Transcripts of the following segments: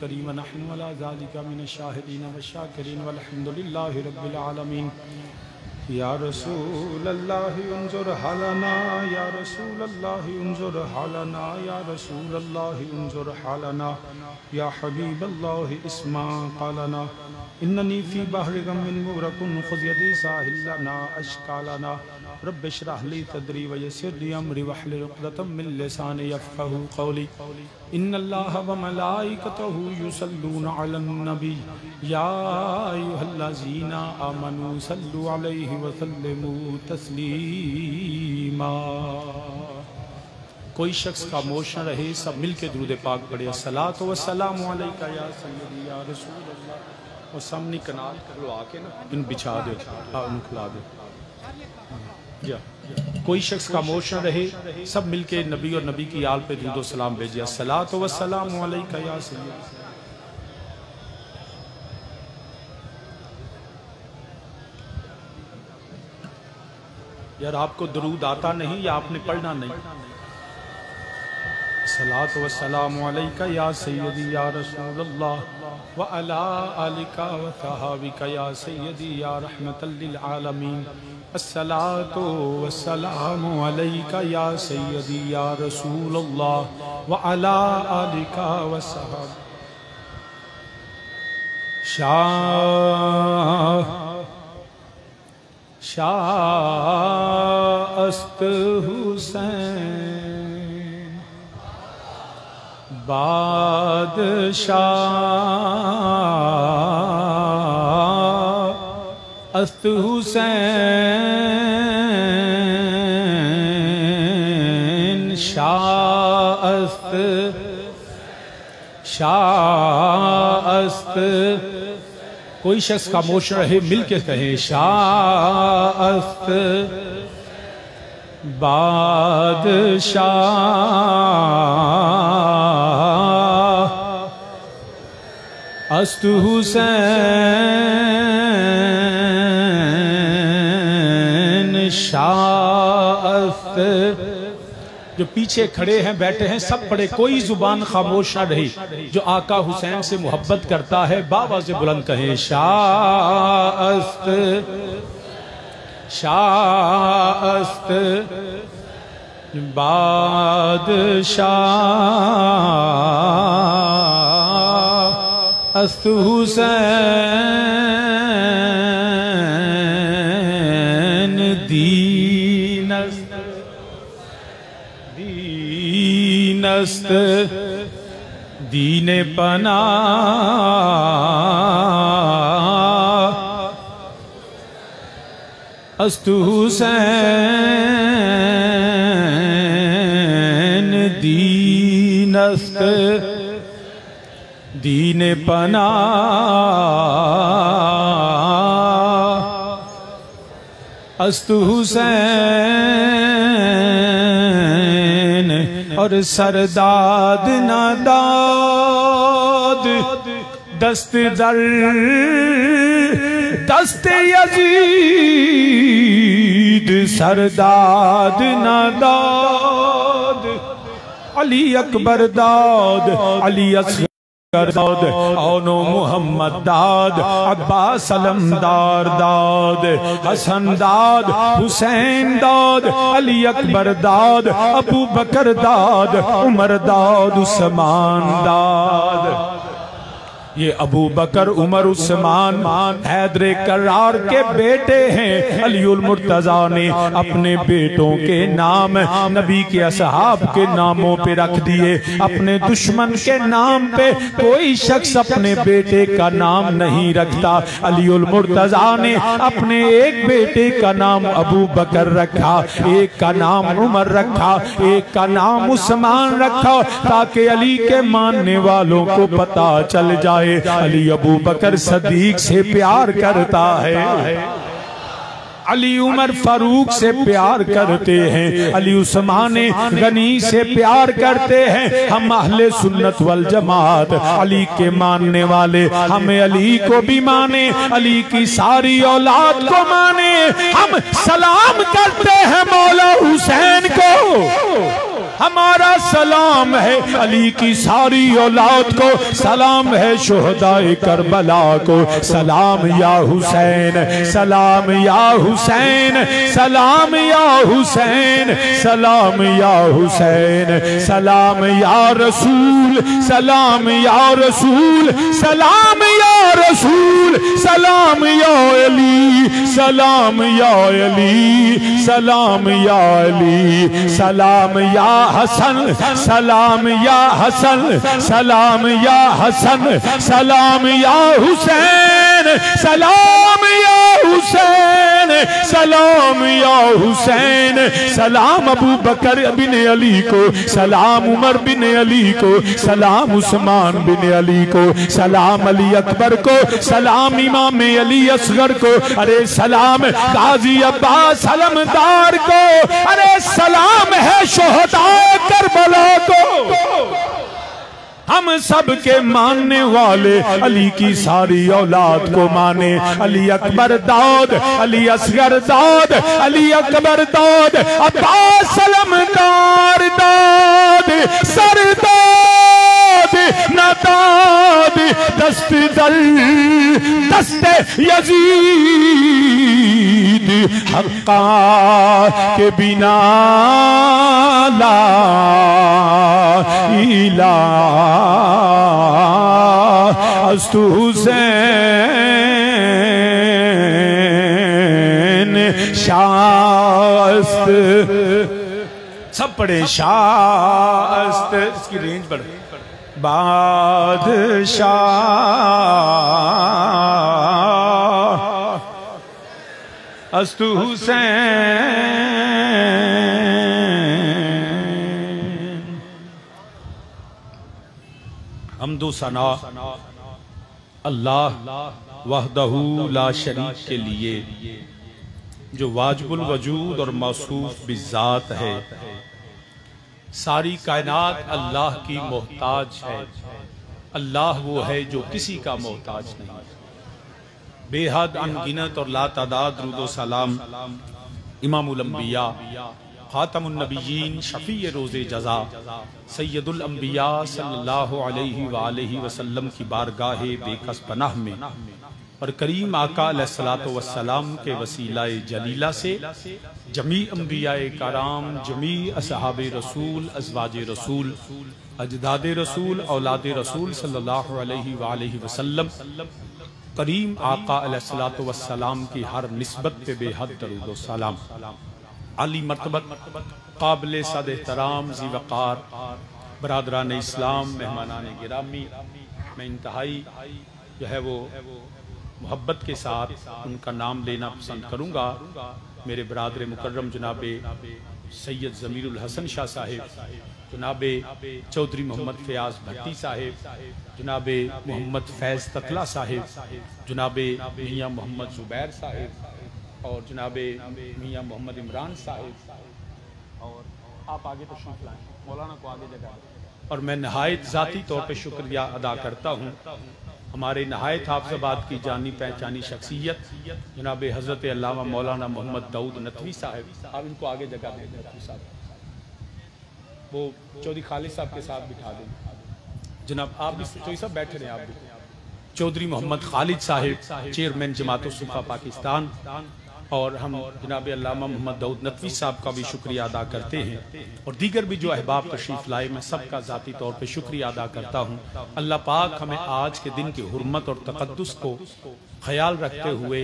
करीम व नहनु अला ज़ालिका मिनश शाहिदीन व शाकिरीन वल्हम्दुलिल्लाहि रब्बिल आलमीन। या रसूल अल्लाह उन्जुर हालना, या रसूल अल्लाह उन्जुर हालना, या रसूल अल्लाह उन्जुर हालना, या हबीब अल्लाह इस्मा क़ालना। इन्ननी फ़ी बहरि गम्मिन मुग़रक़ुन ख़ुज़ यदी साहिल लना अश्कालना। रब्बि इश्रह ली सदरी व यस्सिर ली अमरी वहलुल उक़दतम मिन लिसानी यफ़क़हू क़ौली। इन्नल्लाह व मलाइकतहू युसल्लूना अलन नबी या अय्युहल्लज़ीना आमनू सल्लु अलैहि व सल्लिमू तस्लीमा। कोई शख्स खामोश न रहे, सब मिल के दुरूद पाक पढ़े। अस्सलातु वस्सलामु अलैका या सय्यदी या रसूल अल्लाह। और सामने कनाल कर लो आके ना, इन बिछा दो, उन खुला दो। या कोई शख्स खामोश न रहे, सब मिल के नबी और नबी की आल पे दुरूद व सलाम भेजिए। अस्सलातु वस्सलामु अलैका या सय्यदी। यार आपको दुरूद आता नहीं या आपने पढ़ना नहीं? सलातो व सलामु अलैका या सय्यदी या रसूलल्लाह व अला आलिका व सहाबिका या सय्यदी या रहमतल लिल आलमीन। अस्सलातो व सलामु अलैका या सय्यदी या रसूलल्लाह व अला आलिका व सहाबिका। शाअस्त हुसैन बादशाह अस्त हुसैन शाअस्त। कोई शख्स खामोश रहे, मिल के कहे शाअस्त बादशाह अस्त हुसैन शाअस्त। जो पीछे खड़े हैं बैठे हैं सब पढ़े, कोई जुबान खामोश ना रही। जो आका हुसैन से मोहब्बत करता है बावाज़ बुलंद कहे शाअस्त शाअस्त बादशाह अस्त हुसैन दीनस्त दीनस्त दीने पना अस्त हुसैन दीनस्त दीने पना अस्त हुसैन। और सरदाद नादाद दस्त दर दस्त यजीद सरदाद नादाद अली अकबर दाद अली असगर दाद औनो मोहम्मद दाद अब्बास अलमदार दाद हसन दाद हुसैन दाद अली अकबर दाद अबू बकर दाद उमर दाद उस्मान दाद। ये अबू बकर उमर उस्मान हैदर करार के बेटे हैं। अलीउल मुर्तजा ने अपने बेटों के नाम नबी के असहाब के नामों पे रख दिए। अपने दुश्मन के नाम पे कोई शख्स अपने बेटे का नाम नहीं रखता। अलीउल मुर्तजा ने अपने एक बेटे का नाम अबू बकर रखा, एक का नाम उमर रखा, एक का नाम उस्मान रखा, ताकि अली के मानने वालों को पता चल जाए अली अबू बकर सदीक से प्यार करता है, अली उमर फारूक से प्यार करते हैं, अली उस्मान गनी से प्यार करते हैं। हम अहले सुन्नत वल जमात अली के मानने वाले, हमें अली को भी माने, अली की सारी औलाद को माने। हम सलाम करते हैं मौला हुसैन को। हमारा सलाम है अली की सारी औलाद को, सलाम है शुहदाए करबला को। सलाम या हुसैन, सलाम या हुसैन, सलाम या हुसैन, सलाम या हुसैन, सलाम या रसूल, सलाम या रसूल, सलाम या रसूल, सलाम या अली, सलाम या अली, सलाम या अली, सलाम या हसन, सलाम या हसन, सलाम या हसन, सलाम या हुसैन, सलाम या हुसैन, सलाम या हुसैन, सलाम अबू बकर बिन अली को, सलाम उमर बिन अली को, सलाम उस्मान बिन अली को, सलाम अली अकबर को, सलाम इमाम अली असगर को, अरे सलाम गाजी अब्बास सलमदार को, अरे सलाम है शोहदा करबला को। हम सब के मानने वाले अली की सारी औलाद को माने। अली अकबर दाऊद, अली असगर दाऊद, अली अकबर दाऊद, अब्बास सलमदार दाऊद, सरदाद नदाद, दस्त दल दस्ते यजीद, हक्का के बिना ला इला अस्तु हुसैन शास्त, सब पढ़े शास्त, इसकी रेंज बढ़, बादशाह अस्तु हुसैन। हम्दो सना अल्लाह वहदहू ला शरीक के लिए जो वाजिबुल वजूद और मौसूफ बिज़ात है। सारी कायनात अल्लाह की मोहताज है। अल्लाह वो है जो किसी का मोहताज नहीं। बेहद अनगिनत और लातादाद दुरूद सलाम इमामुल अंबिया, खातमुन नबिय्यीन, शफी रोज़े जज़ा, सैयदुल अंबिया सल्लल्लाहु अलैहि वालैहि वसल्लम की बारगाहे बेकस पनाह में और करीम आका अलैहिस्सलातु वस्सलाम के वसीलाए जलीला से जमी अंबियाए कराम, जमी असहाबे रसूल, अज़वाजे रसूल, अजदादे रसूल, औलादे रसूल सल्लल्लाहु अलैहि वालैहि वसल्लम करीम आका अलैहिस्सलातु वस्सलाम की हर निस्बत पे बेहद दरूद व सलाम। आली मर्तबत काबिल सद एहतराम ज़ी वक़ार बरादरान इस्लाम, मेहमानान गिरामी, मैं इंतहाई जो है वो मोहब्बत के साथ उनका नाम लेना पसंद करूँगा। मेरे बरादर मुकर्रम जनाबे सैयद ज़मीरुल हसन शाह साहिब, जनाबे चौधरी मोहम्मद फ़याज़ भट्टी साहिब, जनाबे मोहम्मद फैज़ ततला साहिब, जनाबे मियाँ मोहम्मद ज़ुबैर साहिब और जनाबे मियाँ मोहम्मद इमरान साहिब, और आप आगे तशरीफ़ लाएं, मौलाना को आगे जगह। और मैं नहायत ज़ाती तौर पे शुक्रिया अदा करता हूँ हमारे नहायत हाफ़िज़ाबाद की जानी पहचानी शख्सियत जनाबे हज़रत अल्लामा मौलाना मोहम्मद दाऊद नतवी साहिब। आप इनको आगे जगह दें नतवी साहब, वो चौधरी खालिद साहब के साथ बिठा दें। जनाब आप भी चौधरी साहब बैठे रहे, आप भी। चौधरी मोहम्मद खालिद साहिब चेयरमैन जमात उस-सुफ़ा पाकिस्तान, और हम जनाब अल्लामा मोहम्मद दाऊद नतवी साहब का भी शुक्रिया अदा करते हैं, और दीगर भी जो अहबाब तशरीफ़ लाए, मैं सबका ज़ाती तौर पे शुक्रिया अदा करता हूँ। अल्लाह पाक हमें आज के दिन की हुर्मत और तक़द्दुस को ख्याल रखते हुए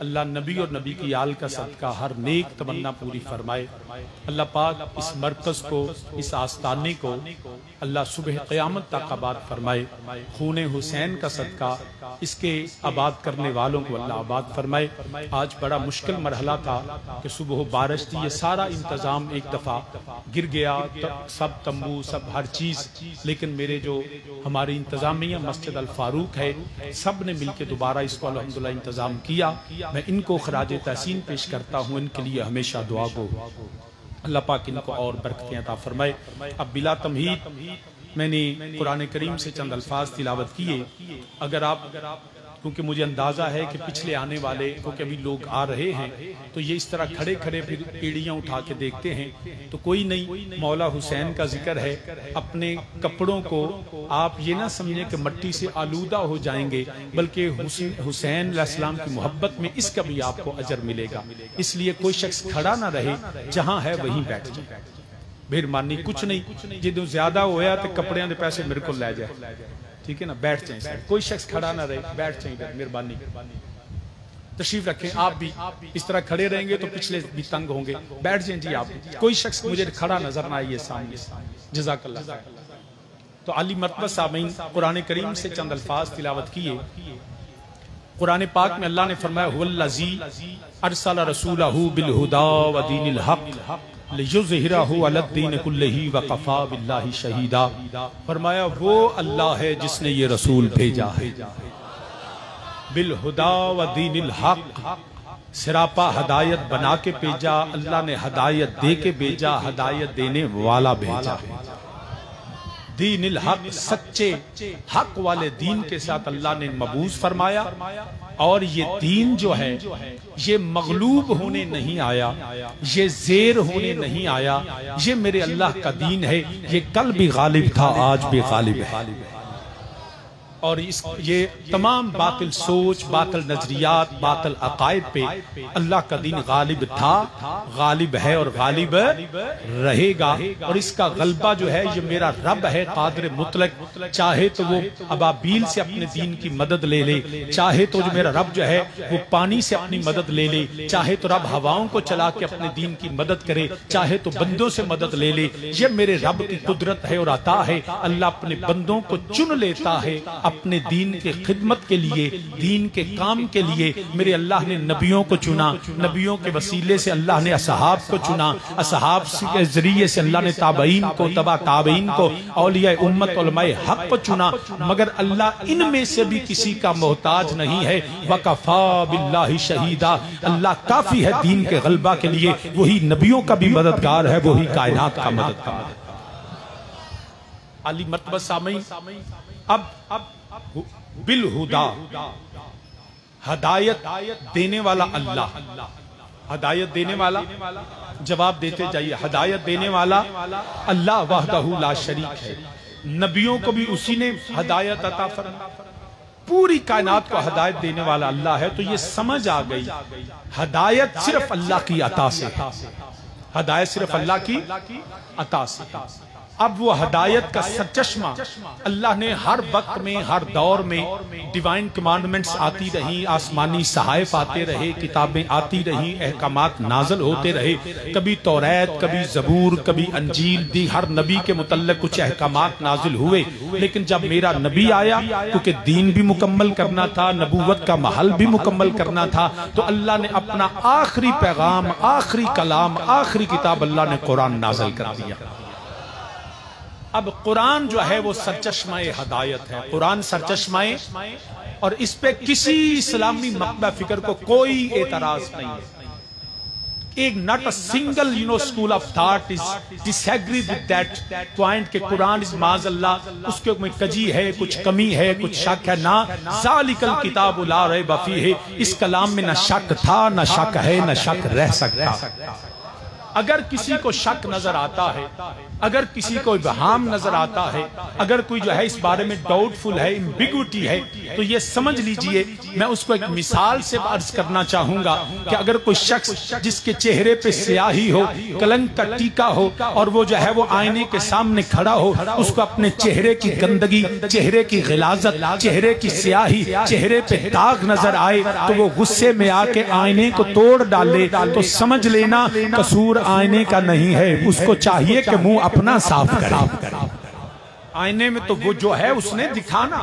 अल्लाह नबी और नबी की आल का सदका हर नेक तमन्ना पूरी फरमाए। अल्लाह पाक इस मरकज़ को, इस आस्ताने को अल्लाह सुबह क़यामत तक आबाद फरमाए। खूने हुसैन का सदका इसके आबाद करने वालों को अल्लाह आबाद फरमाए। आज बड़ा मुश्किल मरहला था कि सुबह बारिश थी, ये सारा इंतज़ाम एक दफ़ा गिर गया, सब तंबू, सब हर चीज़, लेकिन मेरे जो हमारी इंतज़ामिया मस्जिद अल फारूक है, सब ने मिल के दोबारा इसको अल्हम्दुलिल्लाह इंतज़ाम किया। मैं इनको खराज तहसीन पेश करता हूँ, इनके लिए हमेशा दुआ गो। अल्लाह पाक इनको और बरकतें अता फरमाए। अब बिला तमहीद मैंने कुरान करीम से चंद अल्फाज तिलावत किए। अगर आप क्योंकि मुझे अंदाजा है कि पिछले आने वाले, क्योंकि अभी लोग आ रहे हैं, तो ये इस तरह खड़े खड़े फिर एड़ियां उठा के देखते हैं। तो कोई नहीं, मौला हुसैन का जिक्र है। अपने कपड़ों को आप ये ना समझें कि मट्टी से आलूदा हो जाएंगे, बल्कि हुसैन अलैहिस्सलाम की मोहब्बत में इसका भी आपको अजर मिलेगा। इसलिए कोई शख्स खड़ा ना रहे, जहां है वहीं बैठ जाए। मेहरबानी कुछ नहीं, जो ज्यादा होया तो कपड़े के पैसे मेरे को ले जाए, ठीक है ना, बैठ जाए। कोई शख्स खड़ा ना रहे, बैठ जाए। मेहरबानी तशरीफ रखें। आप भी इस तरह खड़े रहेंगे तो पिछले भी तंग होंगे, बैठ जाए जी। आप कोई शख्स मुझे खड़ा नजर ना आइए सामने। जज़ाकल्लाह। तो अली मर्तबा सामीन कुरान करीम से चंद अल्फाज तिलावत किए। कुरान पाक में अल्लाह ने फरमाया, हुवल्लज़ी अरसला रसूलहू बिल हुदा व दीनिल हक़ लियुज़हिरहू अलद्दीन कुल्लिही व कफ़ा बिल्लाहि शहीदा। फरमाया वो अल्लाह है जिसने ये रसूल भेजा है बिल हुदा व दीनिल हक़, सिरापा हदायत बना के भेजा। अल्लाह ने हदायत दे के भेजा, हदायत देने वाला भेजा। दीनिल हक़, सच्चे हक वाले दीन के साथ अल्लाह ने मबूस फरमाया। और ये दीन जो है ये मगलूब होने नहीं आया, ये ज़ेर होने नहीं आया, ये मेरे अल्लाह का दीन है। ये कल भी गालिब था, आज भी गालिब है। और ये तमाम बातिल सोच, बातिल नजरियात, बातिल अकायद पे अल्लाह का दीन गालिब था, गालिब है और गालिब रहेगा। और इसका गलबा जो है ये मेरा रब है कादिर मुतलक। चाहे तो वो अबाबील से अपने दीन की मदद ले ले, चाहे तो जो मेरा रब जो है वो पानी से अपनी मदद ले ले, चाहे तो रब हवाओं को चला के अपने दीन की मदद करे, चाहे तो बंदों से मदद ले ले। ये मेरे रब की कुदरत है और अता है। अल्लाह अपने बंदों को चुन लेता है अपने दीन के खिदमत के लिए, दीन के काम के लिए। मेरे अल्लाह ने नबियों को चुना, नबियों के वसीले से अल्लाह ने असहाब को चुना, असहाब के जरिए से अल्लाह ने ताबईन को, तबा ताबईन को, औलिया उम्मत उलमाए हक को चुना। मगर अल्लाह इनमें से भी किसी का मोहताज नहीं है। वकफा बिल्लाहि शहीदा, अल्लाह काफी है दीन के गलबा के लिए। वही नबियों का भी मददगार है, वही कायनात का मददगार। अली मर्तबा सामीन, अब बिल हुदा, हदायत देने वाला अल्लाह, हदायत देने वाला, जवाब देते जाइए। हदायत देने वाला अल्लाह वहदहू ला शरीक है। नबियों को भी उसी ने हदायत अता फरमाई, पूरी कायनात को हदायत देने वाला अल्लाह है। तो ये समझ आ गई, हदायत सिर्फ अल्लाह की अता से, हदायत सिर्फ अल्लाह की अता से। अब वो हदायत का सचश्मा अल्लाह ने हर वक्त में, हर दौर में डिवाइन कमांडमेंट्स आती रही, आसमानी सहायफ आते रहे, किताबें आती रही, अहकामात नाजल होते रहे। कभी तौरात, कभी ज़बूर, कभी अंजील दी, हर नबी के मुतल्लिक़ कुछ अहकामात नाजिल हुए। लेकिन जब मेरा नबी आया, क्योंकि दीन भी मुकम्मल करना था, नबूवत का महल भी मुकम्मल करना था, तो अल्लाह ने अपना आखिरी पैगाम, आखिरी कलाम, आखिरी किताब अल्लाह ने कुरान नाजिल कर दिया। अब कुरान जो है वो सरचश्माए हदायत है, कुरान सरचश्माए, और इस पे किसी इस्लामी मकबा फिक्र को कोई एतराज नहीं है। एक not a single school of thought is disagree with that point के कुरान इज माज़अल्लाह, उसके में कजी है, कुछ कमी है, कुछ शक है। ना ज़ालिकल किताबु ला रैब फीह, इस कलाम में न शक था, न शक है, न शक रह सकता। अगर किसी को शक नजर आता है, अगर किसी को इबहाम नजर आता है, अगर कोई जो है इस बारे में डाउटफुल है, एम्बिग्विटी है, तो ये समझ लीजिए। मैं उसको एक मिसाल से अर्ज करना चाहूंगा कि अगर कोई शख्स जिसके चेहरे पे स्याही हो, कलंक का टीका हो, और वो जो है वो आईने के सामने खड़ा हो, उसको अपने चेहरे की गंदगी, चेहरे की गिलाजत, चेहरे की स्याही, चेहरे पे दाग नजर आए, तो वो गुस्से में आके आईने को तोड़ डाले, तो समझ लेना कसूर आईने का नहीं है। उसको चाहिए कि मुंह अपना साफ करे। आईने में तो वो जो है उसने दिखाना।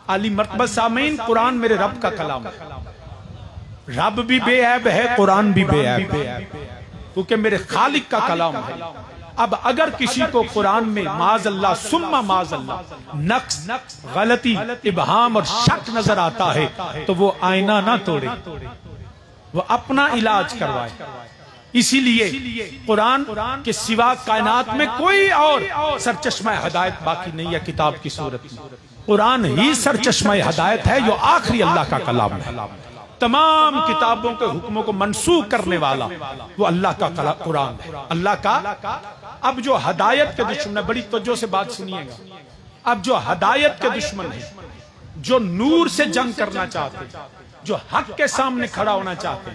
अली मर्तबा सामीन, कुरान मेरे रब का कलाम, रब भी बेऐब है, कुरान भी बेऐब है, क्योंकि मेरे खालिक का कलाम है। अब अगर किसी को कुरान में माज़अल्लाह सुम्मा माज़अल्लाह नक्स, गलती, इबहाम और शक नजर आता है, तो वो आईना ना तोड़े, वो अपना इलाज करवाए। इसीलिए कुरान के सिवा कायनात में कोई और सरचश्मा हदायत बाकी नहीं है किताब की सूरत में। कुरान ही सरचश्मा हिदायत है, जो आखिरी अल्लाह का कलाम है। तमाम किताबों के हुक्मों को मनसूख करने वाला वो अल्लाह का कुरान है, अल्लाह का। अब जो हदायत के दुश्मन है, बड़ी तवज्जो से बात सुनिएगा, अब जो हदायत के दुश्मन है, जो नूर से जंग करना चाहते, जो हक के सामने खड़ा होना चाहते,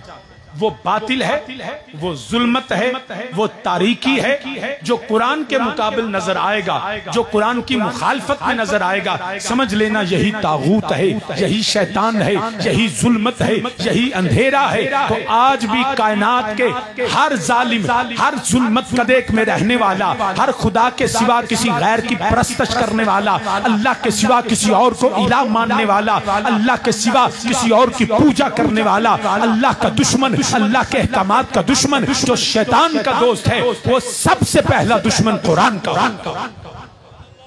वो बातिल है, वो जुल्मत है, वो तारीकी है। जो कुरान के मुकाबिल नजर आएगा, जो कुरान की मुखालफत में नजर आएगा, समझ लेना यही तागूत है, यही शैतान है, यही जुल्मत है, यही अंधेरा है। तो आज भी कायनात के हर जालिम, हर जुल्मत कदेक में रहने वाला, हर खुदा के सिवा किसी गैर की परस्तश करने वाला, अल्लाह के सिवा किसी और को इलाह मानने वाला, अल्लाह के सिवा किसी और की पूजा करने वाला, अल्लाह का दुश्मन, अल्लाह के अहकामात का दुश्मन, जो शैतान का दोस्त है, वो सबसे पहला दुश्मन कुरान का,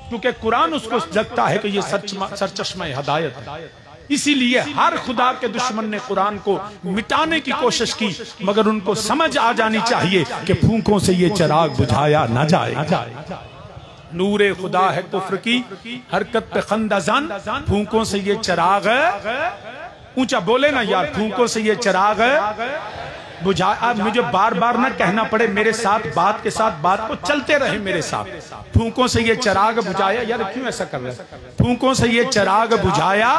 क्योंकि कुरान उसको लगता है कि ये सरचश्मा हिदायत है। इसीलिए हर खुदा के दुश्मन ने कुरान को मिटाने की कोशिश की, मगर उनको समझ आ जानी चाहिए कि फूंकों से ये चिराग बुझाया ना जाए। नूरे खुदा है कुफ्र की हरकत पे खंदाजान, फूंकों से ये चिराग, ऊंचा बोले ना यार, फूंकों से ये चिराग बुझा। अब मुझे बार बार ना कहना पड़े, मेरे साथ बात के साथ बात को चलते रहे मेरे साथ। फूंकों से ये चिराग बुझाया, यार क्यों ऐसा कर रहे हैं? फूंकों से ये चिराग बुझाया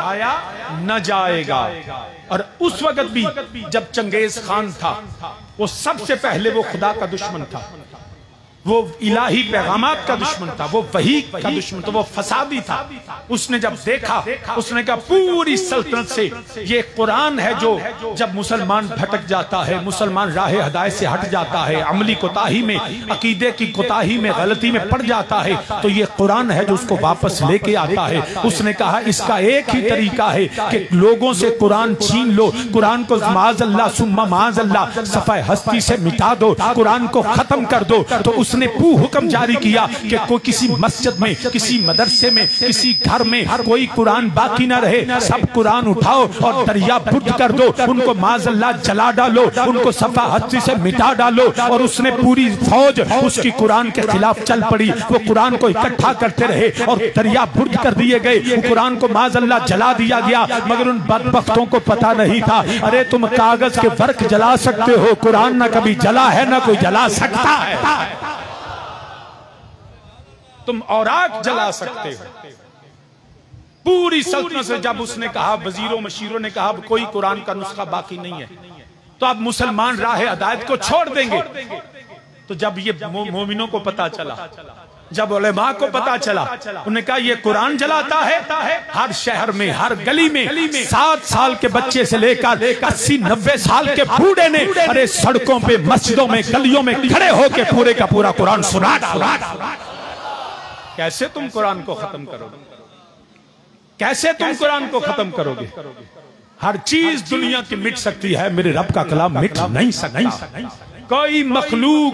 न जाएगा। और उस वक्त भी जब चंगेज खान था, वो सबसे पहले वो खुदा का दुश्मन था, वो इलाही पैगामात का दुश्मन था, वो वही का दुश्मन था, वो फसादी था। उसने जब देखा, उसने कहा पूरी सल्तनत से ये कुरान है जो जब मुसलमान भटक जाता है, मुसलमान राह हदायत से हट जाता है, अमली कोताही में, अकीदे की कोताही में, गलती में पड़ जाता है, तो ये कुरान है जो उसको वापस लेके आता है। उसने कहा इसका एक ही तरीका है कि लोगों से कुरान छीन लो, कुरान को माज़अल्लाह सुम्मा माज़अल्लाह सफ़ाए हस्ती से मिटा दो, कुरान को खत्म कर दो। तो उसने हुक्म जारी किया कि कोई किसी मस्जिद में, किसी मदरसे में, किसी घर में कोई कुरान बाकी ना रहे, सब कुरान उठाओ और दरिया बुर्द कर दो, उनको माज़अल्लाह जला डालो, उनको सफा हस्ती से मिटा डालो। और उसने पूरी फौज उसकी कुरान के खिलाफ चल पड़ी, वो कुरान को इकट्ठा करते रहे और दरिया बुर्द कर दिए गए, कुरान को माज़अल्लाह जला दिया गया। मगर उन बदबख्तों को पता नहीं था, अरे तुम कागज के वर्क जला सकते हो, कुरान ना कभी जला है ना कोई जला सकता है। तुम औराक जला सकते हो। पूरी सल्तनत से जब उसने कहा, वजीरों मशीरों ने कहा कोई कुरान का नुस्खा बाकी नहीं है, तो अब मुसलमान राह हिदायत को छोड़ देंगे। तो जब ये मोमिनों को पता चला, जब उलेमा को पता चला, उन्होंने कहा ये कुरान जलाता है। हर शहर में, हर गली में 7 साल के बच्चे से लेकर 80-90 साल के बूढ़े ने अरे सड़कों पे, मस्जिदों में, गलियों में खड़े होकर पूरे का पूरा कुरान सुना। कैसे तुम कुरान को खत्म करोगे? कैसे तुम कुरान को खत्म करोगे? हर चीज दुनिया की मिट सकती है, मेरे रब का कलाम मिट नहीं सकता। कोई मखलूक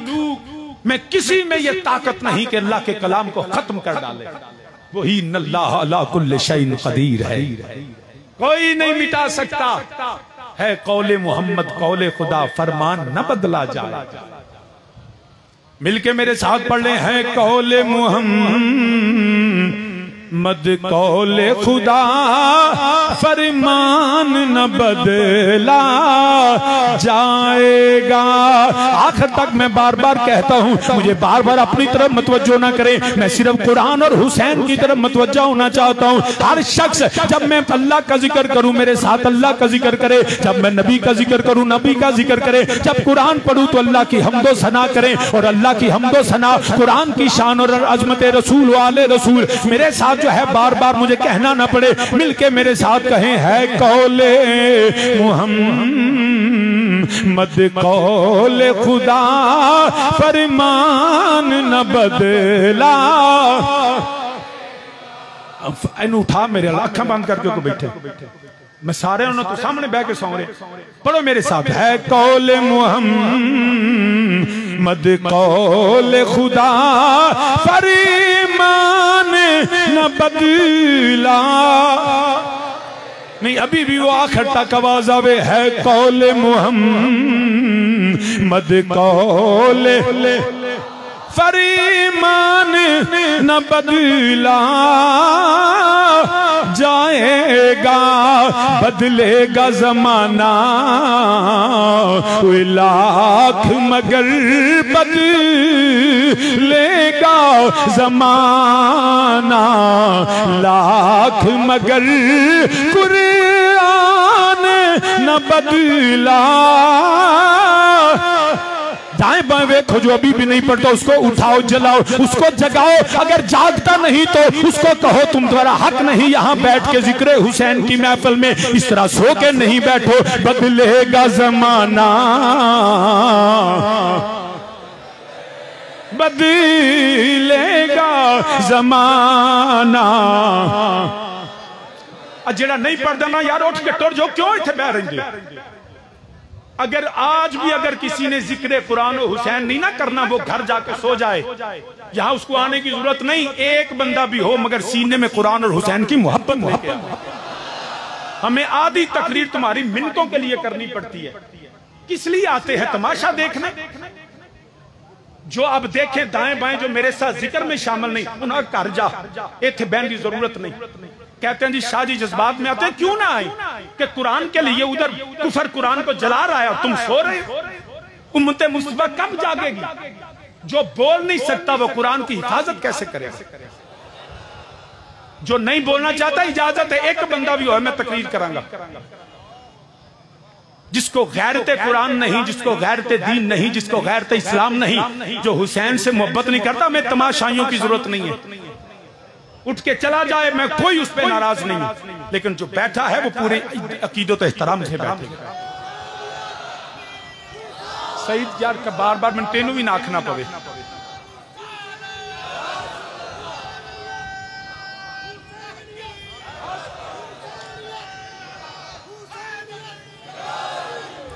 में किसी में यह ताकत नहीं कि अल्लाह के कलाम को खत्म कर डाले। वही अल्लाह अला कुल्ल शैइन कदीर है, कोई नहीं मिटा सकता है। कौले मोहम्मद कौले खुदा, फरमान न बदला जाए। मिलके मेरे साथ पढ़ ले हैं, कौले मोहम्मद कौले खुदा, फरमान न बदला जाएगा। आखिर तक मैं बार बार कहता हूँ, मुझे बार बार अपनी तरफ मतवज्जो ना करें, मैं सिर्फ कुरान और हुसैन की तरफ मतवज्जो होना चाहता हूँ। हर शख्स जब मैं अल्लाह का जिक्र करूँ मेरे साथ अल्लाह का जिक्र करे, जब मैं नबी का जिक्र करूँ नबी का जिक्र करे, जब कुरान पढ़ूँ तो अल्लाह की हमदो सना करें, और अल्लाह की हमदो सना कुरान की शान और अजमत रसूल वाले रसूल मेरे साथ जो है बार बार मुझे कहना ना पड़े, मिलके मेरे साथ कहें, है कौले मोहम्मद कौले खुदा, फरमान न बदला। उठा मेरे आंखें बंद करके को बैठे, मैं सारे उन्होंने तो सामने बह के सौ रहे। पढ़ो मेरे साथ, है कौले मोहम्मद कौले खुदा, फरमान न बदला। नहीं, अभी भी वो आखिर तक आवाज आवे, है कौले मोहम्मद कौले फरीमान न बदला जाएगा, बदलेगा जमाना कोई लाख मगर बदलेगा जमाना, लाख मगर कुरान न बदला। दाएं बाएं देखो जो अभी भी नहीं पढ़ता उसको उठाओ, जलाओ, उसको जगाओ। अगर जागता नहीं तो उसको कहो तुम तुम्हारा हक नहीं यहाँ बैठ के जिक्र हुसैन की महफिल में इस तरह सो के नहीं बैठो। बदलेगा जमाना, बदलेगा जमाना। जेड़ा नहीं पढ़ता ना यार उठ के टुर जो, क्यों इतने बह रहे? अगर आज भी अगर किसी ने जिक्र कुरान और हुसैन नहीं ना करना, वो घर जाके सो जाए, यहाँ उसको आने की जरूरत नहीं। एक बंदा भी हो मगर सीने में कुरान और हुसैन की मोहब्बत लेके आए। हमें आधी तकरीर तुम्हारी मिनटों के लिए करनी पड़ती है। किस लिए आते हैं? तमाशा देखने। जो अब देखें दाएं बाएं जो मेरे साथ जिक्र में शामिल नहीं, उन्हें घर जा, इत्थे बहन की जरूरत नहीं। कहते हैं जी शाह जी जज्बात में आते हैं, क्यों ना आए कि कुरान के लिए उधर कुफर कुरान को जला रहा है और तुम सो रहे हो। उम्मते मुस्तफा कब जागेगी? जो बोल नहीं सकता वो कुरान की हिफाजत कैसे करेगा? जो नहीं बोलना चाहता इजाजत है, एक बंदा भी हो मैं तकरीर करांगा। जिसको गैरत कुरान नहीं, जिसको गैरत दीन नहीं, जिसको गैरत इस्लाम नहीं, जो हुसैन से मोहब्बत नहीं करता, हमें तमाशाइयों की जरूरत नहीं है। उठ के चला जाए, मैं कोई उस पर नाराज नहीं, लेकिन जो बैठा है वो पूरे अकीदत एहतराम से बैठेगा। सईद यार का बार बार मैं तेनू भी नाखना पवे।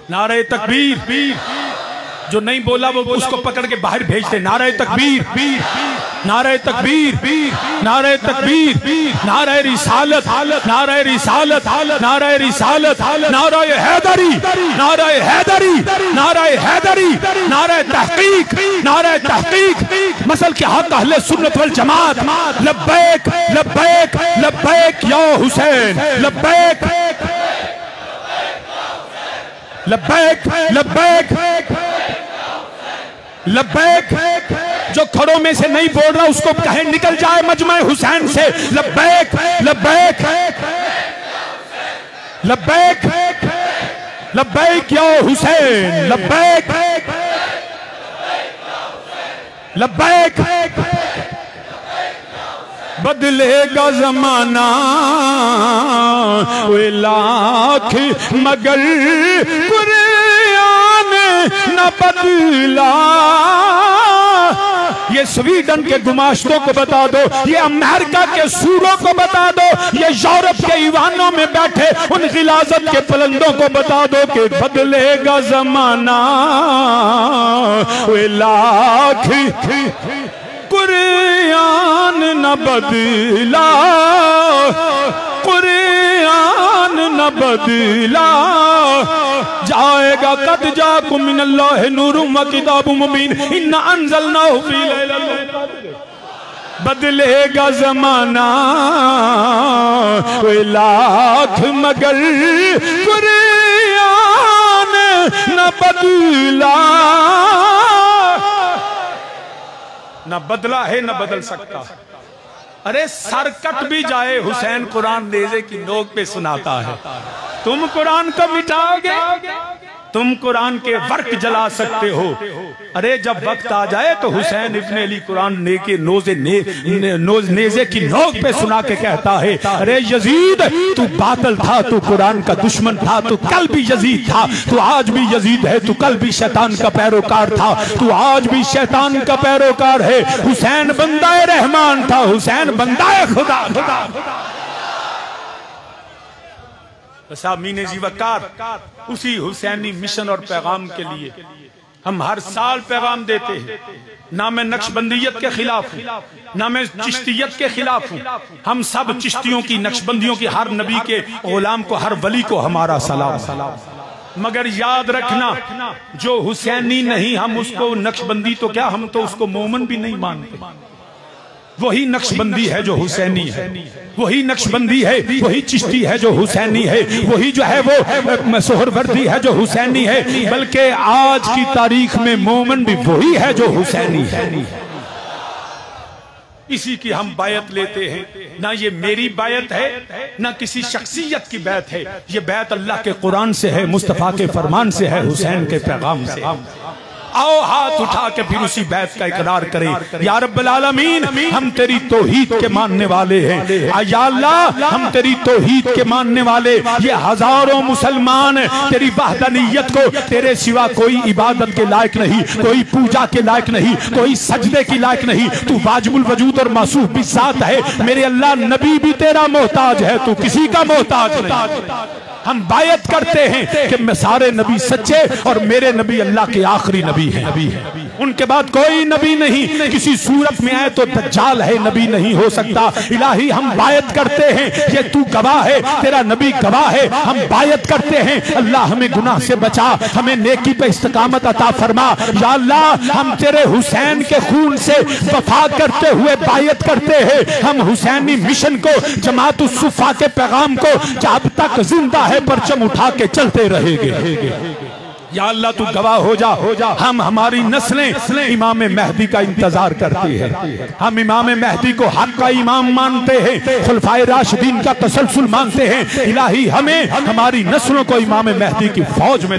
नारे तकबीर, जो नहीं बोला वो उसको पकड़ के बाहर भेज दे। नारे तकबीर, नारे तकबीर, नारे तकबीर, नारे रिसालत, नारे रिसालत, नारे रिसालत, नारे हैदरी, नारे हैदरी, नारे हैदरी, नारे तहकीक, नारे तहकीक। मसल के हक अहले सुन्नत वल जमात। लब्बैक लब्बैक लब्बैक या हुसैन, लब्बैक लब्बैक लब्बैक लब्बैक। जो खड़ों में से नहीं बोल रहा उसको कहे निकल जाए मजमा हुसैन से। लब्बैक लब्बैक लब्बैक लब्बैक या हुसैन, लब्बैक लब्बैक। बदलेगा जमाना वे लाख मगर कुरान न बदला। ये स्वीडन के गुमाश्तों को बता दो, ये अमेरिका के सूरों को बता दो, ये यूरोप के ईवानों में बैठे उन गिलाजत के पलंदों को बता दो कि बदलेगा जमाना वे लाख कुरान न बदला, कुरान न बदला। जाएगा कद जाकुम मिनल्लाहि नूरुम व किताबुम मुबीन इन्ना अंज़लनाहु फी लैलतिल क़द्र। बदलेगा जमाना वे लाख मगर कुरान न बदला। न बदला है न बदल सकता। अरे सर कट भी जाए हुसैन कुरान नेज़े की नोक पे सुनाता है। तुम कुरान को मिटाओगे, तुम कुरान के वर्क जला सकते हो। अरे जब वक्त आ जाए तो हुसैन इब्ने अली कुरान नेज़े की नोक पे सुना के कहता है, अरे यजीद तू बातिल था, तू कुरान का दुश्मन था, तू कल भी यजीद था, तू आज भी यजीद है, तू कल भी शैतान का पैरोकार था, तू आज भी शैतान का पैरोकार है। हुसैन बंदाए रहमान था, हुसैन बंदाए खुदा था। मीने जीवकार उसी हुसैनी मिशन और पैगाम के लिए हम हर साल पैगाम देते हैं। ना मैं नक्शबंदियत के खिलाफ हूँ, ना मैं चिश्तियत के खिलाफ हूँ। हम सब चिश्तियों की, नक्शबंदियों की, हर नबी के गुलाम को, हर वली को हमारा सलाम। मगर याद रखना, जो हुसैनी नहीं हम उसको नक्शबंदी तो क्या, हम तो उसको मोमन भी नहीं मानते। वही नक्शबंदी है जो हुसैनी है, वही नक्शबंदी है, वही चिश्ती है जो हुसैनी है, वही जो है वो सोहरवर्दी है जो हुसैनी है। बल्कि आज की तारीख में मोमन भी वही है जो हुसैनी है। इसी की हम बायत लेते हैं। ना ये मेरी बायत है ना किसी शख्सियत की बैत है, ये बैत अल्लाह के कुरान से है, मुस्तफ़ा के फरमान से है, हुसैन के पैगाम से। आओ हाथ उठा के फिर उसी बैत का इकरार करें। या रब्बल आलमीन, हम तेरी तौहीद के मानने वाले हैं। या अल्लाह, हम तेरी तौहीद के मानने वाले, ये हजारों मुसलमान तेरी वहदानियत को, तेरे सिवा कोई इबादत के लायक नहीं, कोई पूजा के लायक नहीं, कोई सजदे के लायक नहीं। तू वाजिबुल वजूद और मासूफ भी साथ है। मेरे अल्लाह, नबी भी तेरा मोहताज है, तू किसी का मोहताज नहीं। हम बायत करते हैं कि मैं सारे नबी सच्चे और मेरे नबी अल्लाह के आखिरी नबी हैं। उनके बाद कोई नबी नहीं, किसी सूरत में आए तो दज्जाल है, नबी नहीं हो सकता। इलाही, हम बायत करते हैं, ये तू गवाह है, तेरा नबी गवाह है। हम बायत करते हैं, अल्लाह हमें गुनाह से बचा, हमें नेकी पे इस्तकामत अता फरमा। या अल्लाह, हम तेरे हुसैन के खून से वफा करते हुए बायत करते हैं। हम हुसैनी मिशन को, जमात उस सुफ़ा के पैगाम को जब तक जिंदा है परचम उठा के चलते रहेंगे। या अल्लाह, तू गवाह हो जा, हम हमारी नस्लें इमाम मेहदी का इंतजार करती है। हम इमाम मेहदी को हक का इमाम मानते हैं, खुलफाए राशिदीन का तसलसल मानते हैं। इलाही, हमें हमारी नस्लों को इमाम मेहदी की फौज में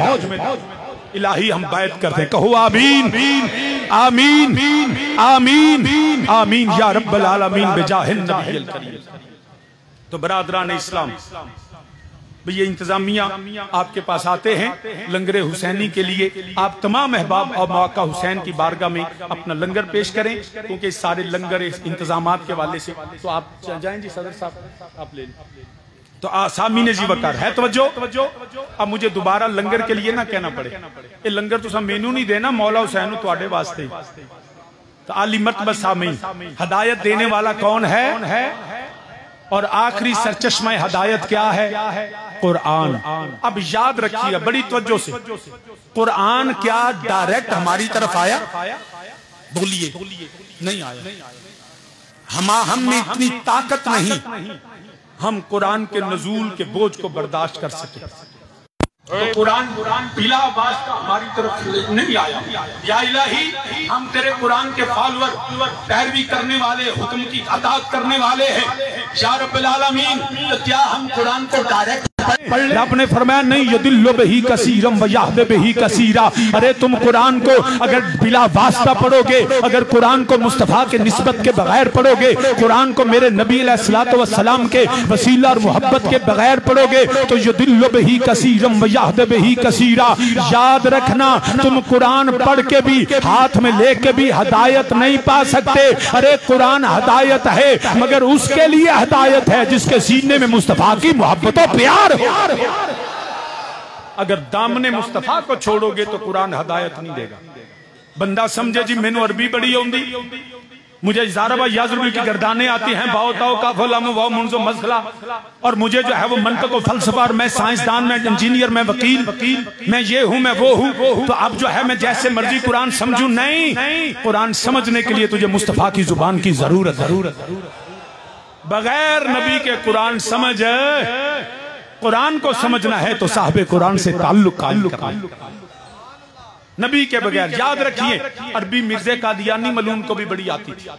इलाही हम बायत करते हैं। कहो आमीन आमीन आमीन आमीन या रब्बल आलमीन बिजाहिन नबील करीम। तो बरादरान इस्लाम, ये इंतजामिया आपके पास आते हैं लंगर हुसैनी के लिए। आप तमाम अहबाब और मौका हुसैन की बारगाह में अपना लंगर पेश करें, क्योंकि सारे लंगर इंतजामात के वाले से तो आप जाएं जी। सदर साहब आप ले लें। तो आसामीन जी वकार है तवज्जो। अब मुझे दोबारा लंगर के लिए ना कहना पड़े, ये लंगर तो सब मेनू नहीं देना, मौला हुसैन तुहाडे वास्ते। तो आली मर्तबा सामीन, हदायत देने वाला कौन है और आखिरी सरचश्मा हदायत क्या है? कुरान। अब याद रखिए बड़ी तवज्जो से, कुरान क्या डायरेक्ट हमारी तरफ आया? बोलिए, नहीं आया। हम में इतनी ताकत नहीं हम कुरान के नजूल के बोझ को बर्दाश्त कर सके। तो कुरान बिला वास्ता हमारी तरफ नहीं आया। या इलाही, हम तेरे कुरान के फॉलोअर, पैरवी करने वाले, हुक्म की अताअत करने वाले हैं। या रब्बुल आलमीन, तो क्या हम कुरान को डायरेक्ट आपने फरमाया नहीं, यदिल्लु बिही कसीरम व यहदी बिही कसीरा। अरे तुम कुरान को अगर बिला वास्ता पढ़ोगे, अगर कुरान को मुस्तफा के निस्बत के बगैर पढ़ोगे, कुरान को मेरे नबी अलैहिस्सलातु वस्सलाम के वसीला और मोहब्बत के बगैर पढ़ोगे, तो यदिल्लु बिही कसीरम व यहदी बिही कसीरा। याद रखना, तुम कुरान पढ़ के भी, हाथ में लेके भी हदायत नहीं पा सकते। अरे कुरान हदायत है, मगर उसके लिए हदायत है जिसके सीने में मुस्तफा की मोहब्बत और प्यार। अगर दामने मुस्तफा को छोड़ोगे तो कुरान हदायत नहीं देगा। बंदा समझे जी मैनू अरबी बड़ी आउंदी, मुझे ज़ारबा याज़रबी की गर्दानें आती हैं, बाओ का फलाम वाओ मुंजो मसला, और मुझे जो है वो मंतक और फलसफा, और मैं साइंसदान, मैं इंजीनियर, मैं वकील, मैं ये हूँ, मैं वो हूँ। तो अब जो है मैं जैसे मर्जी कुरान समझूं? नहीं, कुरान समझने के लिए तुझे मुस्तफा की जुबान की जरूरत। बगैर नबी के कुरान समझ, कुरान को समझना है तो साहबे कुरान से ताल्लुक कायम करना। नबी के बगैर, याद रखिए, अरबी मिर्ज़े कादियानी मलूम को भी बड़ी आती थी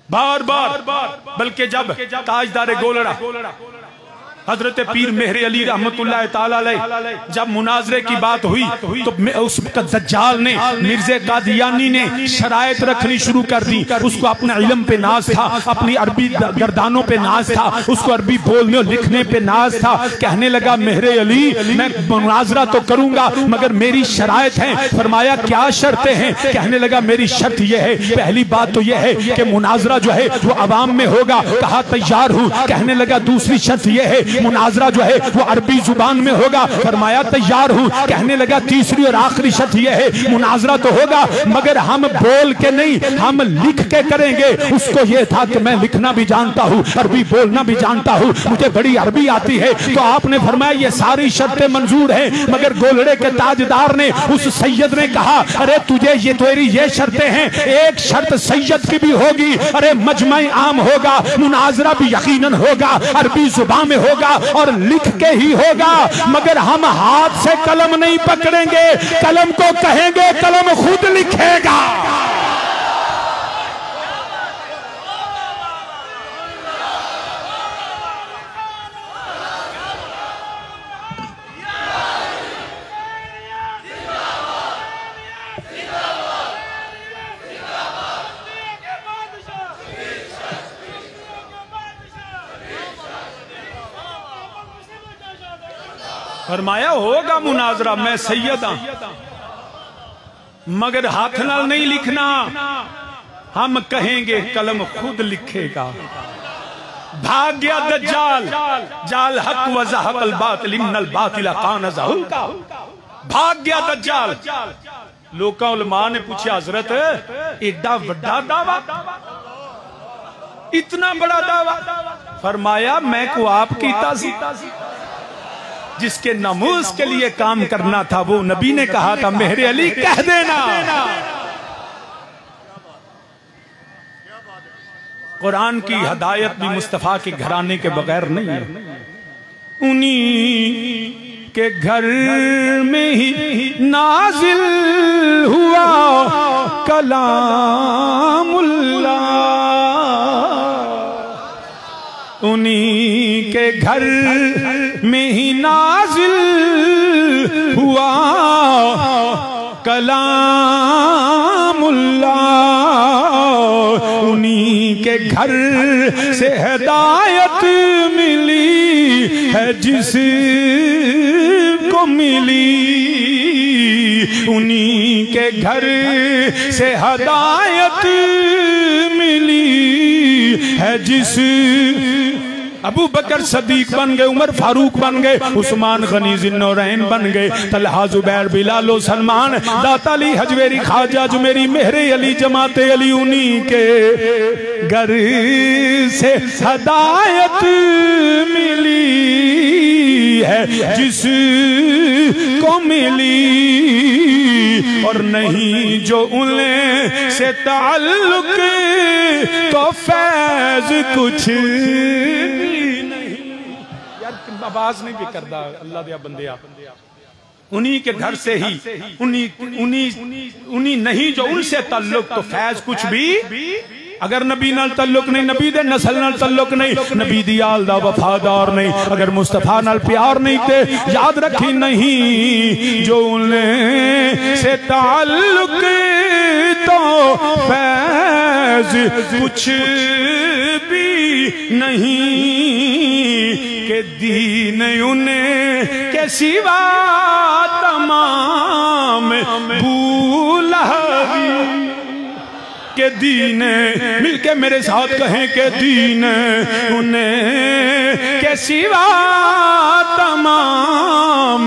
बार बार। बल्कि जब ताजदारे गोलड़ा हजरत पीर मेहर अली रहमतुल्लाह ताला अलैह जब मुनाजरे की बात हुई, तो उस दज्जाल ने, मिर्ज़े कादियानी ने शरायत रखनी शुरू कर दी। उसको अपने इल्म पे नाज था, अपनी अरबी गर्दानों पे नाज था, उसको अरबी बोलने और लिखने पे नाज था। कहने लगा मेहर अली, मैं मुनाजरा तो करूंगा मगर मेरी शरायत है। फरमाया क्या शर्तें हैं? कहने लगा मेरी शर्त यह है, पहली बात तो यह है कि मुनाजरा जो है वो अवाम में होगा। कहा तैयार हूँ। कहने लगा दूसरी शर्त यह है ये मुनाजरा जो है वो अरबी जुबान में होगा। फरमाया तैयार हूँ। कहने लगा तीसरी और आखिरी शर्त ये है, मुनाजरा तो होगा मगर हम बोल के नहीं, हम लिख के करेंगे। उसको ये था कि मैं लिखना भी जानता हूँ, अरबी बोलना भी जानता हूँ, मुझे बड़ी अरबी आती है। तो आपने फरमाया ये सारी शर्तें मंजूर हैं। मगर गोलड़े के ताजदार ने, उस सैयद ने कहा, अरे तुझे ये तेरी ये शर्तें हैं, एक शर्त सैयद की भी होगी। अरे मजमा आम होगा, मुनाजरा भी यकीनन होगा, अरबी जुबान में होगा और लिख के ही होगा। मगर हम हाथ से कलम नहीं पकड़ेंगे, कलम को कहेंगे कलम खुद लिखेगा। फरमाया होगा मुनाजरा, मैं सैयद हां मगर हाथ नाल नहीं लिखना, हम कहेंगे कलम खुद लिखेगा। भाग गया दज्जाल, जाल हक व ज़हक़ल बातिल इन्नल बातिल कान ज़हूक़ा। भाग गया दज्जाल। लोकां उलमा ने पूछा, हजरत एडा बड़ा दावा, इतना बड़ा दावा? फरमाया मैं को आप कीता सी, जिसके नमूज के लिए काम करना था वो नबी ने कहा था मेरे अली कह देना। कुरान की हदायत भी मुस्तफा के घराने के बगैर नहीं है। उन्हीं के घर में ही नाजिल हुआ कलामुल्लाह, उन्हीं के घर में ही नाजिल हुआ कलामुल्लाह, उन्हीं के घर से हिदायत मिली है जिसको मिली, उन्हीं के घर से हिदायत मिली है जिस। अबू बकर सदीक बन गए, उमर फारूक बन गए, उस्मान गनी जिन्नौरैन बन गए, तलहा जुबैर बिलाल सलमान, दाता अली हजवेरी ख्वाजा अजमेरी मेहरे अली जमाते अली, उन्हीं के घर से हदायत मिली है जिसको मिली, और नहीं जो उन्हें से ताल्लुक तो फैज कुछ आवाज नहीं भी करता। अल्लाह दिया बंदिया, उन्हीं के घर से ही, उन्हीं नहीं जो उनसे ताल्लुक तो फैज कुछ भी। अगर नबी नाल ताल्लुक नहीं, नबी दे नस्ल नाल ताल्लुक नहीं, नबी दी आल दा वफादार नहीं, अगर मुस्तफा नाल प्यार नहीं ते याद रखी नहीं जो उनसे ताल्लुक तो फैज कुछ भी नहीं, के दीन उन्हें के सिवा तमाम भूला के दीन, मिलके मेरे साथ कहें के दीन उन्हें के सिवा तमाम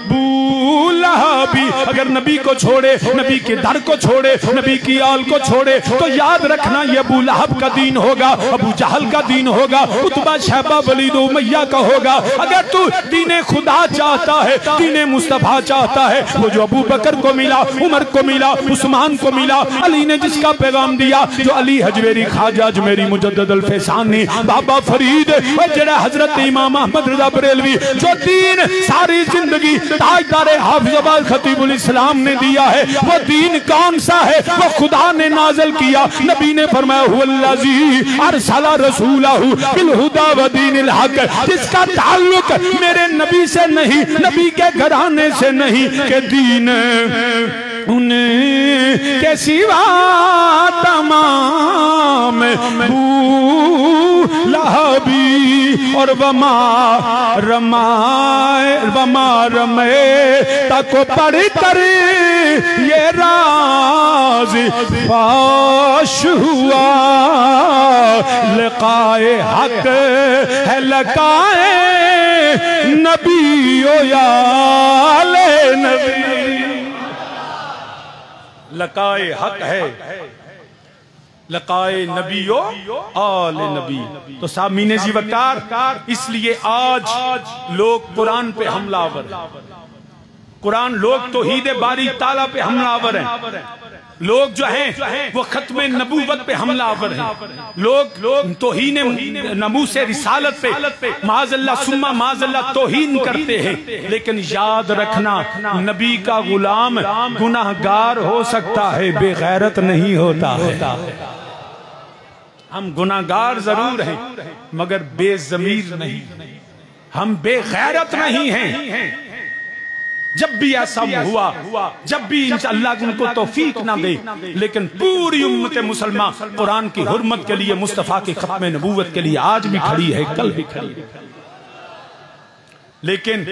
भूला भी। अगर नबी को छोड़े, नबी के दर को छोड़े, नबी की आल को छोड़े तो याद रखना ये अबू लहब का दीन होगा, अबू जहल का दीन होगा, उतबा शैबा वलीद उमैया का होगा। अगर तू दीने खुदा चाहता है, दीने मुस्तफा चाहता है, वो जो अबू बकर को मिला, उमर को मिला, उस्मान को मिला, अली ने जिसका पैगाम दिया, जो अली हजवेरी ख्वाजा अजमेरी मुजद्दद अल फैसानी, बाबा फरीद और जरा हजरत इमाम अहमद रजा बरेलवी, जो दीन सारी जिंदगी ताजदार हाफिज़ खतीबुल इस्लाम ने दिया है, वो दीन कौन सा है? वो खुदा ने नाज़िल किया। नबी ने फरमाया हुवल्लज़ी अरसला रसूलहु बिल हुदा व दीनिल हक, जिसका ताल्लुक मेरे नबी से नहीं, नबी के घराने से नहीं, के दीन उन्हें के सिवा तमाम लहबी और वमा रमे तक पढ़ कर ये राज फाश हुआ, लकाए हक है लकाए नबी ओ याले नबी। लकाए हक है लकाए नबी ओ आले नबी। तो सामीने जी वकार, इसलिए आज लोग कुरान पे हमलावर, कुरान लोग तौहीद बारी ताला पे हमलावर हैं, लोग जो हैं वो खत्म नबूवत पे हमलावर हैं, लोग तौहीन नबू से रिसालत पे माज़अल्लाह सुम्मा माज़अल्लाह तौहीन करते हैं। लेकिन याद रखना, नबी का गुलाम गुनाहगार हो सकता है, बेगैरत नहीं होता है। हम गुनाहगार जरूर हैं मगर बेज़मीर नहीं, हम बेगैरत नहीं हैं। जब भी ऐसा हुआ, जब भी इंशाअल्लाह उनको तौफीक ना दे, लेकिन पूरी उम्मत मुसलमान कुरान की हुर्मत के लिए, मुस्तफा की खत्म नबूवत के लिए आज भी खड़ी है, कल भी खड़ी है। लेकिन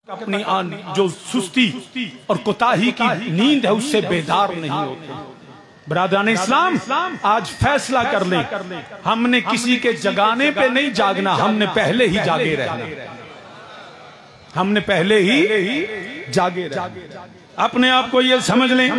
अपनी जो सुस्ती और कोताही की नींद है उससे बेदार नहीं होते। बरादरान इस्लाम, आज फैसला कर लें, हमने किसी के जगाने पे नहीं जागना, हमने पहले ही जागे रहना, हमने पहले ही जागे रहना। अपने आप को ये समझ लें,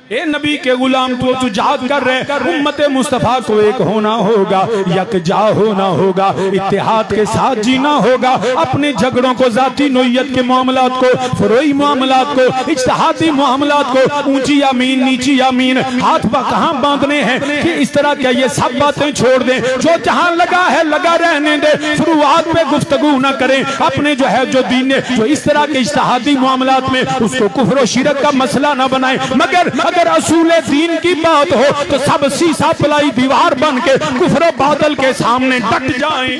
ए नबी के गुलाम तो जुजात कर रहे, उम्मत मुस्तफा को एक होना होगा, यकजा होना होगा, इत्तेहाद के साथ जीना होगा, अपने झगड़ों को, जाती नोयत के मामलात को, फरोई मामलात को, इज्तिहादी मामलात को, ऊंची यामीन नीची यामीन, हाथ कहाँ बांधने हैं कि इस तरह क्या, ये सब बातें छोड़ दें। जो जहां लगा है लगा रहने दे, फुरुआत में गुफ्तगू ना करें। अपने जो है जो दीन जो इस तरह के इज्तिहादी मामलात में उसको कुफ्र और शिरक का मसला ना बनाए, मगर अगर असूले दीन की बात हो तो सब सीसा पलाई दीवार बन के कुफ्र बादल के सामने डट जाएं।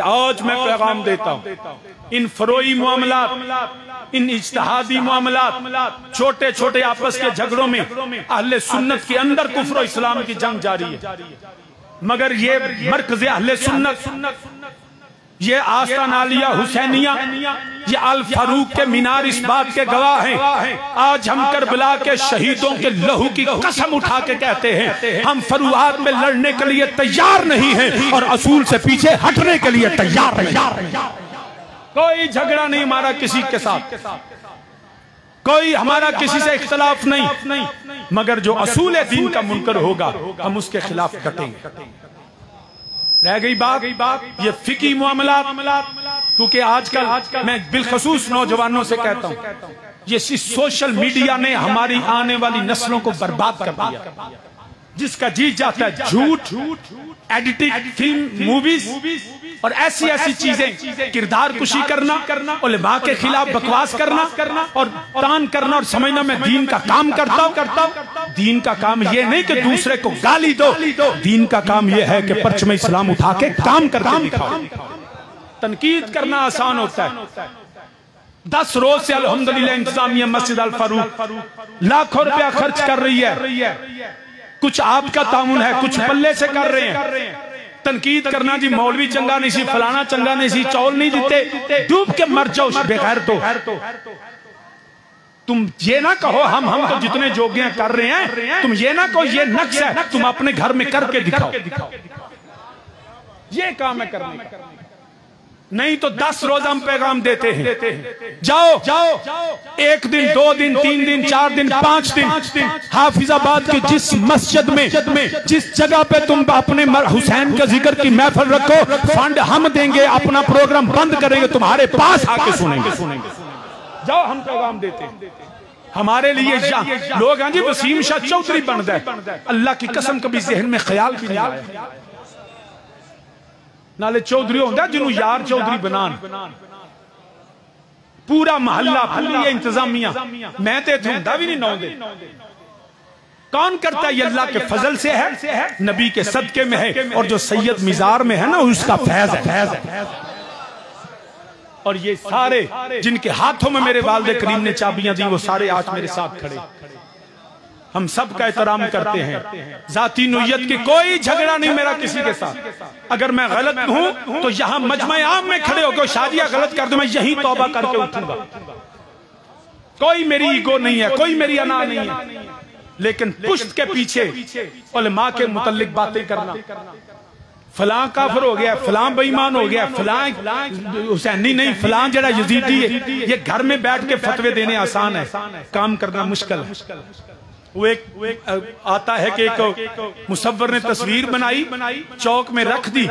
आज मैं पैगाम देता हूं, इन फरोई मामलात, इन इज्तिहादी मामलात, छोटे छोटे आपस के झगड़ों में अहले सुन्नत के अंदर कुफ्र और इस्लाम की जंग जारी है, मगर ये मरकज़ अहले सुन्नत, ये आस्तान आलिया हुसैनिया, ये अल फारूक के मीनार इस बात के गवाह हैं। आज हम करबला के शहीदों के लहू की कसम उठा के कहते हैं, हम फरुआत में लड़ने के लिए तैयार नहीं हैं और असूल से पीछे हटने के लिए तैयार नहीं। कोई झगड़ा नहीं हमारा किसी के साथ, कोई हमारा किसी से इख्तलाफ नहीं, मगर जो असूल दीन का मुनकर होगा हम उसके खिलाफ डटेंगे। रह गई बात ये फिकी मामलात, क्योंकि आजकल मैं बिलखसूस नौजवानों से कहता हूं, ये सोशल मीडिया ने हमारी आने वाली नस्लों को बर्बाद कर दिया। जिसका जी जाता है झूठ, एडिटिंग फिल्म, मूवीज और ऐसी ऐसी चीजें, किरदार कुशी करना, उलेमा के खिलाफ बकवास करना और तान करना और समझना मैं दीन का काम करता हूं। दीन का काम ये नहीं कि दूसरे को गाली दो, दीन का काम ये है कि परचम इस्लाम उठा के काम करके दिखाओ। तनकीद करना आसान होता है। 10 रोज से अल्हम्दुलिल्लाह इंतजामिया मस्जिद अल फारूक लाखों रुपया खर्च कर रही है। कुछ आपका तामुन है, कुछ पल्ले से कर रहे हैं। तनकीद करना जी मौलवी चंगा नहीं सी, फलाना चंगा नहीं सी, चौल नहीं देते, डूब के मर जाओ बेगैर। तो तुम ये ना कहो हम तो जितने जोगियां कर रहे हैं, तुम ये ना कहो ये नक्श है, तुम अपने घर में करके दिखाओ। ये काम है करने का, नहीं तो 10 रोज हम पैगाम देते हैं, जाओ 1 दिन 2 दिन 3 दिन 4 दिन 5 दिन हाफिजाबाद की जिस मस्जिद में जिस जगह पे तुम अपने हुसैन के जिक्र की महफिल रखो, फंड हम देंगे, अपना प्रोग्राम बंद करेंगे, तुम्हारे पास आके सुनेंगे। जाओ, हम पैगाम देते हैं। हमारे लिए लोग हैं जी वसीम शाह चौधरी बन गए, अल्लाह की कसम कभी जहन में ख्याल भी नहीं आया। नाले चौधरी होता जिन्हों यार चौधरी बनान, पूरा महल्ला पूरी इंतजामिया, मैं तो इत्थे हुंदा भी नहीं नौ दे। कौन करता है? ये अल्लाह के फजल से है, नबी के सदके में है, और जो सैयद मिजार में है ना उसका फैज है। और ये सारे जिनके हाथों में मेरे वालिद करीम ने चाबियां दी, वो सारे आज मेरे साथ खड़े। हम सब का एहतराम करते हैं, जाती नुयत की कोई झगड़ा नहीं मेरा किसी के साथ। अगर मैं गलत हूं तो यहां मजमा आम में खड़े होकर शादियां गलत कर दो, मैं यही तौबा करके उठूंगा। कोई मेरी ईगो नहीं है, कोई मेरी अना नहीं है, लेकिन पुश्त के पीछे उलमा के मुतल्लिक बातें करना, फलां काफिर हो गया, फलां बेईमान हो गया, फलां हुसैनी नहीं, फलां जरा यजीदी है, ये घर में बैठ के फतवे देने आसान है, काम करना मुश्किल है। वो एक आता है कि एक मुसव्वर ने तस्वीर बनाई, चौक में रख दी,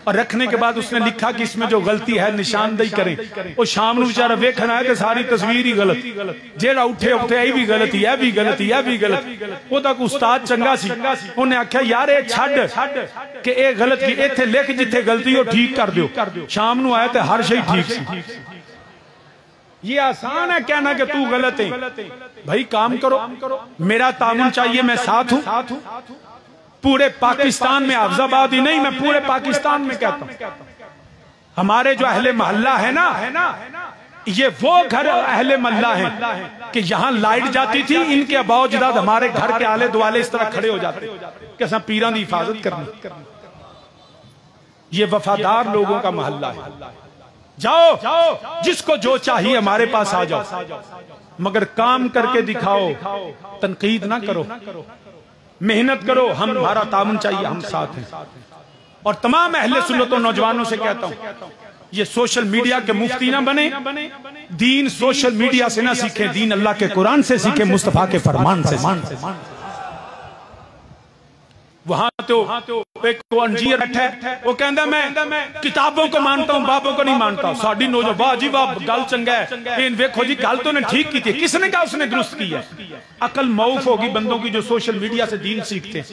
और रखने के बाद उसने लिखा कि इसमें जो गलती है निशानदेही करें। वो शाम ਨੂੰ बेचारा वेखना है कि सारी तस्वीर ही गलत, जेड़ा उठे उठे यह भी गलत, यह भी गलत, यह भी गलत। वो तक उस्ताद चंगा सी, उन्हें आख्या यार ये छड़ कि ये गलत की इत्थे लिख, जिथे गलती हो ठीक कर दो। शाम ਨੂੰ आया तो हर शे ठीक सी। ये आसान है कहना कि तू गलत है, भाई काम करो, मेरा तामुन चाहिए, मैं साथ हूं। पूरे पाकिस्तान में, अफजाबाद ही नहीं, मैं पूरे पाकिस्तान में कहता हूं, हमारे जो अहले मोहल्ला है ना, ये वो घर अहले मोहल्ला है कि यहां लाइट जाती थी, इनके अबाउजदाद हमारे घर के आले दुआले इस तरह खड़े हो जाते कैसा पीरां की हिफाजत करनी। ये वफादार लोगों का मोहल्ला है। जाओ जिसको जो चाहिए हमारे पास आ जाओ, मगर काम करके दिखाओ, तनकीद ना करो, मेहनत करो। हमारा तामुन चाहिए, हम साथ हैं। और तमाम अहले सुन्नत और नौजवानों से कहता हूं, ये सोशल मीडिया के मुफ्ती ना बने, दीन सोशल मीडिया से ना सीखे, दीन अल्लाह के कुरान से सीखे, मुस्तफा के फरमान से। वहां तो एक अंजीर बैठा है, वो कहता मैं किताबों को मानता हूं, बाबों को नहीं मानता। साड़ी नौजवान वाह जी वाह, गल चंगा है, देखो जी गल तो उन्हें ठीक की थी, किसने कहा उसने दुरुस्त की है। अकल मौफ होगी बंदों की जो सोशल मीडिया से दीन सीखते।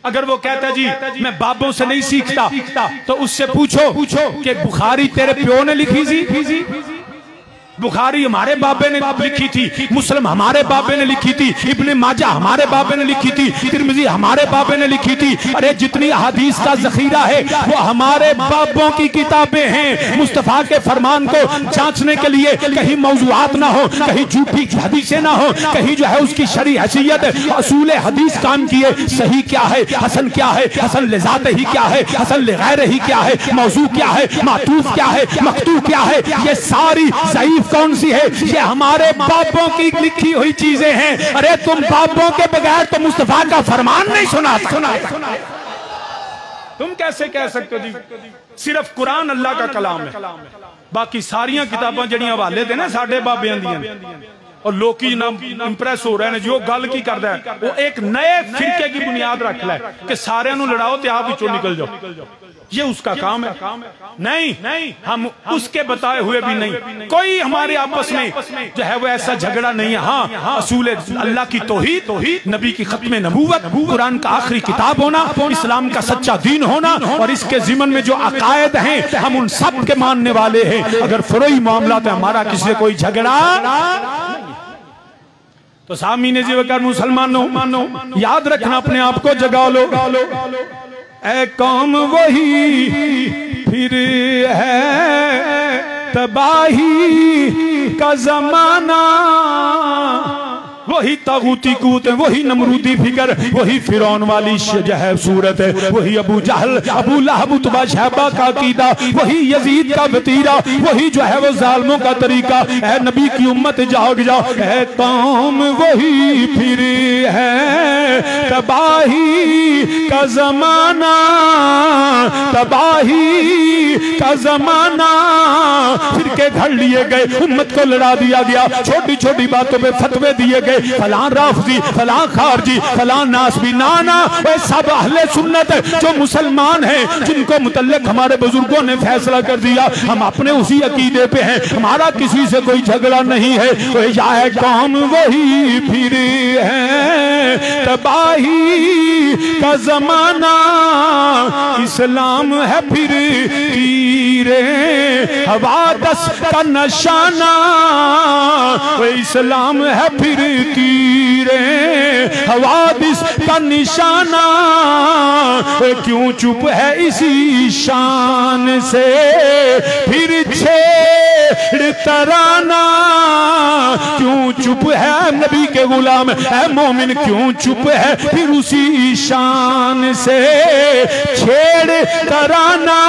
अगर वो कहता जी मैं बाबों से नहीं सीखता, तो उससे पूछो कि बुखारी तेरे प्यो ने लिखी थी, बुखारी हमारे बाबे ने लिखी थी, मुस्लिम हमारे बाबे ने लिखी थी, इब्ने माजा हमारे बाबे ने लिखी थी, तिरमिजी हमारे बाबे ने लिखी थी। अरे जितनी हदीस का जखीरा है वो हमारे बाबों की किताबें हैं। मुस्तफा के फरमान को जांचने के लिए कहीं मौजूआत ना हो, कहीं झूठी हदीसें ना हो, कहीं जो है उसकी शरई हैसियत असूल हदीस काम किए, सही क्या है, हसन क्या है, हसन लिजात ही क्या है, हसन लिगैर ही क्या है, मौजू क्या है, मातूफ क्या है, मकतू क्या है, ये सारी ज़ईफ कौन सी है, ये हमारे बापों की लिखी हुई चीजें हैं। अरे तुम बापों के बगैर तो मुस्तफा का फरमान नहीं सुना। तुम कैसे कह सकते हो जी सिर्फ कुरान अल्लाह का कलाम है, बाकी सारिया किताबां जड़ियां हवाले दे ना साडे बाबियां दियां, और लोग इंप्रेस हो रहे हैं जो गल की करता है, वो एक नए फिरके की बुनियाद रख लै कि सारियां नूं लड़ाओ ते आप विचों निकल जाओ। ये उसका काम है। नहीं, हम उसके बताए हुए भी नहीं, कोई हमारे आपस में जो है वो ऐसा झगड़ा नहीं है। हाँ, असूल अल्लाह की तौहीद, नबी की खत्म नबूवत, कुरान का आखिरी किताब होना, इस्लाम का सच्चा दीन होना, और इसके जिमन में जो अकायद हैं हम उन सब के मानने वाले हैं। अगर फरोई मामला तो हमारा किसी से कोई झगड़ा। तो सामीने जीवकर मुसलमानों, याद रखना, अपने आप को जगा लो। ऐ कौम वही फिर है तबाही का जमाना, वही तागूती कूत, वही नमरूदी फिगर, वही फिरौन वाली जो है सूरत है, वही अबू जहल, अबू लहब, उतबा, शैबा का अकीदा, वही यजीद का वतीरा, वही जो है वो जालिमों का तरीका। है नबी की उम्मत जाग जाओ, है कौम वही फिर है तबाही का जमाना, तबाही का जमाना। फिर के घर लिए गए, उम्मत को लड़ा दिया गया, छोटी छोटी बातों पे फतवे दिए गए, फलां राफजी, फलां खारजी, फलां नासबी। नाना, वे सब अहले सुन्नत जो मुसलमान हैं, जिनको मुतल्लिक हमारे बुजुर्गों ने फैसला कर दिया, हम अपने उसी अकीदे पे हैं, हमारा किसी से कोई झगड़ा नहीं है। या है कौम वही फिर है तबाही का जमाना, इस्लाम है फिर तीरे हवादस का नशाना, इस्लाम है फिर तीरे हवादिस का निशाना। क्यों चुप है इसी शान से फिर छे छेड़ तराना, क्यों चुप है नबी के गुलाम, है मोमिन क्यों चुप है, फिर उसी शान से छेड़ तराना।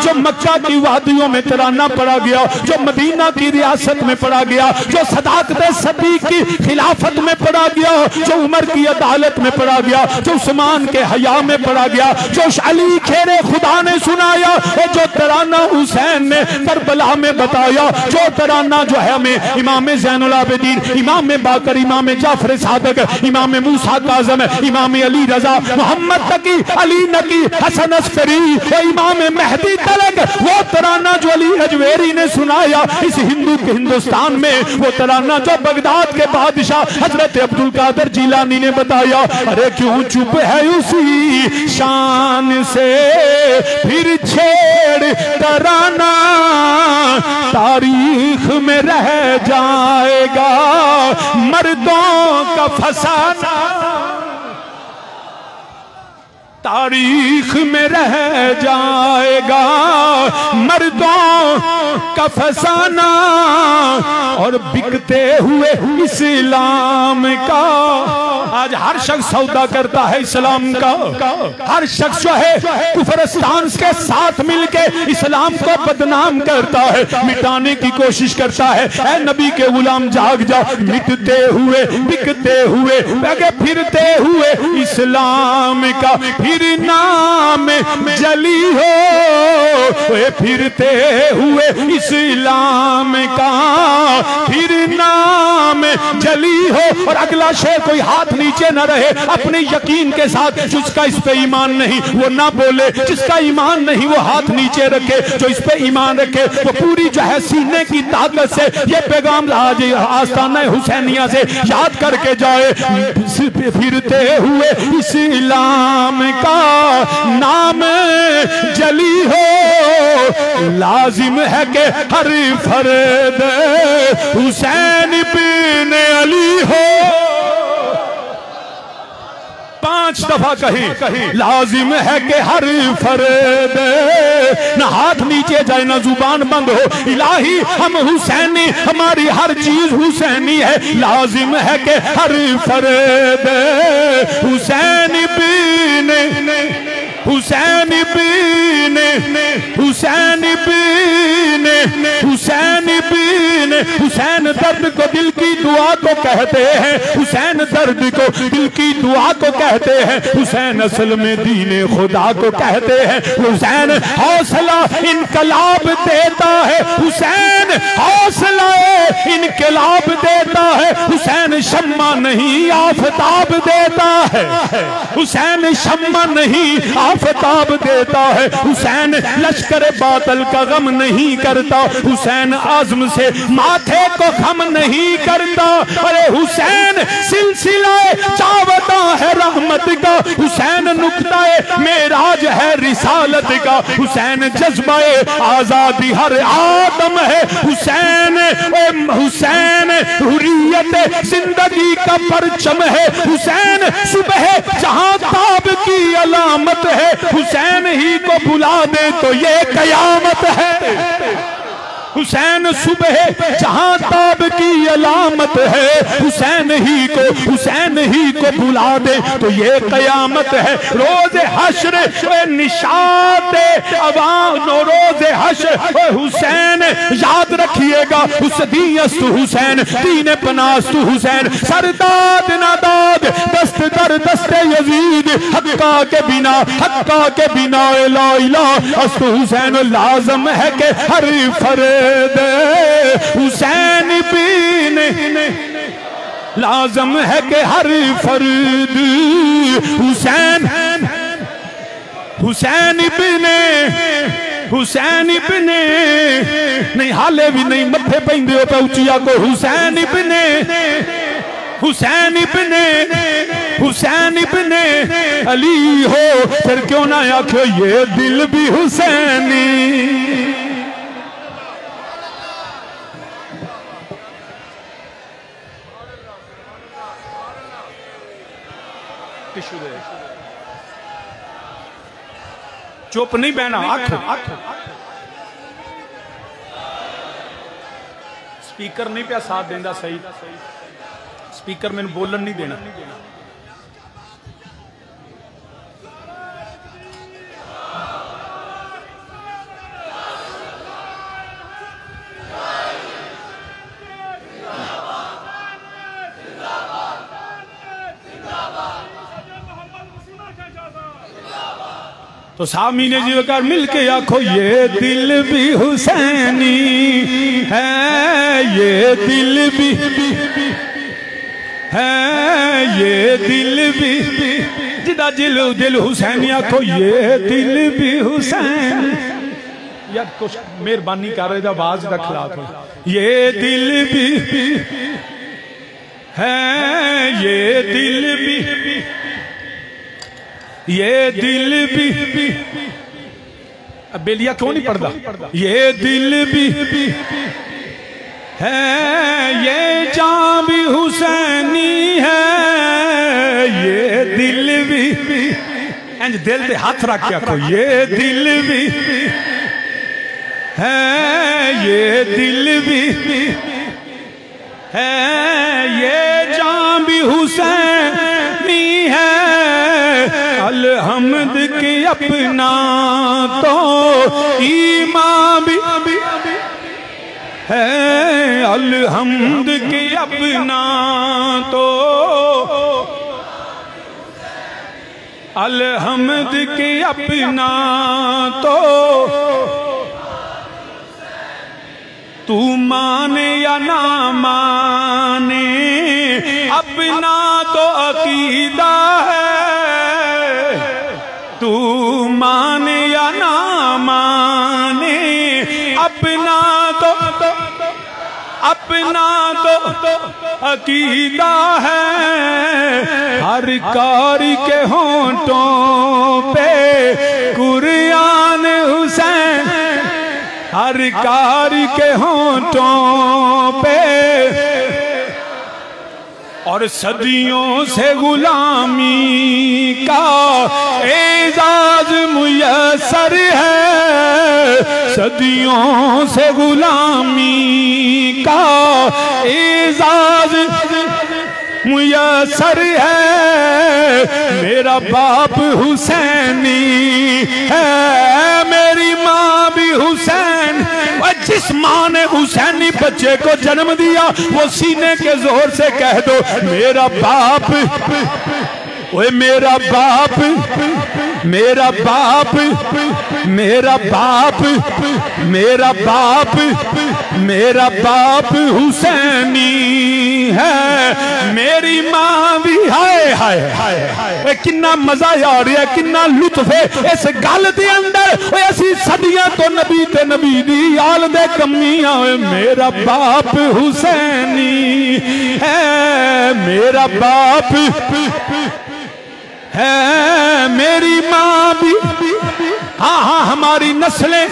जो मक्का की वादियों में तराना पढ़ा गया, जो मदीना की रियासत में पढ़ा गया, जो सदाकत सदीक की खिलाफत में पढ़ा गया, जो उमर की अदालत में पढ़ा गया, जो उस्मान के हया में पढ़ा गया, जो अली खेरे खुदा ने सुनाया, और जो तराना हुसैन ने करबला में बताया, जो तराना जो है हमें इमाम ज़ैनुल आबिदीन, इमाम बाकर, इमाम जाफर सादिक, इमाम मूसा काज़िम, इमाम अली रजा, मोहम्मद तकी, अली नकी, हसन अस्करी और इमाम मेहदी तलक, वो तराना जो अली अजवेरी ने सुनाया इस हिंदुस्तान में, वो तराना जो बगदाद के बादशाह हजरत अब्दुल कादर जिलानी ने बताया। अरे क्यों चुप है उसी शान से फिर छेड़ तराना, तारीख में रह जाएगा मर्दों का फसाना, तारीख में रह जाएगा मर्दों का फसाना, और बिकते हुए इस्लाम का। आज हर शख्स सौदा करता है इस्लाम का, हर शख्स जो है कुफरस्तान के साथ मिलके इस्लाम को बदनाम करता है, मिटाने की कोशिश करता है। ऐ नबी के गुलाम जाग जाओ, मिटते हुए बिकते हुए फिरते हुए इस्लाम का फिर नाम जली हो, फिरते हुए इस्लाम का फिर नाम जली हो। और अगला शेर, कोई हाथ नीचे न रहे, अपने यकीन के साथ, जिसका इस पे ईमान नहीं वो ना बोले, जिसका ईमान नहीं वो हाथ नीचे रखे, जो इस पे ईमान रखे वो पूरी जो है सीने की ताकत से ये पैगाम आज आस्ताना हुसैनिया से याद करके जाए। फिरते हुए इस्लाम का नाम जली हो, लाजिम है कि हर फर्द हुसैन बिन अली हो। 5 दफा कहीं, लाजिम है कि हर फर्द, ना हाथ नीचे जाए ना जुबान बंद हो, इलाही हम हुसैनी, हमारी हर चीज हुसैनी है। लाजिम है कि हर फर्द हुसैन बिन हुसैन बिन हुसैन बिन हुसैन बिन हुसैन दर्द को दिल की दुआ को कहते हैं, हुसैन दर्द को दिल की दुआ को कहते हैं, हुसैन असल में दीने खुदा को कहते हैं। हुसैन हौसला इनकलाब देता है, हुसैन हौसला इनकलाब देता है, हुसैन शम्मा नहीं आफताब देता है, हुसैन शम्मा नहीं आफताब देता है, हुसैन लश्कर बातल का गम नहीं करता, हुसैन आज़म से माथे को खम नहीं करता। अरे हुसैन सिलसिलाए चावता है रहमत का, हुसैन नुक्ताए मेराज है रिसालत का, हुसैन जज्बाए आजादी हर आदम है, हुसैन हुसैन हुर्रियत जिंदगी का परचम है, हुसैन सुबह जहां ताब की अलामत है, हुसैन ही को बुला दे तो ये कयामत है। हुसैन सुबह जहां ताब की अलामत है, हुसैन ही को बुला दे तो ये कयामत है। रोज हश्र निशात अवाम, रोज हश्र हुसैन याद रखिएगा, उस दीयस्तु हुसैन दीन पनास्तु हुसैन, सरदाद नादाद दस्त दर दस्ते यजीद, हक्का के बिना ला इलाहा अस्तु हुसैन। लाज़म है कि हर फर्द हुसैन बिन, लाज़म है कि हर फर्द हुसैन बिन नहीं, हाले भी नहीं मथे पेंदे हो पे उचिया को हुसैन बिन अली हो, फिर क्यों ना आखो ये दिल भी हुसैनी। चुप नहीं बहना, स्पीकर नहीं पिया साथ देंदा सही, स्पीकर मैंने बोलन नहीं देना। तो सामीने जी कर मिल के आखो ये दिल भी हुसैनी है, ये दिल भी है, ये दिल भी जिदा दिल दिल हुसैनी आखो ये दिल भी हुसैन। यार कुछ मेहरबानी कर रहे आवाज रख ला थो। ये दिल भी है, ये दिल भी, ये दिल भी, अब बेलिया क्यों नहीं पढ़ता? ये दिल भी है, ये जान भी हुसैनी है, ये दिल भी, इंज दिल पे हाथ रख के आखो ये दिल भी है, ये दिल भी है, ये जान भी हुसैनी है। अलहम्द के अपना तो ईमान भी है, अलहम्द के अपना तो, अलहम्द के अपना तो, तू माने या ना माने अपना तो अकीदा है, तू माने या ना माने अपना तो, अपना तो अकीदा है। हर कारी के होंठों पे कुरान हुसैन, हर कारी के होंठों पे, और सदियों से गुलामी का एजाज मुयस्सर है, सदियों से गुलामी का एजाज मुयस्सर है। मेरा बाप हुसैनी है, मेरी माँ भी हुसैन, और जिस माँ ने हुसैनी बच्चे को जन्म दिया वो सीने के जोर से कह दो मेरा बाप, ओए मेरा बाप, मेरा बाप, मेरा बाप, मेरा बाप, मेरा बाप हुसैनी है, मेरी माँ भी। हाय हाय हाय, कितना मजा आ रहा है, कितना लुत्फ है इस गल दे अंदर। ऐसी सदियां तो नबी ते नबी दी आल दे कमियां। मेरा बाप हुसैनी है, मेरा बाप है, मेरी माँ भी। हाँ हाँ, हमारी नस्लें,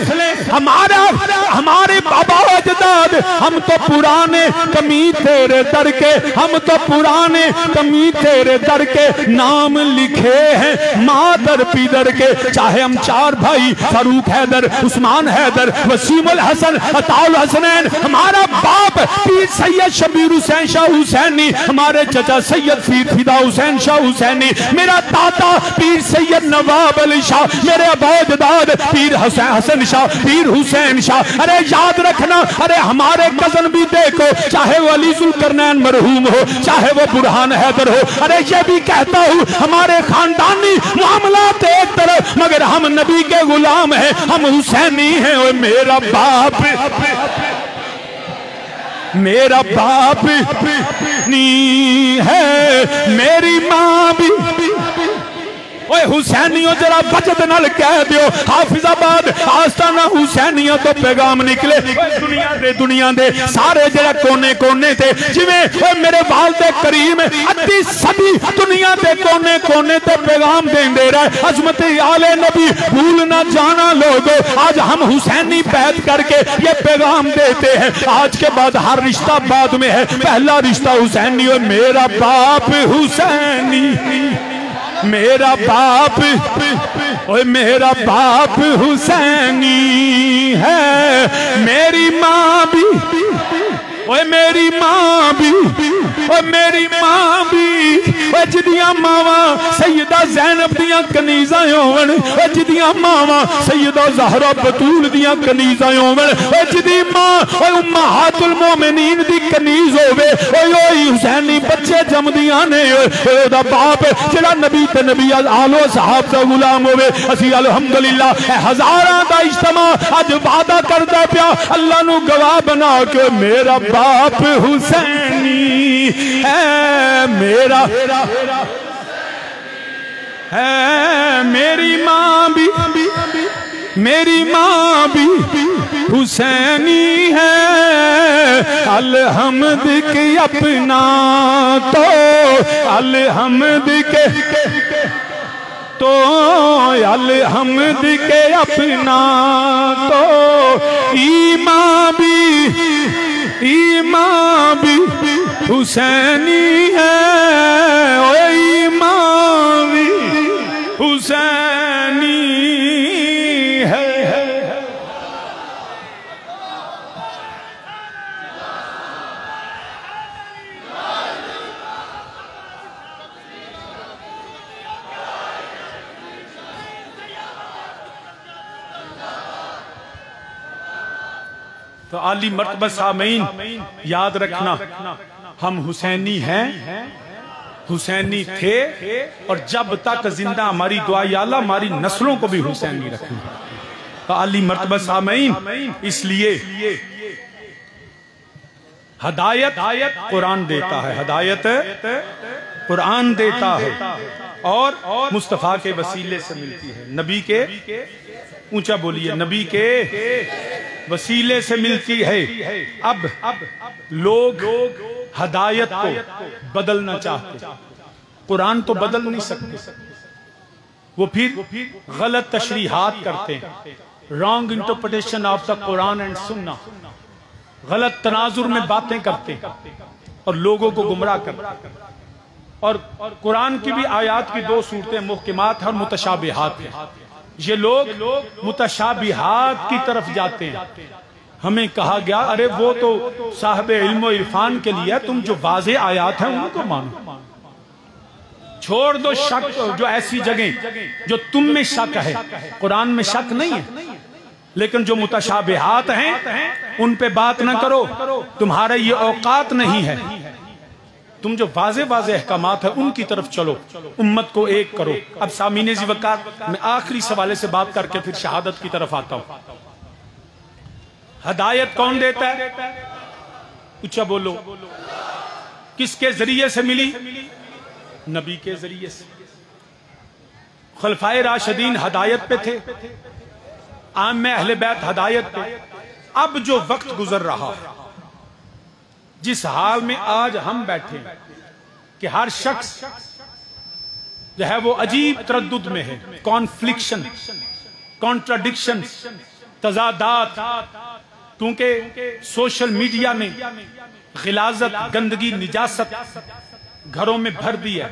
हमारे बाबा अजदाद, हम तो पुराने कमी तेरे दर के, हम तो पुराने कमी तेरे दर के नाम लिखे हैं मादर पीदर के। चाहे हम चार भाई फारूक हैदर, उस्मान हैदर, वसीमुल हसन, अताउल हसनैन, हमारा बाप पीर सैयद शबीर हुसैन शाह हुसैनी, हमारे चचा सैयद फिदा हुसैन शाह हुसैनी, मेरा दादा पीर सैयद नवाब अली शाह, मेरे अबौजदाद पीर हसन शाह, पीर हुसैन शाह। अरे याद रखना, अरे हमारे कजन भी देखो, चाहे वो अली जुल्करनैन मरहूम हो, चाहे वो बुरहान हैदर हो। अरे ये भी कहता हूँ हमारे खानदानी मामलात एक तरफ, मगर हम नबी के गुलाम हैं, हम हुसैनी हैं। और मेरा बाप, मेरा बाप नी है, मेरी माँ भी। ओए हुसैनियों जरा बचत नाल कह दियो, हाफिजाबाद आस्ताना हुसैनियों तो पैगाम निकले दुनिया दे सारे जरा कोने कोने थे। जिवें मेरे वालिद करीम अद्धी सदी दुनिया दे कोने कोने ते पैगाम देंदे रहे, अजमत आले नबी भूल ना जाना लोगो। आज हम हुसैनी बैत करके ये पैगाम देते हैं। आज के बाद हर रिश्ता बाद में है, पहला रिश्ता हुसैनी। और मेरा बाप हुसैनी, मेरा बाप, ओए मेरा बाप हुसैनी है, मेरी माँ भी। ओए मेरी मां भी, ओए मेरी मां भी, ओए जिदियां मावा सैयदा ज़ैनब दियां कनीज़ां होवन, ओए जिदियां मावा सैयदा ज़हरा बतूल दियां कनीज़ां होवन, ओए जिदी मां ओए उम्महातुल मोमिनीन दी कनीज़ होवे, ओए ओए हुसैनी बच्चे जमदियां ने, ओए ओदा बाप जेड़ा नबी ते नबी आलो साहब दा गुलाम होवे। असी अल्हम्दुलिल्लाह हज़ारां दा इज्तिमा अज वादा करदा पिया अल्लाह नू गवाह बना के मेरा बाप हुसैनी है, मेरा है, मेरी मां भी, मेरी मां भी हुसैनी है। अलहम्द के अपना तो अलहम्द के तो अलहम्द के अपना तो ईमां भी हुसैनी है, ओ ईमां भी हुसैनी है। तो आली मर्तबा सामीन याद रखना, हम हुसैनी हैं, हुसैनी थे और जब तक जिंदा हमारी दुआ या अल्लाह हमारी नस्लों को भी हुसैनी रखना। तो आली मर्तबा सामीन इसलिए हदायत कुरान देता है, हदायत कुरान देता है और मुस्तफ़ा के वसीले से मिलती है, नबी के, ऊंचा बोलिए, नबी के वसीले से मिलती है। अब लोग हदायत को बदलना चाहते, कुरान तो बदल नहीं सकते, वो फिर गलत तशरीहात करते हैं, wrong interpretation of the Quran and सुन्ना, गलत तनाजुर में बातें करते हैं और लोगों को गुमराह करते हैं। और कुरान की भी आयात की दो सूरतें मुहकमात और मुतशाबिहात हैं। ये लोग मुतशाबिहात की तरफ जाते हैं। हमें कहा गया अरे वो तो साहब इल्म और इरफान के लिए, तुम जो वाज़े आयात हैं उनको मानो, छोड़ दो शक, जो ऐसी जगह जो तुम में शक है, कुरान में शक नहीं है, लेकिन जो मुतशाबिहात हैं उन पे बात ना करो, तुम्हारा ये औकात नहीं है। तुम जो वाज़े वाज़े अहकामात है उनकी तरफ चलो, उम्मत को एक करो। अब सामीने ज़ी वक़ार मैं आखिरी सवाले से बात करके फिर शहादत की तरफ आता हूं। हदायत कौन देता है? ऊंचा बोलो। किसके जरिए से मिली? नबी के जरिए से। खुलफाए राशिदीन हदायत पे थे, आम्मे अहले बैत हदायत पे। अब जो वक्त गुजर रहा, जिस हाल में आज हम बैठे कि हर शख्स जो है वो अजीब तरद्दुद में है, कॉन्फ्लिक्शन, कॉन्ट्राडिक्शन, तजादात, क्योंकि सोशल मीडिया में गिलाजत, गंदगी, निजासत घरों में भर दी है।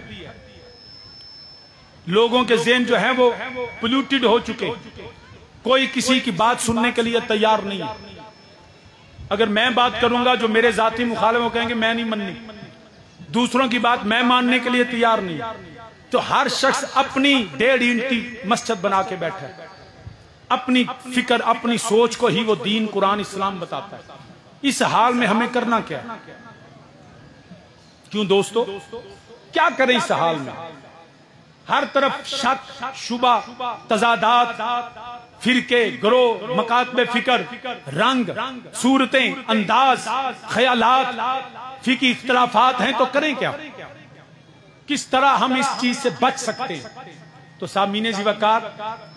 लोगों के ज़हन जो है वो पोल्यूटेड हो चुके, कोई किसी की बात सुनने के लिए तैयार नहीं है। अगर मैं बात करूंगा जो मेरे जाती मुखालिफ वो कहेंगे मैं नहीं माननी, दूसरों की बात मैं मानने के लिए तैयार नहीं। तो हर शख्स अपनी 1.5 इंची मस्जिद बना के बैठा है, अपनी फिक्र, अपनी सोच को ही वो दीन, कुरान, इस्लाम बताता है। इस हाल में हमें करना क्या है? क्यों दोस्तों, क्या करें इस हाल में? हर तरफ शक, शुबा, तजादात, फिरके, ग्रोह, मकातबे फिक्र, रंग, सूरतें, अंदाज, ख्यालात, फिकी इख्तलाफात हैं। तो करें क्या? किस तरह हम इस चीज से बच सकते हैं? तो सामीने ज़ी वक़ार,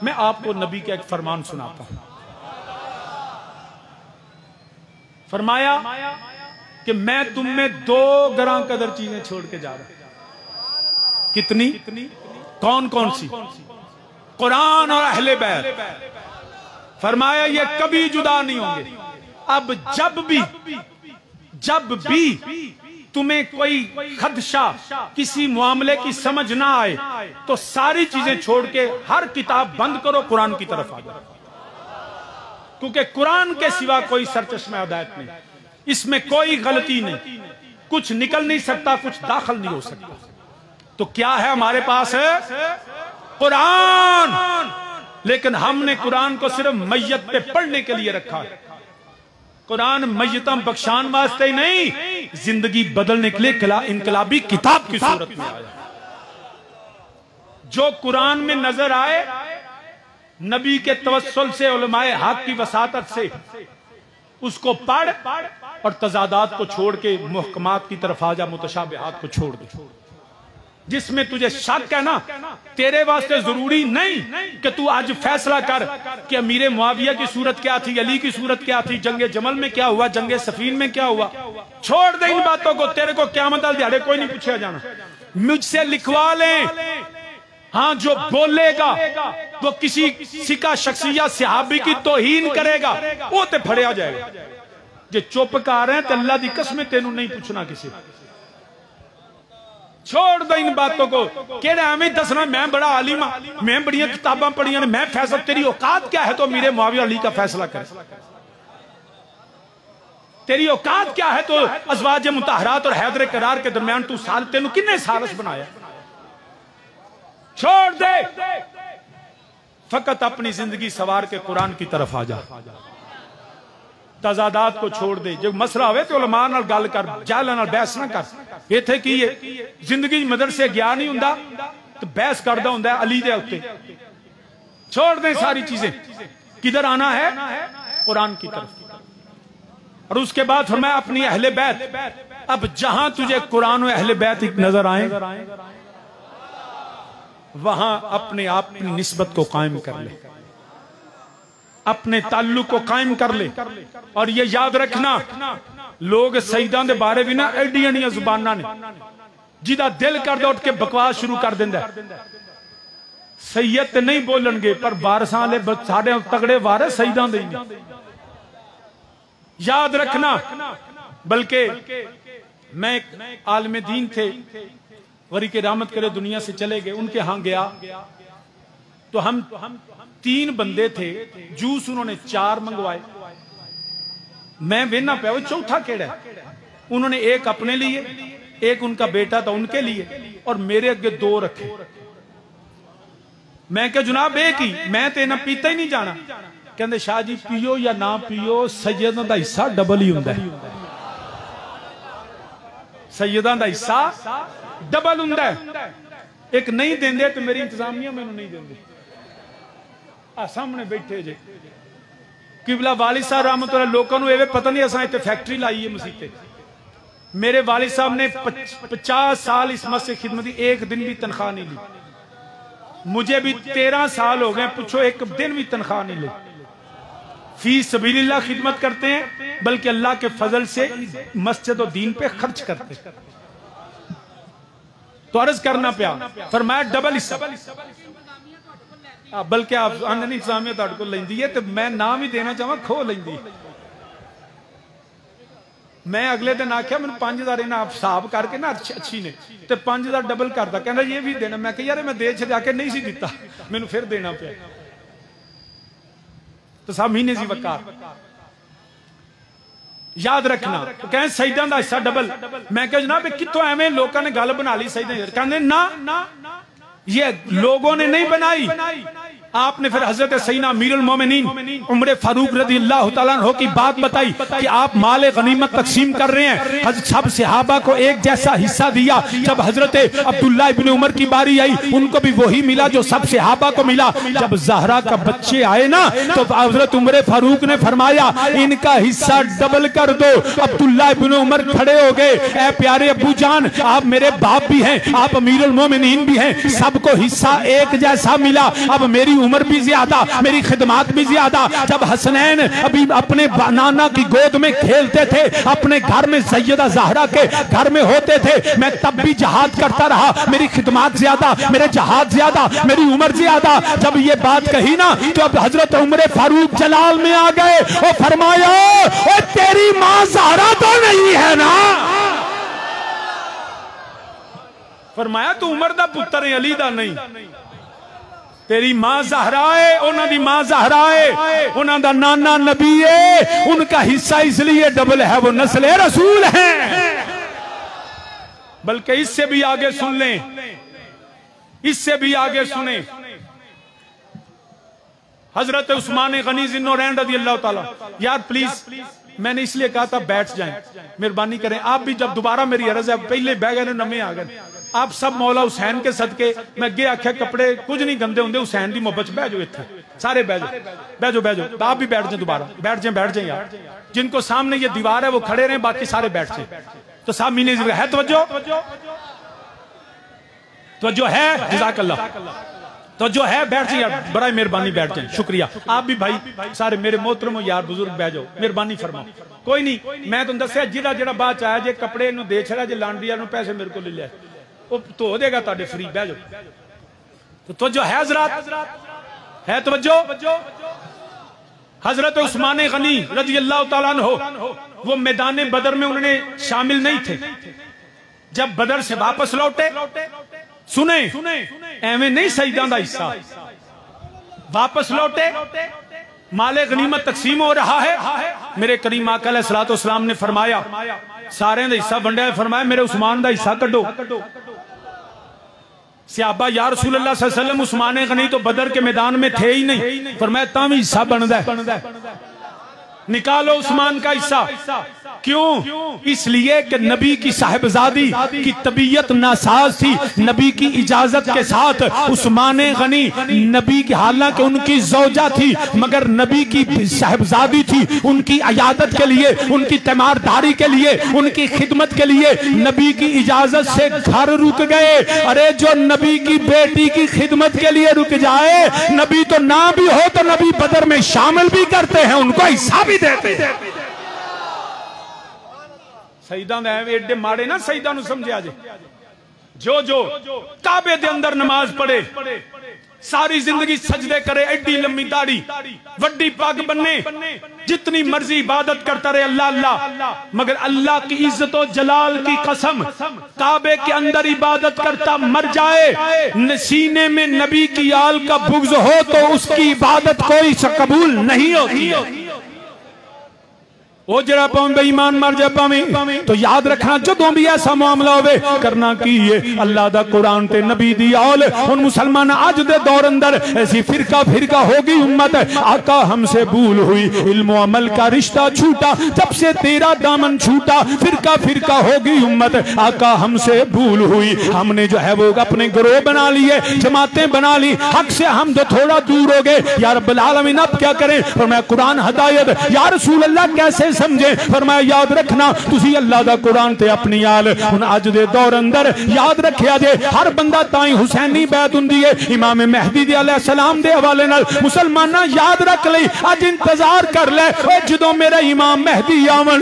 मैं आपको नबी का एक फरमान सुनाता हूं। फरमाया कि मैं तुम में 2 ग्रां कदर चीजें छोड़ के जा रहा हूं। कितनी? कौन कौन सी? कुरान और अहले बैत। फरमाया ये कभी जुदा नहीं होंगे। अब जब भी तुम्हें कोई खदशा, किसी मामले की समझ ना आए, तो सारी चीजें छोड़ के हर किताब बंद करो, कुरान की तरफ आ जाओ, क्योंकि कुरान के सिवा कोई सरचश्मे हिदायत नहीं। इसमें कोई गलती नहीं, कुछ निकल नहीं सकता, कुछ दाखिल नहीं हो सकता। तो क्या है हमारे पास? है कुरान। लेकिन हमने कुरान को सिर्फ मैयत पे पढ़ने के लिए रखा है। कुरान मैयतम बख्शान वास्ते ही नहीं, जिंदगी बदलने के लिए इनकलाबी किताब की सूरत में आया। जो कुरान में नजर आए, नबी के तवस्सुल से, उलमाए हक की वसातत से उसको पढ़ और तजादात को छोड़ के मुहकमात की तरफ आ जा, मुतशाबिहात को छोड़ दे। जिसमें तुझे शक है ना, तेरे वास्ते जरूरी नहीं कि तू आज फैसला कर कि अमीर मुआविया की सूरत क्या थी, अली की सूरत क्या थी, जंगे जमल में क्या हुआ, जंगे सफीन में क्या हुआ। छोड़ दे इन बातों को, तेरे को क़यामत वाले दिहाड़े कोई नहीं पूछा जाना। मुझसे लिखवा लें। हाँ, जो बोलेगा वो किसी सिका शख्सियत सहाबी की तौहीन करेगा, वो ते फड़े आ जाएगा। जे चुप कर रहे हैं तो अल्लाह दी कसम तेनू नहीं पूछना किसी। छोड़ दो इन बातों को। केड़ा एवं दसना मैं बड़ा आलिम हां, मैं बड़ियां किताबां पढ़ियां ने, मैं फैसला, तेरी औकात क्या है तो अमीर मुआविया अली का फैसला करे? तेरी औकात क्या है तो अज़वाज मुतहरात और हैदर करार के दरमियान तू साल, तेनू किन्ने सालस बनाया? छोड़ दे, फकत अपनी जिंदगी सवार के कुरान की तरफ आ जा। तजादात को छोड़ दे। जो मसला होवे तो उलमा नाल गल कर, जाहलां नाल बहस ना कर। इत्थे की है, जिंदगी मदरसे गया नहीं हुंदा तो बहस करदा हुंदा अली दे उत्ते। छोड़ दे सारी चीजें, किधर आना है? कुरान की तरफ। और उसके बाद फरमाया अपनी अहले बैत। अब जहां तुझे कुरान और अहले बैत नजर आए, वहां अपने आप की निस्बत को कायम कर ले, अपने ताल्लुक को कायम कर ले। और ये याद रखना, लोग सईदां दे बारे भी ना एडियां दी जुबानां ने, जिदा दिल करदा उठ के बकवास शुरू कर दिंदा। सैयद ते नहीं बोलणगे, पर वारसां वाले साडे तगड़े वारिस सईदां दे ही। याद रखना। बल्कि मैं एक आलिम दीन थे, वरी के रहमत करे दुनिया से चले गए, उनके यहां गया तो हम 3 बंदे थे, जूस उन्होंने 4 मंगवाए। मैं वेना पे वो चौथा केड़ा है? उन्होंने एक अपने लिए, एक उनका बेटा था उनके लिए, और मेरे अगे 2 रखे। मैं क्या जनाब एक ही, मैं तो इन्हें पीता ही नहीं जाना। कहते शाह जी पियो या ना पियो, सैयदां दा हिस्सा डबल ही हुंदा है। सैयदां दा हिस्सा डबल हुंदा है। एक नहीं देंदे तो मेरी इंतजामिया मैनू नहीं देंदे। आ सामने बैठे जे किबला वालिद साहब रहमतुल्लाह, लोगों को एवे पता नहीं असां इत्थे फैक्ट्री लाई है मसीते। मेरे वालिद साहब ने 50 साल इस मस्जिद खिदमत की, एक दिन भी तनख्वाह नहीं ली। मुझे भी 13 साल हो गए, पूछो एक दिन भी तनख्वाह नहीं ली। फी सबीलिल्लाह खिदमत करते हैं, बल्कि अल्लाह के फजल से मस्जिद और दीन पे खर्च करते। तो अर्ज करना पिया, फरमाया डबल हिस्सा। बल्कि आप आंदनी इंतजामिया तुहाडे कोल लैंदी है, तो मैं नाम ही देना चाहवा, खो लैंदी। मैं अगले दिन आख्या मैं 5000 इन्हें आप हिसाब करके ना अच्छी ने, तो 5000 डबल करता। कहना ये भी देना। मैं कहा यार मैं दे छड्या के नहीं सी दिता, मैनू फिर देना पिया। तो 7 महीने सी वकार। याद रखना। तो कहें सईदां दा हिस्सा डबल। मैं कहा जनाब कितों एवं लोगों ने गल बना ली सईदां। कहते ना, ये लोगों ने नहीं बनाई, आपने फिर हजरत सैयदना अमीरुल मोमिनीन उमर फारूक रज़ी अल्लाह तआला अन्हु की बात बताई कि आप माले गनीमत तकसीम कर रहे हैं, सब सहाबा को एक जैसा हिस्सा दिया। जब हजरत अब्दुल्लाह इब्न उमर की बारी आई, उनको भी वही मिला जो सब सहाबा को मिला। जब ज़हरा का बच्चे आए ना, तो हजरत उमर फारूक ने फरमाया इनका हिस्सा डबल कर दो। अब्दुल्लाह इब्न उमर खड़े हो गए, ऐ प्यारे अब्बू जान, आप मेरे बाप भी हैं, आप अमीरुल मोमिनीन भी हैं, सबको हिस्सा एक जैसा मिला। अब मेरी उम्र भी ज्यादा, मेरी खिदमत भी ज्यादा। जब हसनैन अभी अपने नाना की गोद में खेलते थे, अपने घर में सैयदा ज़हरा के घर में होते थे, मैं तब भी जहाद करता रहा। मेरी खिदमत ज्यादा, मेरे जहाद ज्यादा, मेरी उम्र ज्यादा। जब ये बात कही ना, तो अब हजरत उमर फारूक जलाल में आ गए और फरमाया ओ तेरी मां ज़हरा तो नहीं है ना? फरमाया तू उमर दा पुत्र है, अली दा नहीं। तेरी मां ज़हरा है, उन्हों की मां ज़हरा है, उन्हों का नाना नबी है, उनका हिस्सा इसलिए डबल है, वो नस्ल रसूल है। बल्कि इससे भी आगे सुन लें, इससे भी आगे सुने, हजरत उस्मान गनी ज़िन्नुरैन रज़ी अल्लाह ताला। यार प्लीज, मैंने इसलिए कहा था बैठ जाएं, मेहरबानी करें। आप भी जब दोबारा, मेरी अर्ज है, पहले बह गए नमे आ गए, आप सब मौला हुसैन के सदके, मैं अगे आख्या कपड़े कुछ नहीं गंदे होंगे, हुसैन की मोहब्बत बह जाओ, इतने सारे बह जाओ, बह जाओ, बह जाओ। तो आप भी बैठ जाए, दोबारा बैठ जाए, बैठ जाए यार। जिनको सामने ये दीवार है वो खड़े रहे, बाकी सारे बैठ जाए। तो साहब मीने है तवज्जो, तो जो है जज़ाकल्लाह, तो जो है बैठ जाइए, बड़ा मेहरबानी बैठ जाए, शुक्रिया। आप भी भाई सारे मेरे मोहतरम यार बुजुर्ग बह जाओ, मेहरबानी फरमाओ। कोई नहीं, मैं तुम दसिया जिहड़ा जिहड़ा बाद च आया जे कपड़े नूं दे छड़ा, जे लांडरी वाले पैसे मेरे को ले लिया, वो धो देगा तुहाडे फ्री, बह जाओ। तो जो है हजरत, है तवज्जो। हजरत उस्मान गनी रज़ी अल्लाह तआला अन्हु वो मैदान बदर में उन्होंने शामिल नहीं थे। जब बदर से वापस लौटे, सुने एवं नहीं शहीदां दा हिस्सा, वापस लौटे, माले गनीमत तकसीम हो रहा है। मेरे करीम आका अलैहिस्सलातु वस्सलाम ने फरमाया, सारे दा हिस्सा वंडिया, फरमाया मेरे उस्मान दा हिस्सा कड्डो। सहाबा या रसूल अल्लाह सल्लल्लाहु अलैहि वसल्लम, उस्मान गनी तो बदर के मैदान में थे ही नहीं, फरमाया तां भी हिस्सा बनदा है, निकालो उस्मान का हिस्सा। क्यों? इसलिए कि नबी की साहिबजादी की तबीयत नासाज थी, नबी की इजाजत के साथ उस्मान गनी नबी की, हालांकि उनकी ज़ौजा थी मगर नबी की साहिबजादी थी, उनकी अयादत के लिए, उनकी तीमारदारी के लिए, उनकी खिदमत के लिए नबी की इजाजत से घर रुक गए। अरे जो नबी की बेटी की खिदमत के लिए रुक जाए, नबी तो ना भी हो तो नबी बदर में शामिल भी करते हैं, उनको हिस्सा भी देते हैं। शहीदां दे एडे माड़े ना शहीदां नूं समझिया जे, जो काबे दे अंदर नमाज पढ़े, सारी जिंदगी सजदे करे, एडी लंबी दाढ़ी, वड्डी पग बन्ने, जितनी मर्जी इबादत करता रहे अल्लाह अल्लाह, मगर अल्लाह की इज्जत और जलाल की कसम, काबे के अंदर इबादत करता मर जाए, सीने में नबी की आल का बुग़्ज़ हो तो उसकी इबादत कोई कबूल नहीं होती है। वो जरा पावे बेईमान मर जाए पावे, तो याद रखना जदों भी ऐसा मामला होवे, करना की है, अल्लाह दा कुरान ते नबी दी आल। हुन मुसलमान अज दे दौर अंदर ऐसी फिरका फिरका होगी उम्मत, आका हमसे भूल हुई, इल्म अमल का रिश्ता छूटा, जब से तेरा दामन छूटा, फिरका फिरका होगी उम्मत, आका हमसे भूल हुई। हमने जो है वो अपने गिरोह बना लिए, जमातें बना ली, हक से हम तो थोड़ा दूर हो गए। या रब्बुल आलमीन अब क्या करें? फरमाया कुरान हिदायत, या रसूल अल्लाह कैसे समझे? फरमाया याद रखना तुसी अल्लाह दा कुरान ते अपनी आल। हुन अज दे दौर अंदर याद रखिया जे, हर बंदा ताई हुसैनी बैत हुंदी है, इमाम मेहदी दे अलैहि सलाम दे हवाले नाल। मुसलमाना याद रख ले, अज इंतजार कर ले, जदों मेरा इमाम मेहदी आवन।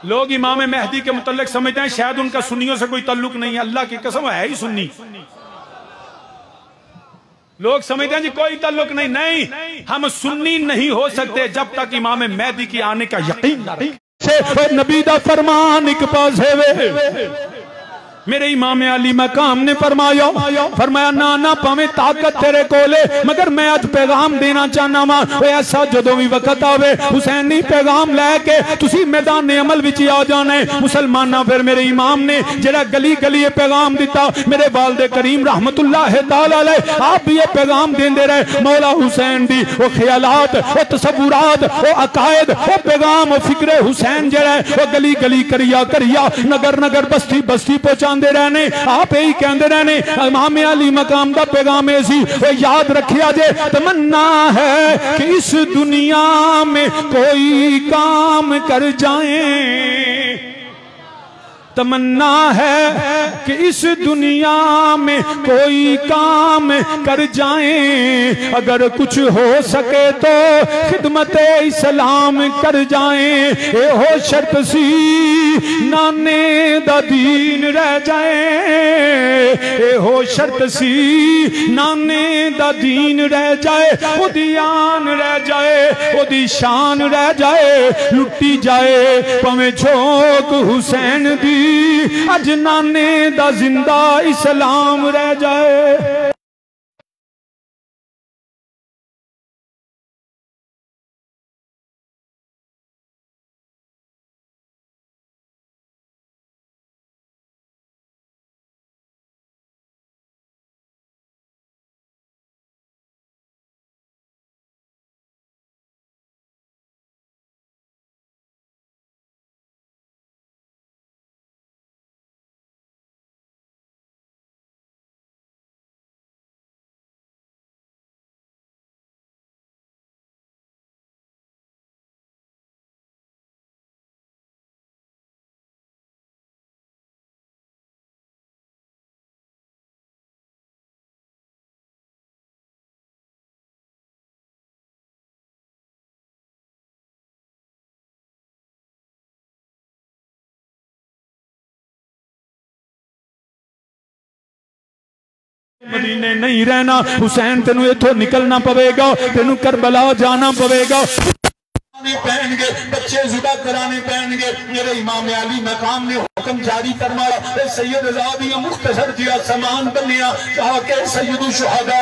लोग इमाम मेहदी के मुतल्लिक समझते हैं शायद उनका सुन्नियों से कोई ताल्लुक नहीं है, अल्लाह की कसम है ही सुन्नी। लोग समझते हैं जी कोई ताल्लुक नहीं, नहीं, हम सुन्नी नहीं हो सकते जब तक इमाम मेहदी की आने का यकीन ना रखें। नबी दा फरमान एक पास है, मेरे इमाम अली मकाम ने फरमाया ना ना पावे ताकत तेरे कोले, मगर मैं आज पैगाम देना चाहना वा, ऐसा जदों भी वक्त आवे हुसैनी पैगाम लैके तुसी मैदान अमल विच आ जाना है। मुसलमाना फिर मेरे इमाम ने जेड़ा गली गली पैगाम दिता, मेरे वालिद करीम रहमतुल्लाह तआला अलैह आप भी ये पैगाम देंदे रहे। मौला हुसैन दी वो ख्यालात, वो तसव्वुरात, वो अकायद, वो पैगाम, वो फिक्रे हुसैन जेड़ा है वो गली गली करिया करिया, नगर नगर बस्ती बस्ती पहुंचा रहने, आप यही कहते रहने इमाम अली मकाम का पैगाम ऐसी याद रखिया जे। तमन्ना है कि इस दुनिया में कोई काम कर जाए, तमन्ना है कि इस दुनिया में कोई काम कर जाएं, अगर कुछ हो सके तो खिदमत इस्लाम कर जाएं। ए हो शर्त सी नाने दा दीन रह जाए, ए हो शर्त सी नाने दा दीन रह जाए, ओदी आन रह जाए, ओदी शान रह जाए, लुटी जाए पवे झोंक हुसैन दी, अज नाने दा जिंदा इस्लाम रह जाए। मदीने नहीं रहना हुसैन, तेनू इथों निकलना पवेगा, तेनू करबला जाना पवेगा, पहनगे बच्चे जुदा कराने पहनगे। मेरे इमाम अली मकाम ने हुक्म जारी फरमाया, सैयद आजादी मुख्तसर जिया समान बनिया कहा के सैयद शुहदा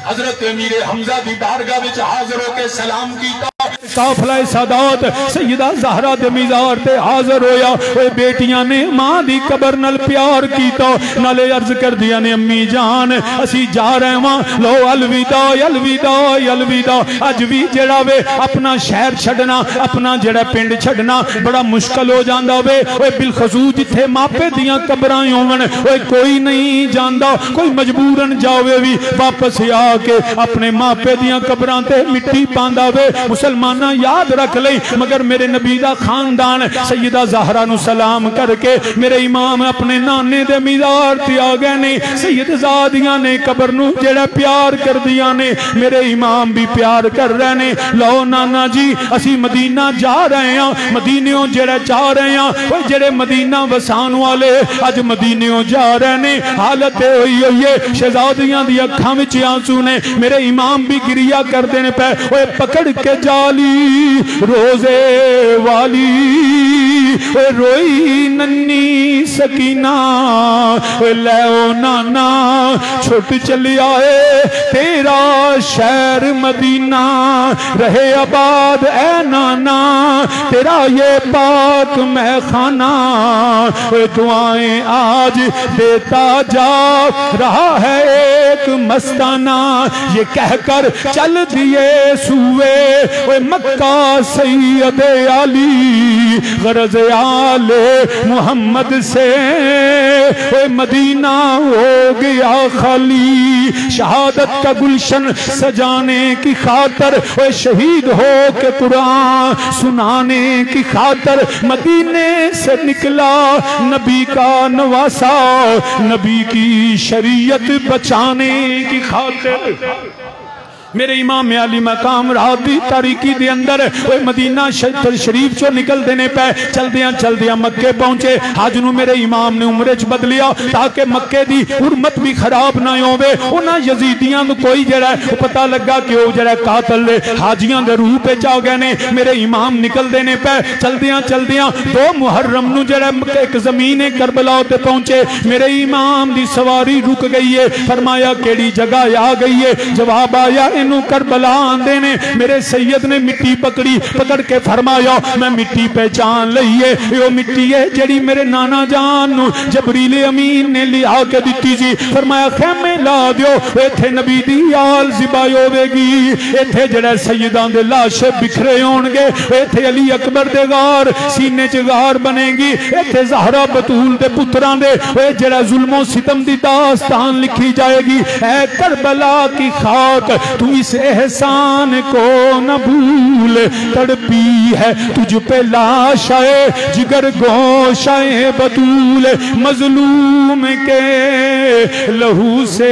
हजरत अमीर हमजा दी बारगाह विच हाजिर होके सलाम कीता। काफिला सादात सैयदा ज़हरा दे मीज़ार ते हाजिर होया। ओए बेटियां ने मां दी कबर नाल प्यार कीता, नाले अर्ज कर दिया ने अम्मी जान असी जा रहे वां, लो अलविदा अलविदा अलविदा। अज भी जेड़ा वे अपना शहर छड़ना, अपना जेड़ा पिंड छड़ना बड़ा मुश्किल हो जांदा वे। ओए बिलखसूस जिथे मापे दियां कबरां होवन, ओए कोई नहीं जांदा, कोई मजबूरन जावे भी वापस आके अपने मापे दियां कबरां ते मिट्टी पांदा वे। मुसलमाना याद रख ले, मगर मेरे नबी दा खानदान सैयदा ज़हरा नु सलाम करके मेरे इमाम अपने नाने दे मीज़ार ते आ गए ने। सैयद ज़ादियां ने कबर नु जेड़ा प्यार कर दिया ने, मेरे इमाम भी प्यार कर रहे ने। लो नाना जी असी मदीना जा रहे हैं, मदीनियों जेड़ा जा रहे हैं, ओए जेड़े मदीना वसान वाले अज मदीनियों जा रहे ने। हालत होई है शहजादियां दी अखां विच आंसू ने, मेरे इमाम भी गिरिया करते ने पे। ओए पकड़ के जाली रोजे वाली, ओए रोई नन्नी सकीना, ओए लो नाना छुट चलिया है तेरा शहर मदीना, रहे आबाद ए नाना तेरा ये पाक मैं खाना। ओए दुआएं आज देता जा रहा है एक मस्ताना, ये कहकर चल दिए सूए ओए मक्का सैयद अली, गरज आले मोहम्मद से ओए मदीना हो गया खाली। शहादत का गुलशन सजाने की खातर ओए शहीद हो के कुरान सुनाने की खातर मदीने से निकला नबी का नवासा, नबी की शरीयत बचाने की खातिर। मेरे इमाम अली मकाम रात दी तारीकी दे अंदर ओए मदीना शरीफ चो निकल देने पे चलदियां चलदियां मक्के पहुंचे। हज नू मेरे इमाम ने उमरे च बदलिया ताकि मक्के दी उर्मत भी खराब ना होवे। उन्हां यजीदियां नू कोई जड़ा पता लगा कि वो जड़ा कातल हाजियां दे रूप च आ गए ने। मेरे इमाम निकल देने पे चलदियां चलदियां 2 मुहर्रम नू जड़ा एक जमीन करबला ते पहुंचे। मेरे इमाम दी सवारी रुक गई है। फरमाया केड़ी जगह आ गई है? जवाब आया करबला आंदे ने। मेरे सैयद ने मिट्टी पकड़ी, पकड़ के फरमाया मैं मिट्टी पहचान लई है, यो मिट्टी है जेड़ी मेरे नाना जान नू जबरील अमीन ने लिया के दिती सी। फरमाया खेमे ला दियो, इथे नबी दी आल ज़िबा होवेगी, इथे जेड़ा सैयदां दे लाशे बिखरे होणगे, इथे अली अकबर दे गार सीने च गार बनेगी, इथे ज़हरा बतूल दे पुत्रां दे जेड़ा जुल्मो सितम दी दास्तान लिखी जाएगी। ऐ करबला की खाक तू इस एहसान को न भूल, तड़पी है तुझ पे लाशाए जिगर गोशाए बतूल, मजलूम के लहू से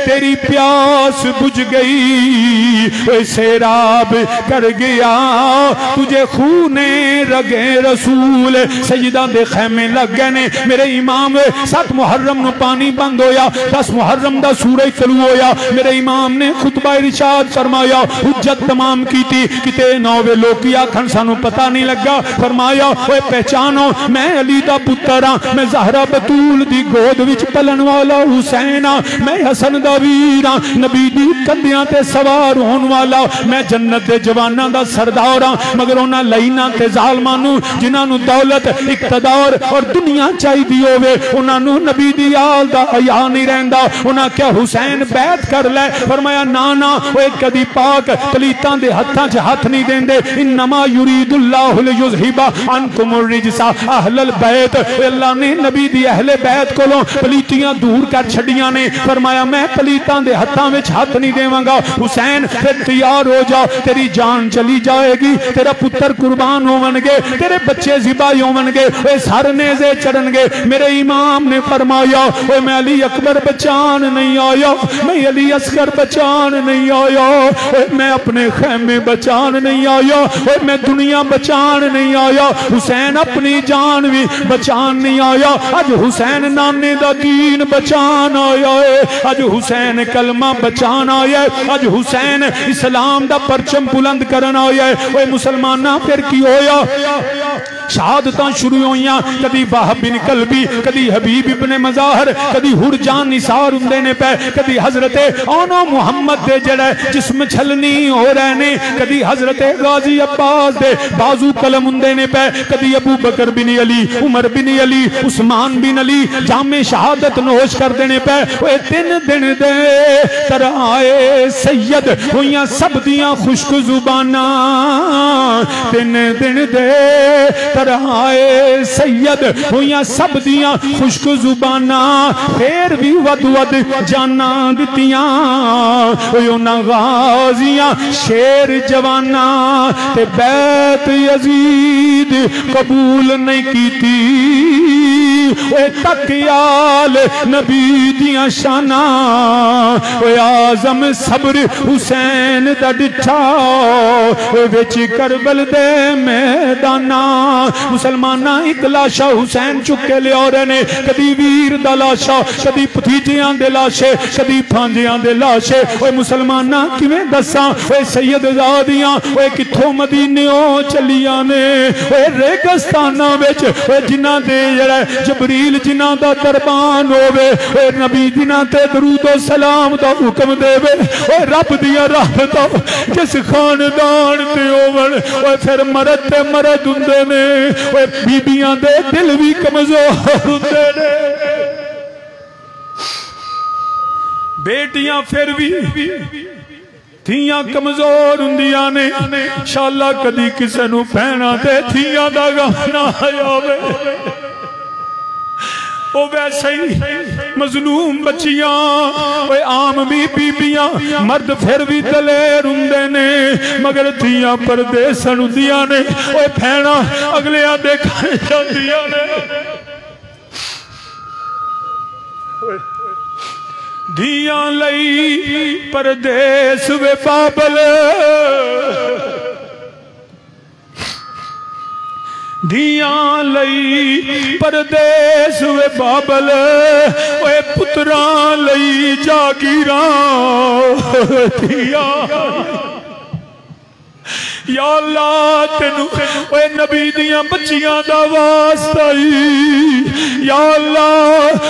तेरी प्यास बुझ गई, सैराब कर गया तुझे खूने रगे रसूल। सजदा दे खैमे लग गए ने। मेरे इमाम 7 मुहर्रम नू पानी बंद होया, 10 मुहर्रम दा सूरज तलू होया। मेरे इमाम ने खुतबा इरशाद फरमाया, हुज्जत तमाम की थी किते नौवे लोग आखन सानू पता नहीं लगा। फरमाया ओए पहचानो मैं अली दा पुत्र हां, मैं ज़हरा बतूल दी गोद विच पलन वाला हुसैन हां, मैं हसन दा वीर हां, नबी दी कंधियां ते सवार होने वाला, मैं जन्नत दे जवानां दा सरदार हां। मगर उन्हां लाइनां ते ज़ालमां नू जिन्हां नू दौलत इक़्तिदार और दुनिया चाहिदी होवे, उन्हां नू नबी दी आल दा हया नहीं रहिंदा। उन्हां क्या हुसैन बैत कर ले? फरमाया ना ना ओए कदी पाक पलीतां दे हत्थां च हथ नहीं देंदे। इन्नमा युरीदुल्लाहु लियुज़हिबा अनकुमुर रिजसा अहलल बैत, अल्लाह ने नबी दी अहले बैत कोलों पलीतियां दूर कर छड़ियां ने। फरमाया मैं पलीतां दे हत्थां विच हथ नहीं देवांगा। हुसैन फिर तैयार हो जा, तेरी जान चली जाएगी, तेरा पुत्र कुर्बान होवणगे, तेरे बच्चे ज़िबा होवणगे, ओए सर नेज़े चढ़नगे। मेरे इमाम ने फरमाया ओए मैं अली अकबर बचान नहीं आया, मैं अली असगर बचा बचान नहीं आया, मैं अपने खैमे बचान नहीं आया, मैं दुनिया बचान नहीं आया, हुसैन अपनी जान भी बचान नहीं आया। अज हुसैन नाने दा दीन बचान आया है, अज हुसैन कलमा बचान आया है, अज हुसैन इस्लाम दा परचम बुलंद करन आया है। ओए मुसलमाना फिर की होया, शहादतां शुरू होइयां, कदी वाहब बिन कल्बी, कदी हबीब इब्ने मज़ाहर, कदी हुरजान निसार हुंदे ने पे, कदी हजरते ओनो मुहम्मद दे जड़े जिस्म छलनी हो रहे ने, कदी हजरते गाजी अब्बास दे बाजू कलम हुंदे ने पे, कदी अबू बकर बिन अली, उमर बिन अली, उस्मान बिन अली जामे शहादत नोश कर देने पे। ओए 3 दिन दे तरह आए सैयद होइयां सब दियां खुश्क जुबाना, 3 दिन दे तरह आए सैयद होइयां सब दियां खुश्क जुबाना, फिर भी वद वद जाना दितियां उन्हां गाजियां शेर जवाना, ते बैत यजीद कबूल नहीं कीती, ओए तकियाल नबी दियां शाना, ओए आजम सब्र हुसैन दा डिठा विच करबल दे मैदाना। मुसलमाना एक लाशा हुसैन चुक के लिया रहे ने, कदी वीर दा लाशा, कदी भतीजियां दे लाशे, कदी भांजियां दे लाशे। ओए मुसलमाना किवें दसां, ओए सैयद ज़ादियां ओए कित्थों मदीनेओं चलियां ने, ओए रेगिस्तानां विच ओए जिन्हां दे जेड़ा जबरील जिन्हां दा दरबान होवे, ओए नबी जिन्हां ते दरूद ओ सलाम दा हुक्म देवे, ओए रब दियां रहमतां जिस खानदान ते होवन, ओए फिर मरद ते मरद हुंदे ने, ओए बीबियां दे दिल भी कमजोर हुंदे ने, बेटियां फिर भी थियां कमजोर हुंदियां ने। शाला कदी किसे नूं भैणां ते थियां दा गम ना आया वे, ओ वैसे ही मजलूम बच्चियां ओए आम भी बीबियां मर्द फिर भी दलेर हुंदे ने, मगर थियां परदेसन हुंदियां ने, ओए भैणां अगलियां दे घर जांदियां ने। धियां लई परदेस वे बाबल, धियां लई परदेस वे बाबल, ओए पुत्रां लई जागीरां धियां। या अल्लाह तेनू ओए नबी दियां बच्चियां दा वास्ता ही, या अल्लाह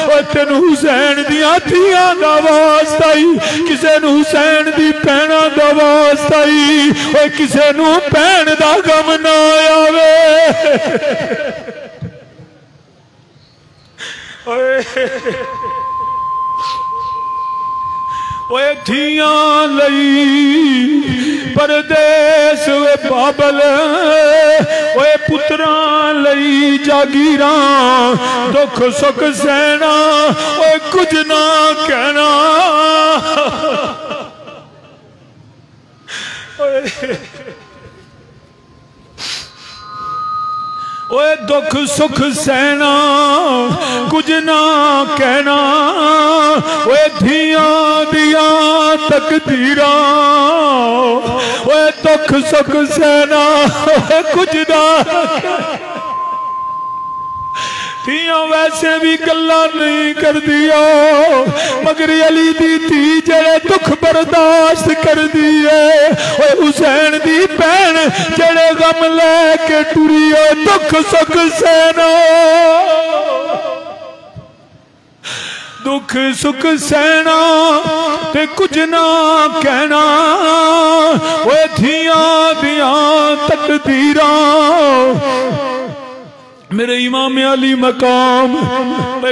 ओए तेनू हुसैन दियां धियां दा वास्ता ही, किसे नू हुसैन दी भैणां दा वास्ता ही, ओए किसे नू भैण दा गम ना आवे। ओए धियां लई परदेस वे बाबल, ओए पुत्रां लई जागीरां, दुख सुख सहना ओए कुछ ना कहना। ओए दुख सुख सहना कुछ ना कहना, ओए धियां दियां तकदीरां, ओए दुख सुख सहना कुछ ना। धियां वैसे भी गल्ला नहीं कर दिया, मगर अली दी धी जेड़े दुख बर्दाश्त कर दिए, हुसैन दी भैन जेड़े गम लैके टुरी दुख सुख सहना, दुख सुख सहना ते कुछ ना कहना, ओए धियां दियां तकदीरां। मेरे इमाम अली मकाम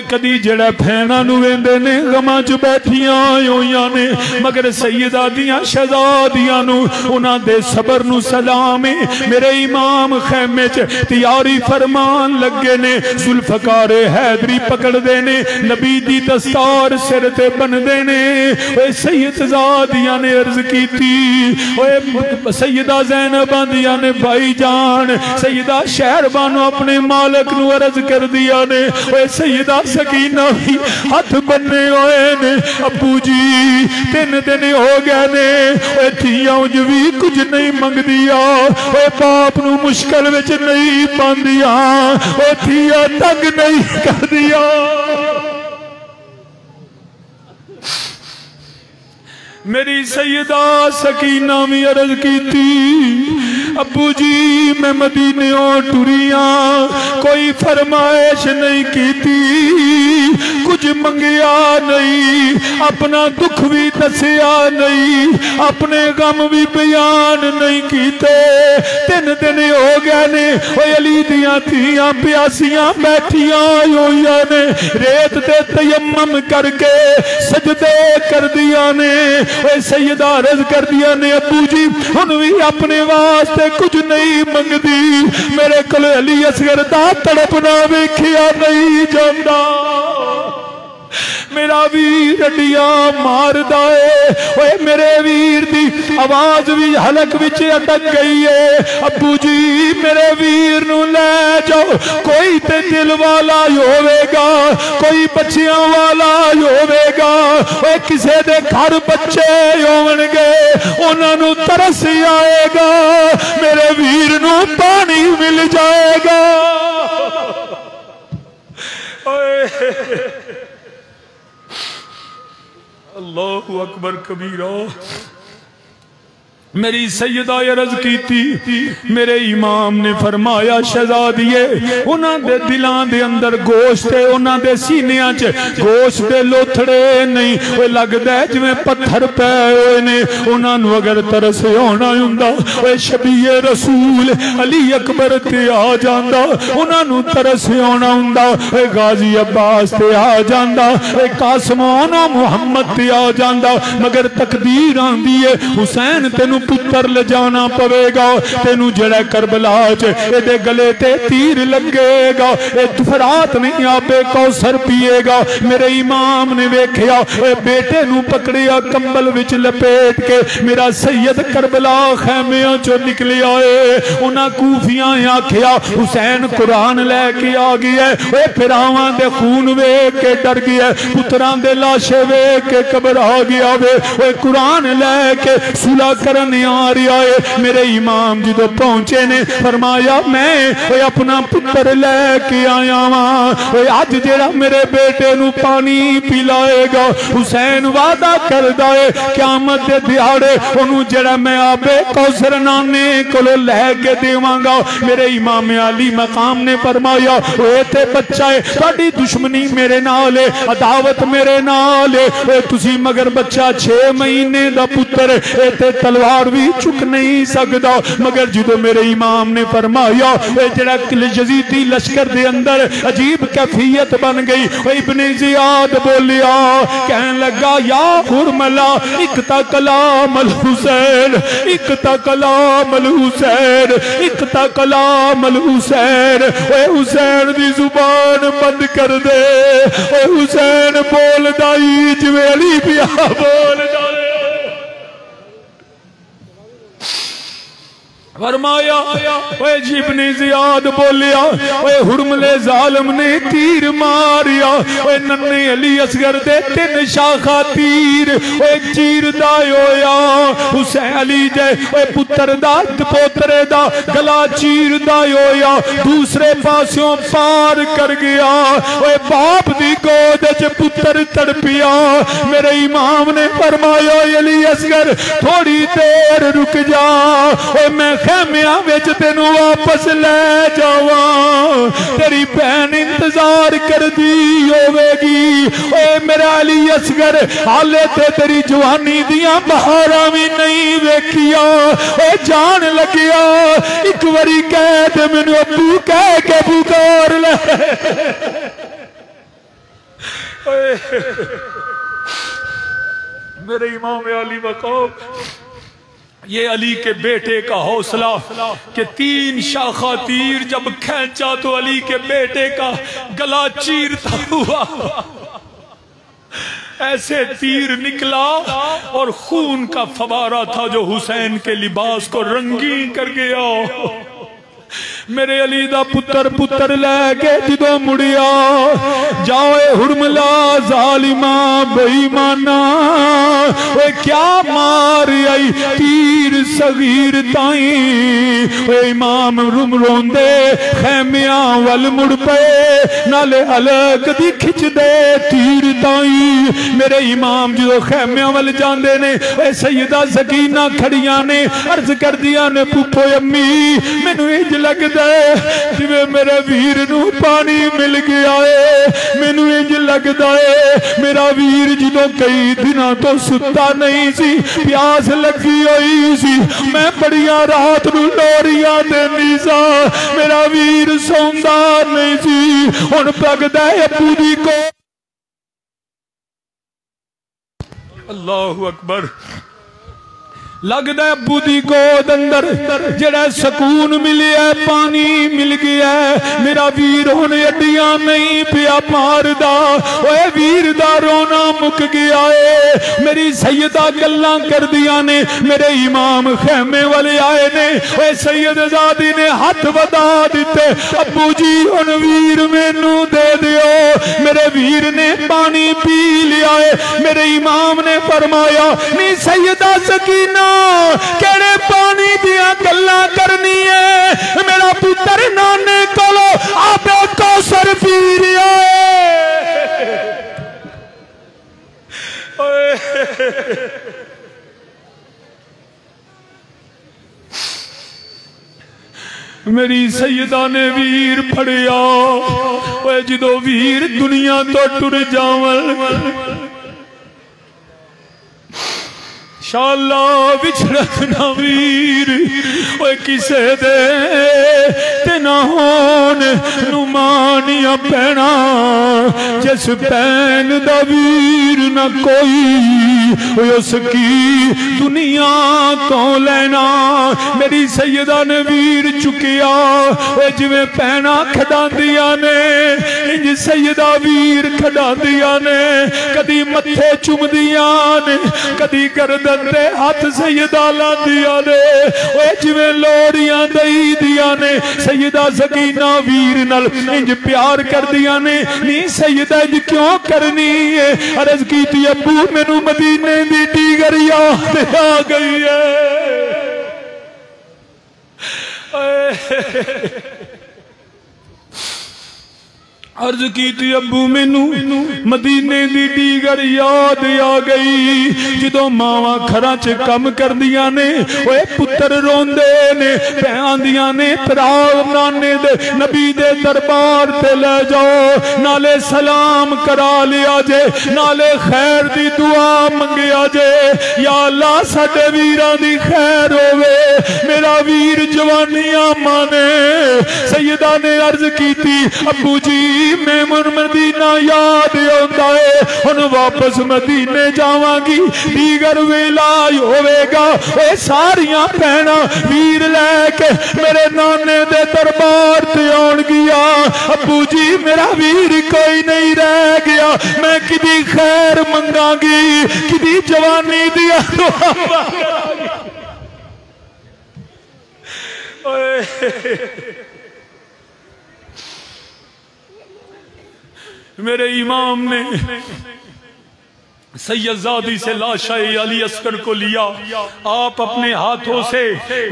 कदी जड़ा भैणा नूं वेंदे ने गमां च बैठियां होइयां ने, मगर सैयदा दियां शहजादियां नूं उन्हां दे सबर नूं सलाम है। मेरे इमाम खैमे च तैयारी फरमान लगे ने, जुल्फकार हैदरी पकड़दे ने, नबी दी दस्तार सिर ते बनदे ने। ओए सैयदजादियां ने अर्ज कीती, ओए सैयदा ज़ैनब आंदियां ने भाई जान सैयदा शहरबानो अपने माल मालिक नू अर्ज कर दिया ने ओए सैयदा सकीना भी हाथ बन्ने होए ने अबू जी 3 दिन हो गए ने ओए थियां उज भी कुछ नहीं मंगदिया ओए बाप नू मुश्किल विच नहीं पांदिया ओए थियां तंग नहीं करदिया। मेरी सैयदा सकीना भी अर्ज की अबू जी मैं मदीने टुरिया कोई फरमाइश नहीं की कुछ मंगिया नहीं अपना दुख भी दसिया नहीं अपने गम भी बयान नहीं कीते 3 दिन हो गए ने ओए अली दियां थियां प्यासियां बैठियां होइयां ने रेत ते तयम्मम करके सजदे कर दिया ने ओए सैयदा अर्ज कर दिया ने अबू जी हुण भी अपने वास्ते कुछ नहीं मंगदी मेरे कोल अली असगर दा तड़पना वेखिया नहीं जांदा मेरा वीर अड्डिया मारदा है ओए मेरे वीर दी आवाज भी हलक विच अटक गई है अबू जी मेरे वीर नू ले जाओ कोई ते दिल वाला होवेगा कोई बच्चियां वाला होवेगा ओए किसे दे घर बच्चे होवणगे उन्हां नू तरस आएगा मेरे वीर नू पानी मिल जाएगा। ओए अल्लाहु अकबर कबीरा। मेरी सैयदा अर्ज की थी मेरे इमाम ने फरमाया शहजादिए उन्हां दे दिलां दे अंदर गोश्त है उन्हां दे सीनियां च गोश्त दे लोथड़े नहीं ओए लगदा है जिवें पत्थर पै होए ने उन्हां नूं अगर तरस होना हुंदा ओए शबीए रसूल अली अकबर ते आ जांदा उन्हां नूं तरस होना हुंदा ओए गाजी अब्बास ते आ जांदा ओए कासिम मुहम्मद ते आ जांदा मगर तकदीर आंदी है हुसैन तेनू पुत्र ले जाना पवेगा तेनू जड़ा करबला च एदे गले ते तीर लगेगा ए फरात नहीं आपे कौसर पिएगा। मेरे इमाम ने वेखिया ए बेटे नू पकड़िया कंबल विच लपेट के मेरा सैयद करबला खैमियां चो निकलिया है उन्हां कूफियां आखिया हुसैन कुरान लैके आ गया है फिरावां दे खून वेख के डर गया पुत्रां दे लाशे वेख के घबरा गया वे कुरान लैके सुलह करन आ रहा है। मेरे इमाम जो पहुंचे ने फरमाया मैं अपना पुत्र लैके आया वहां अज जेड़ा मेरे बेटे नू पानी पिलाएगा हुसैन वादा करदा है क़यामत दे दिहाड़े ओनू जेड़ा मैं आबे कौसर नाने कोलों लैके देवांगा। मेरे इमाम अली मकाम ने फरमाया ओए ते बच्चा है तुहाडी दुश्मनी मेरे नाल है अदावत मेरे नाल है तुसी मगर बच्चा 6 महीने दा पुत्र है ते तलवार भी चुक नहीं सकता मगर जो मेरे इमाम ने फरमाया जरा यजीदी लश्कर दे अंदर अजीब कैफियत बन गई इब्ने जियाद बोलिया कहने लगा या हुरमला इकता कलाम अल हुसैन इकता कलाम अल हुसैन इकता कलाम अल हुसैन ओए हुसैन दी जुबान बंद कर दे ओए हुसैन बोलदा ही जिवें अली पिया बोलदा फरमाया ओए इब्ने जियाद बोलिया ओए हुरमले जालिम ने तीर मारिया ओए नन्हे अली असगर दे 3 शाखा तीर ओए चीरदा होया हुसैन अली दे ओए पुत्र दा पोतरे दा गला चीरदा होया दूसरे पासों पार कर गया ओए बाप दी गोद च पुत्र तड़पिया। मेरे इमाम ने फरमाया अली असगर थोड़ी देर रुक जा ओए मैं खैमिया विच तेनू वापस ले जावा तेरी भैन इंतजार कर दी होवेगी ओए मेरा अली असगर हाले ते तेरी जवानी दियां बहारां भी नहीं वेखिया ओए जान लगिया एक बारी कह दे मैनू अब्बू कह के पुकार ले मेरे इमाम अली मकाम ये अली के बेटे का हौसला कि 3 शाखा तीर जब खींचा तो अली के बेटे का गला चीरता हुआ ऐसे तीर निकला और खून का फवारा था जो हुसैन के लिबास को रंगीन कर गया। मेरे अली दा पुत्र पुत्र लैके जो मुड़िया जाओ हुरमला जालिमा बेईमाना क्या मार आई तीर सगीर ताई इमाम रुम रोंदे खैमिया वल मुड़ पे नाले अलग दी खिच दे तीर ताई मेरे इमाम जो खैमिया वल जांदे ने सैयदा सकीना खड़िया ने अर्ज कर दिया ने पुप्पो अम्मी मैनू इंज लगदा जिवें मेरे वीर नू पानी मिल गया है। मैनू इंज लगदा है मेरा वीर जो कई दिनों तो सुता नहीं सी प्यास लगी हुई सी मैं बड़िया रात नू लोरियां देनी सा मेरा वीर सौंदा नहीं सी हुण लगदा है अबू दी को अल्लाहु अकबर लगदा है अबू दी गोद अंदर जेड़ा सुकून मिलिया पानी मिल गया मेरा वीर हुण अड्डियां नहीं पिया मारदा ओए वीर दा रोना मुक गया है। मेरी सैयदा गल्लां करदियां ने मेरे इमाम खैमे वाले आए ने ओए सैयदजादी ने हाथ वधा दिते अबू जी हुण वीर मैनू दे दियो मेरे वीर ने पानी पी लिया है। मेरे इमाम ने फरमाया नी सैयदा सकीना केड़े पानी दिया गल्लां करनी है मेरा पुत्र नाने कोलो आपे कौसर पी रिया मेरी सैयदा ने वीर फड़िया जो वीर दुनिया तो टुर जावन शाला विछड़क ना वीर ओए किसे दे ते ना होन नुमानिया पैना जिस पैन दा वीर ना कोई उसकी दुनिया तो लेना। मेरी सैयदा ने वीर चुकिया जिवें पैना खडांदिया ने इंज सैयदा वीर खडांदिया ने कदी मत्थे चुमदिया ने कदी गर्दन ते हाथ सैयदा लांदिया ने ओए जिवें लोड़ियां दई दिया ने सैयदा सकीना वीर नाल इंज प्यार करदिया ने नी सैयदा इंज क्यों करनी है अर्ज कीती अब्बू मैनू मदीने दी डीगर याद आ गई है। अर्ज की अबू मैनू मदीने दी डीगर याद आ गई जो मावा खरा च कम करदियां ने ओए पुत्र रोंदे ने आंदियां ने तराव नाने दे नबी दे दरबार ते ले जाओ नाले सलाम करा लिया जे नाले खैर दी दुआ मंगिया जे या अल्लाह साडे वीरां दी खैर होवे मेरा वीर जवानियां माने। सैयदा ने अर्ज की अबू जी मैं मदीना याद आता है हुण वापस मदीने जावांगी दीगर वेला होवेगा ए सारियां भैणा वीर लैके मेरे नाने दे दरबार ते आउणगियां अबू जी मेरा वीर कोई नहीं रह गया मैं किदी खैर मंगांगी किदी जवानी दी दुआ मेरे इमाम ने सैयदजादी से लाशा अली अस्कर को लिया आप अपने हाथों से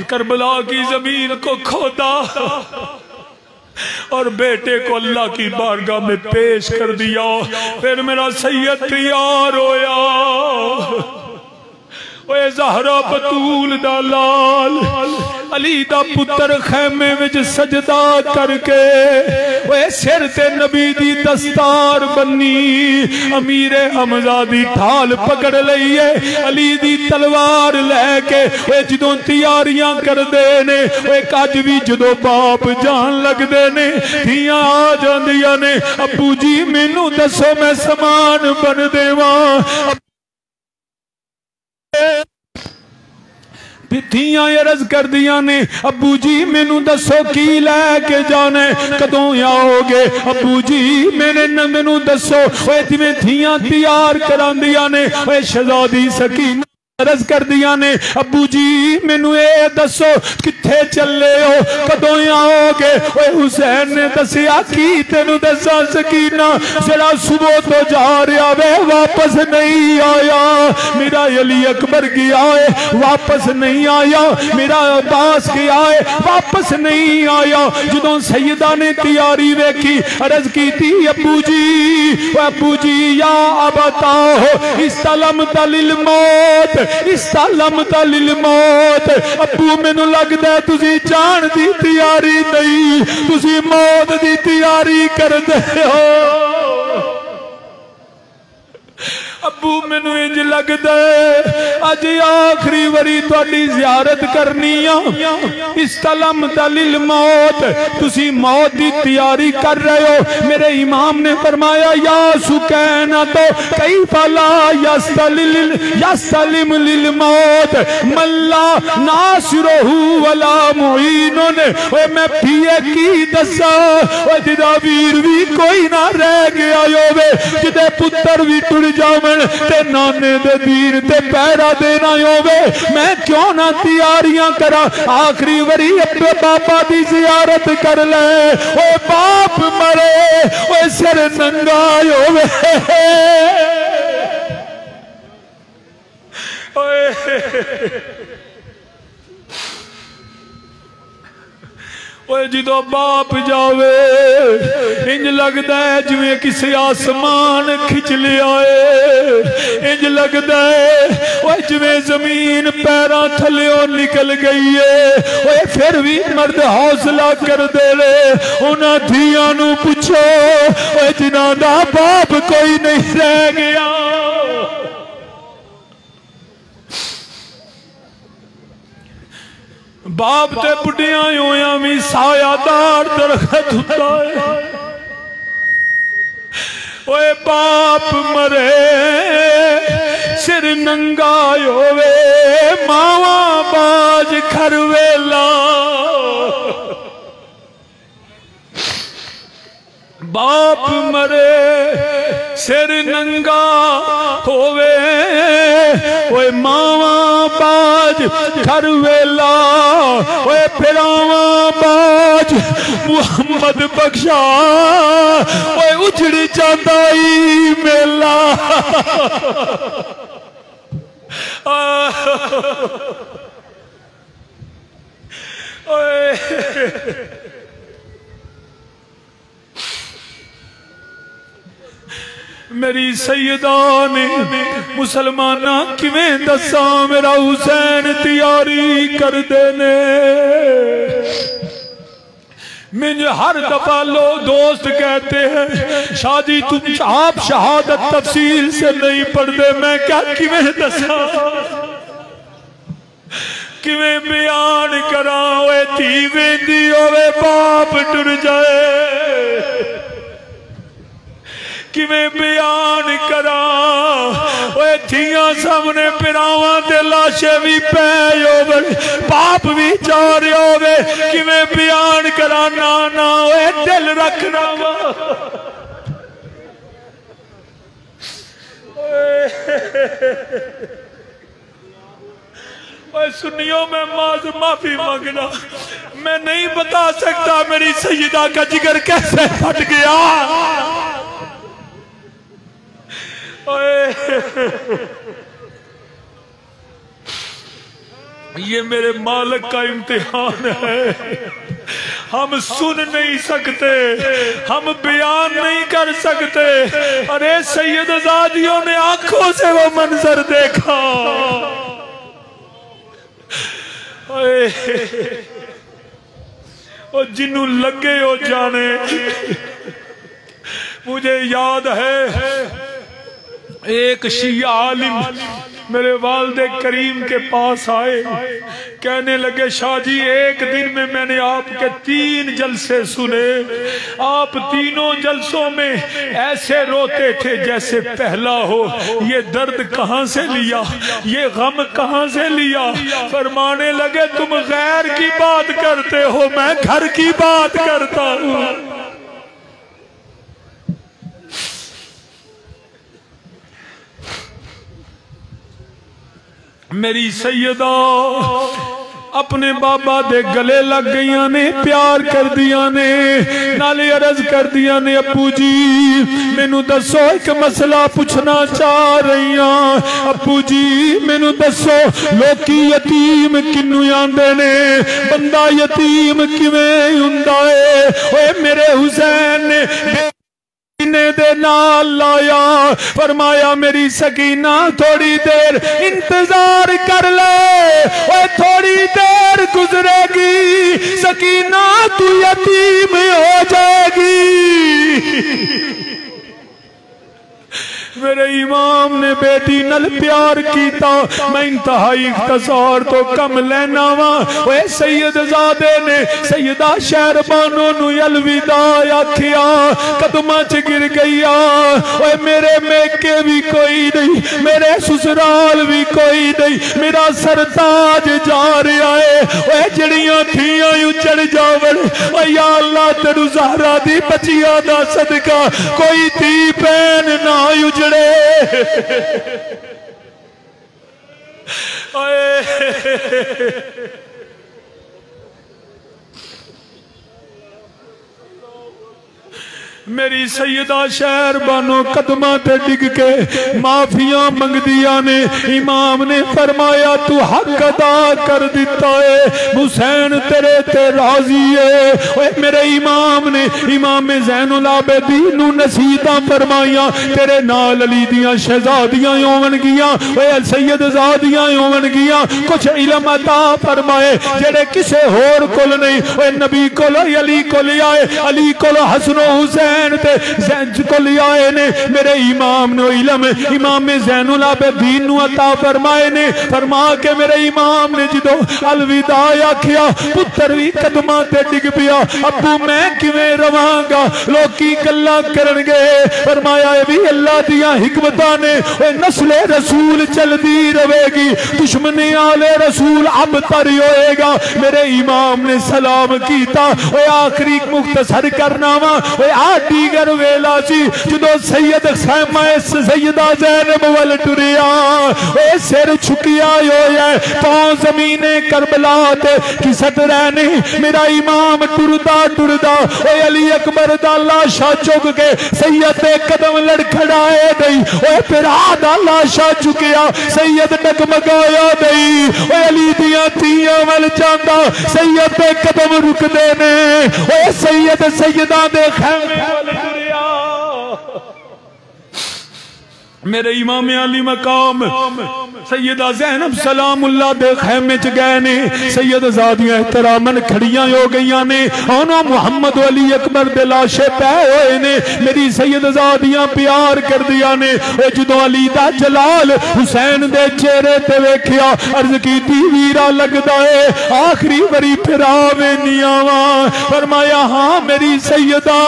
करबला की जमीन को खोदा और बेटे को अल्लाह की बारगाह में पेश कर दिया। फिर मेरा सैयद तैयार होया ओए ज़हरा बतूल दा लाल अली दा पुत्र खैमे विच सजदा करके ओए सिर ते नबी दी दस्तार बन्नी अमीरे हमजा दी ढाल पकड़ लईए अली दी तलवार लैके ओए जदों तैयारियां करदे ने ओए अज भी जदों बाप जान लगदे ने धीआं आ जांदियां ने अबू जी मैनू दसो मैं समान बन देवां धियां अर्ज कर दिया ने अबू जी मैनू दसो की लैके जाने कदों आओगे अबू जी मैनू दसो जिवें धियां तैयार करांदियां ने शहजादी सकीना अर्ज कर दिया ने, अबू जी मैनू ये दसो किथे चले हो, कदों आओगे? ओए हुसैन ने दसिया की तेनू दसा सकीना, जरा सुबह तो जा रहा वे वापस नहीं आया, मेरा अली अकबर गया है वापस नहीं आया, मेरा अब्बास गया है वापस नहीं आया। जदों सैयदा ने तैयारी वेखी अर्ज की थी, अबू जी या अबताओ इस्तलम तलिल मौत, इस्तलम तलिल मौत। अबू मैनू लगदा है तुसी जान दी तैयारी नहीं, तुसी मौत दी तैयारी करदे हो। अबू मैनू इंज लगदा है अज आखिरी वारी तुहाडी ज़ियारत करनी आ, इस्तलम तलिल मौत, तुसी मौत की तैयारी कर रहे हो। मेरे इमाम ने फरमाया या सुकैना तो कई फला यस्तलिम लिल मौत मल्ला नासिरहु वला मुईनुन। ओए मैं पिए की दसा, ओए जिदा वीर भी कोई ना रह गया होवे, जिदे पुत्र भी टुर जावन ते नाने दे दीन ते पैरा देना होवे, मैं क्यों ना तैयारियां करा, आखिरी वरी अपने बाबा की जियारत कर ले। ओ बाप मरे ओ सिर नंगा होवे, जो बाप जावे इंज लगता है जिवें किसी आसमान खिंच लिया है, इंज लगता है जिवें जमीन पैरों थल्लों निकल गई है। फिर भी मर्द हौसला कर दे रहे, उन्हां धियां नूं पुछो जिन्हां दा बाप कोई नहीं रह गया। बाप ते बुढ़िया होया भी सायादार दरख्त होता है। ओए बाप मरे सिर नंगा होवे, मावा बाज खरवेला। बाप मरे सिर नंगा होवे, ओए मावा बाज खरवेला, ओए फिरावा बाज मुहम्मद बख्शा, ओए उजड़ जाता ही मेला। ओए मेरी सैयदा ने मुसलमाना किवें दसा, मेरा हुसैन तैयारी कर देने। मुझे हर दफा लोग दोस्त कहते हैं शादी तुम आप शहादत तफसील से नहीं पढ़ते, मैं क्या किवें दसा, किवें बयान करा। ओए धी वेंदी होवे बाप टुर जाए, किवें बयान करा। ओए थियां सामने पिरावां ते लाशे भी पै होवे, बाप भी जा रहा होवे, किवें बयान करा। ना ना ओए दिल रखना वा। ओए सुनियो, मैं माफी मांगना, मैं नहीं बता सकता मेरी सैयदा का जिगर कैसे फट गया। ये मेरे मालिक का इम्तिहान है। हम सुन नहीं सकते, हम बयान नहीं कर सकते। अरे सैयद आजादियों ने आंखों से वो मंजर देखा। और जिन्नू लगे हो जाने। मुझे याद है एक शिया आलिम मेरे वालिद करीम के पास आए, कहने लगे शाह जी एक दिन में मैंने आपके 3 जलसे सुने, आप तीनों जलसों में ऐसे रोते थे जैसे पहला हो। ये दर्द कहाँ से लिया, ये गम कहाँ से लिया? फरमाने लगे तुम गैर की बात करते हो, मैं घर की बात करता हूँ। मेरी सैयदा अपने बाबा दे गले लग गई ने, प्यार कर दिया ने, नाले अर्ज कर दिया ने, अप्पू जी मैनू दसो एक मसला पूछना चाह रही हाँ। अप्पू जी मैनू दसो लोकी यतीम किनू आंदे ने, बंदा यतीम किवें हुंदा है? ओए मेरे हुसैन ने दे नाल लाया, फरमाया मेरी सकीना थोड़ी देर इंतजार कर ले, और थोड़ी देर गुजरेगी सकीना तू यतीम हो जाएगी। मेरे इमाम ने बेटी नल प्यार किया, मैं इंतहाई इख्तसार तो कम लेना वा। ओए सैयदजादे ने सैयदा शहरबानो नु अलविदा आखिया, कदमां च गिर गईया। ओए मेरे मेके भी कोई नहीं, मेरे ससुराल भी कोई नहीं, मेरा सरताज जा रहा है। ओए जड़ियां थियां उजड़ जावन, ओ या अल्लाह तेरू ज़हरा दी बच्चियां दा सदका कोई धी भैन ना उजड़े। मेरी सैयदा शहर बानो कदमा ते डिग के माफिया मंगदिया ने। इमाम ने फरमाया तू हक अदा कर दिता है, हुसैन तेरे ते राजी है। ओए मेरे इमाम ने इमाम ज़ैनुल आबिदीन नू नसीहतां फरमाइया, तेरे नाल अली दियां शहजादियां होवणगियां, ओए सैयदजादियां होवणगियां, कुछ इल्म अता फरमाए जेड़े किसे होर कोल नहीं। ओए नबी कोल अली कोल आए, अली कोल हसन हुसैन को लियाए ने। मेरे इमाम ने इल्म इमाम ज़ैनुल आबिदीन नू अता फरमाए ने। फरमा के मेरे इमाम ने जो अलविदा आखिया, पुत्र भी कदमां ते डिग पिया, अब्बू मैं किवें रवांगा, लोकी गल्लां करनगे। फरमाया भी अल्लाह दियां हिकमतां ने, नस्ले रसूल चलदी रहेगी, दुश्मनी आले रसूल अब तर होएगा। मेरे इमाम ने सलाम कीता, आखिरी मुख्तसर करना वा। दीगर वेला सी जो सैयदा ज़ैनब वल टुरिया, सिर झुकिया होया, पांव ज़मीने करबला ते खिसक रहने। मेरा इमाम टुरदा टुरदा अली अकबर दा लाशा चुक के सैयद दे कदम लड़खड़ाए गई। फिरा दा लाशा चुकिया सैयद डगमगाया गई, अली दियां धीआं वल जांदा सैयद दे कदम रुकदे ने। सैयद सैयदा दे खैमे मेरे इमाम अली मकाम सैयदा ज़ैनब सलामुल्लाह दे खैमे च गए ने। सैयदजादियां एहतरामन खड़ियां हो गई ने, ओनो मुहम्मद अली अकबर दे लाशे पै होए ने। मेरी सैयदजादियां प्यार कर दिया ने। जो अली दा जलाल हुसैन दे चेहरे ते वेखिया, अर्ज कीती वीरा लगदा है आखिरी बारी फिरावे नहीं आवा। फरमाया हाँ मेरी सैयदा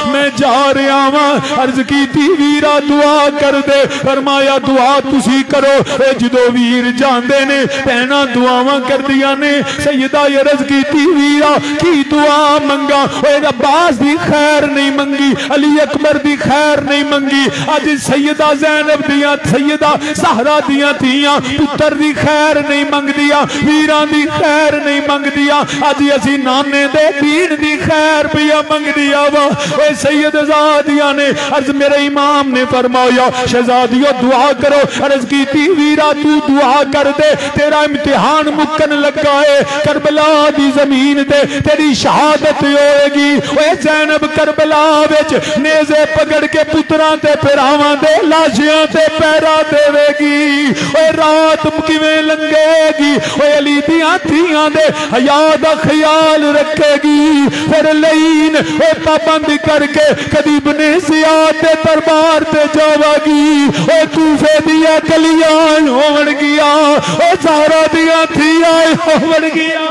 मैं जा रहा वा। अर्ज कीती वीरा दुआ कर दे। फरमाया दुआ तुसी करो। जो वीर जाते ने भैना दुआवां कर दिया ने। सैयदा अर्ज की वीरा की दुआ मंगा, अब्बास दी खैर नहीं मंगी, अली अकबर दी खैर नहीं मंगी। अज सैयदा ज़ैनब दियां सैयदा ज़हरा दियां धीआं पुत्र दी खैर नहीं मंगदियां, वीरां दी खैर नहीं मंगदियां। अज असी नाने दे दीन दी खैर पिया मंगदिया वा। सैयदजादियां ने अर्ज मेरे इमाम ने फरमाया शहजादियों दुआ करो। अर्ज की वीरा तू दुआ कर दे, तेरा इम्तिहान मुक्कन लगा है, करबला दी जमीन ते तेरी शहादत होएगी। ओए ज़ैनब करबला विच नेज़े पकड़ के पुत्रां ते भरावां दे लाशियां ते पैरा देवेगी। ओए रात किवें लंघेगी, ओए अली दियां धीआं दे हया दा ख्याल रखेगी। फिर लईन ओए पाबंद करके कदी बने ज़ियाद दे दरबार ते जावागी। ओए कूफे दियां गलियां होवन गिया, ज़हरा दियां धीआं होवन गिया।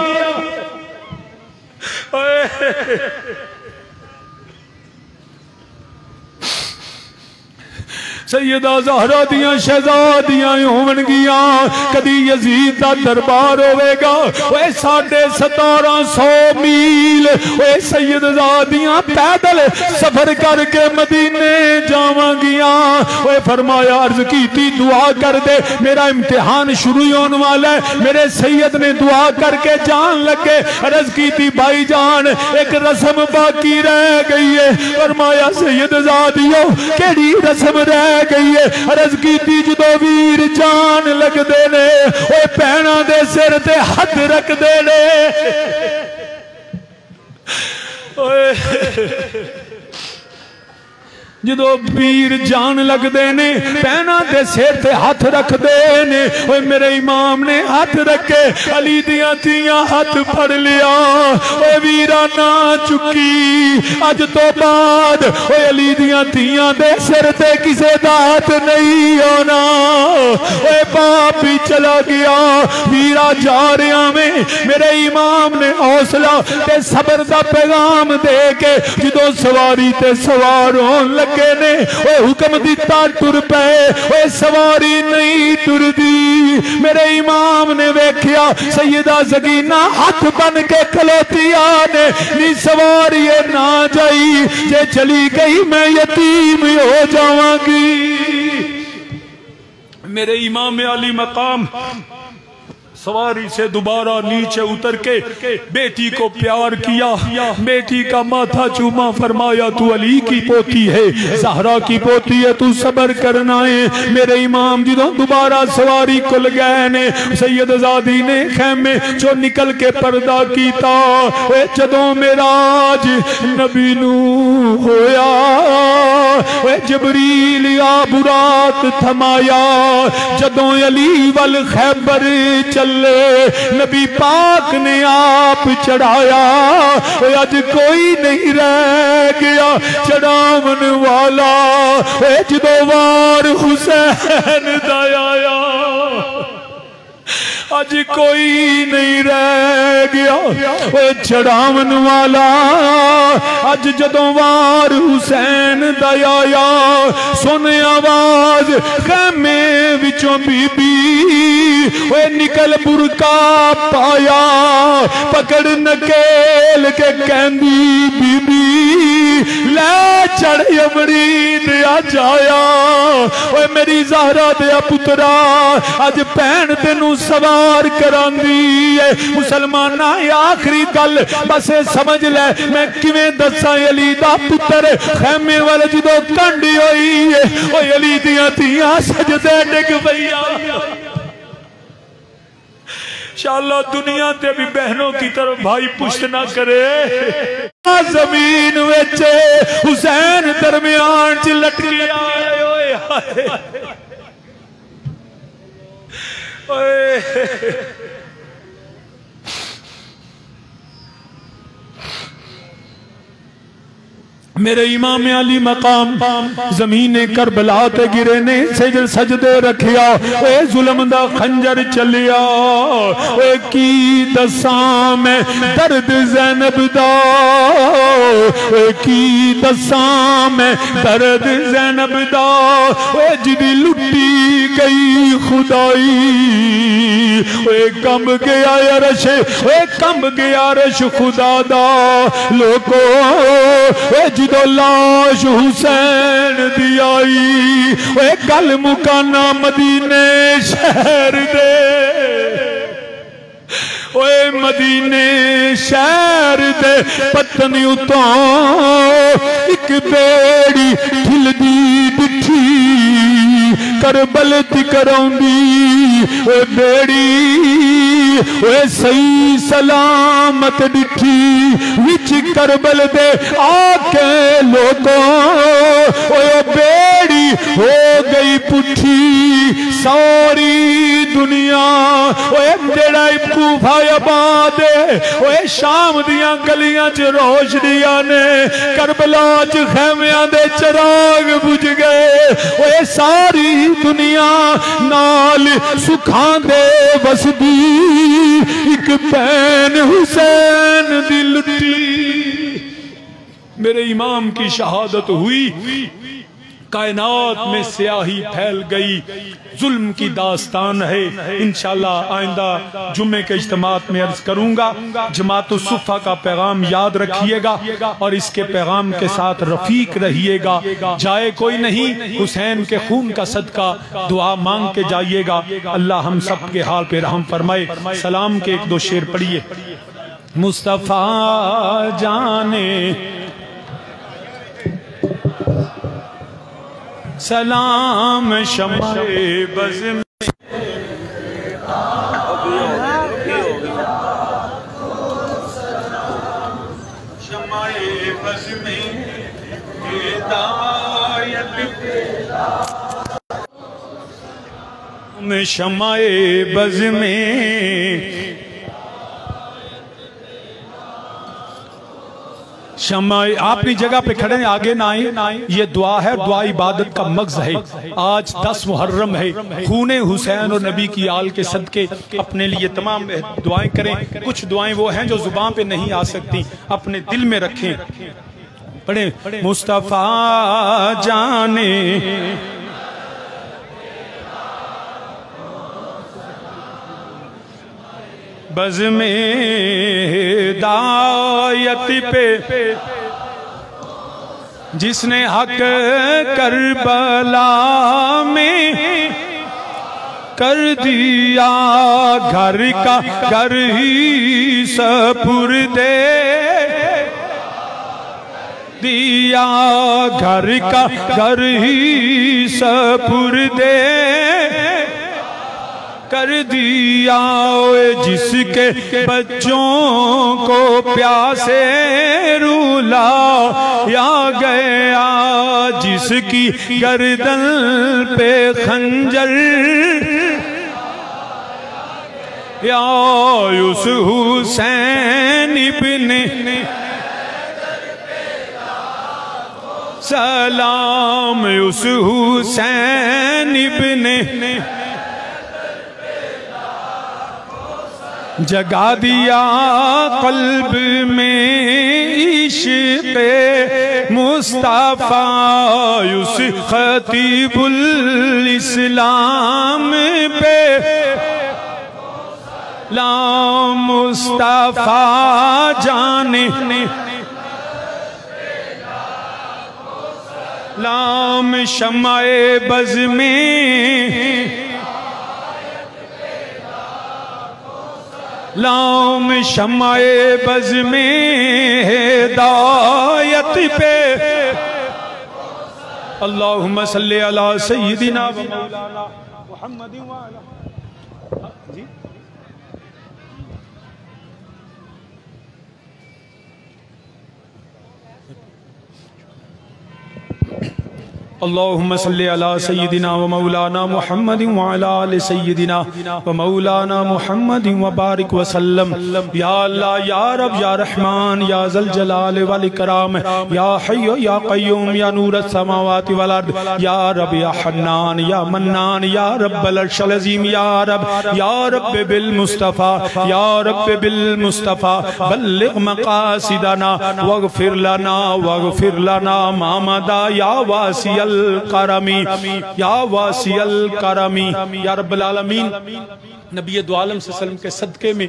सैयदा ज़हरा दियां शहजादियां होवनगियां, कदी यजीद दा दरबार होवेगा। ओए 1750 मील ओए सैयदजादियां पैदल सफर करके मदीने जावांगियां। ओए फरमाया अर्ज कीती दुआ कर दे, मेरा इम्तिहान शुरू होने वाला है। मेरे सैयद ने दुआ करके जान लगे। अर्ज कीती भाई जान एक रस्म बाकी रह गई है। फरमाया सैयदजादियों केड़ी रस्म रह गई है? अर्ज की जो वीर जान लगते ने ओए भैणों दे सिर ते हथ रखते ने। जो वीर जान लगते ने भैणों के सिर ते हाथ रखते ने। ओए मेरे इमाम ने हाथ रखे, अली दियां तियां हाथ फड़ लिया। ओए वीरा ना चुकी, अज तो बाद ओए अली दियां तियां दे सिर ते किसे दा हाथ नहीं होना। ओए बाप भी चला गया, वीरा जा रहा में। मेरे इमाम ने हौसला ते सबर दा पैगाम दे के जो सवारी ते सवार होन लगे ने हुक्म दिता टुर पे। सवारी नहीं टुरदी। मेरे इमाम ने वेख्या सैयदा सकीना हाथ बन के खलोतिया ने, नी सवारी ना जाई, जे चली गई मैं यतीम हो जावांगी। मेरे इमाम आली मकाम सवारी से दोबारा नीचे उतर के बेटी को प्यार किया, बेटी का माथा चूमा, फरमाया तू अली की पोती है, ज़हरा की पोती है, तू सबर करना है। मेरे इमाम जो दोबारा सवारी कुल गए ने, सैयदजादी ने खेमे चो निकल के पर्दा कीता। जदों मेराज नबी नू होया जबरील आ बुराक थमाया। जदों अली वल खैबर चले नबी पाक ने आप चढ़ाया। अज कोई नहीं रह गया चढ़ावन वाला। जदों वार हुसैन दा आया अज कोई नहीं रह गया चढ़ावन वाला। अज जदों वार हुसैन दा आया, सुन आवाज खैमे विचों बीबी निकल बुरका पाया। पकड़ नकेल के कहंदी बीबी ले चढ़ अमरीद अज आया। मेरी ज़हरा दे पुत्रा अज भैन तेनू सवार करांदी है। मुसलमाना आखिरी गल बस समझ ले, मैं किवें दसा अली दा पुत्र खैमे वाले जो कंडी होई है अली दियां तियां सजदे डिग पईया। इंशाअल्लाह दुनिया ते भी बहनों की तरफ भाई पुष्ट ना करे। जमीन विच हुसैन दरमियान च लटकिया मेरे इमाम अली मकाम जमीन करबला ते गिरे ने, सजदे रखिया। जुल्म दा खंजर चलिया। की दसा मैं दर्द ज़ैनब दा, की दसा मैं दर्द ज़ैनब दा। जिदी लुटी गई खुदाई कम गया अरश, कम गया अरश खुदा दा। लोगो जो लाश हुसैन दी आई गल मुकाना मदीने शहर दे। ओए मदीने शहर दे पत्नी उतों एक बेड़ी ठिलदी डिठी करबल तिकरौंदी। बेड़ी सही सलामत डिठी विच करबल दे आके लोगों बेड़ी हो गई पुठी। सारी दुनिया जेड़ा कूफाबाद शाम दियां गलियां च रोशनियां ने, करबला च खैमियां दे चिराग बुझ गए। सारी दुनिया नाल सुखां दे वसदी एक भैन हुसैन दी लुटी। मेरे इमाम की शहादत हुई, कायनात में स्याही फैल गई, जुल्म की दास्तान है। इंशाअल्लाह आइंदा जुम्मे के इज्तिमात में अर्ज करूंगा। जमात-उस-सुफ़ा का पैगाम याद रखिएगा और इसके पैगाम के साथ रफीक रहिएगा। जाए कोई नहीं, हुसैन के खून का सदका दुआ मांग के जाइएगा। अल्लाह हम सब के हाल पे रहम फरमाए। सलाम के एक दो शेर पढ़िए। मुस्तफा जाने सलाम शम्मे बज़ में शम्मे बज़ में हिदायत में शम्मे बज़ में शम्मा। अपनी जगह पे खड़े हैं, आगे ना आए। ये दुआ है, दुआ इबादत का मग़ज़ है। आज 10 मुहर्रम है। खूने हुसैन और नबी की आल के सदके अपने लिए तमाम दुआएं करें। कुछ दुआएं वो हैं जो जुबान पे नहीं आ सकती, अपने दिल में रखें। पढ़े मुस्तफा जाने बज़ में हिदायत पे जिसने हक करबला में कर दिया, घर का घर ही सपुर्दे दिया, घर का घर ही सपुर्दे कर दिया। जिसके बच्चों को प्यासे रूला या गया, जिसकी गर्दन पे खंजर या उस हुसैन इब्ने सलाम, उस हुसैन इब्ने जगा दिया क़ल्ब में इश्क़ मुस्तफ़ा, उस ख़तीबुल इस्लाम पे ला मुस्तफ़ा जाने लाम शम्मे बज़ में लाम शम्मे बज़ में हिदायत पे। अल्लाहुम्मा सल्ली अला सय्यिदिना व मौलाना मुहम्मद व अला जी। अल्लाहुम्मा सल्ली अला सय्यिदिना व मौलाना मुहम्मद व अला आलि सय्यिदिना व मौलाना मुहम्मद व बारिक व सल्लम। या अल्लाह या रब या रहमान या ज़ल जलाल वल इकराम या हय्य या क़य्यूम या नूर अस्समावाति वल अर्द या रब या हन्नान या मन्नान या रब्बल अर्शिल अज़ीम या रब बिल मुस्तफ़ा या रब बिल मुस्तफ़ा बल्लिग़ मक़ासिदना वग़फ़िर लना मा मदा या वासियल करमी या वासियल करमी या रब्बल आलमीन। नबी दो आलम सल्लल्लाहु अलैहि वसल्लम के सदके में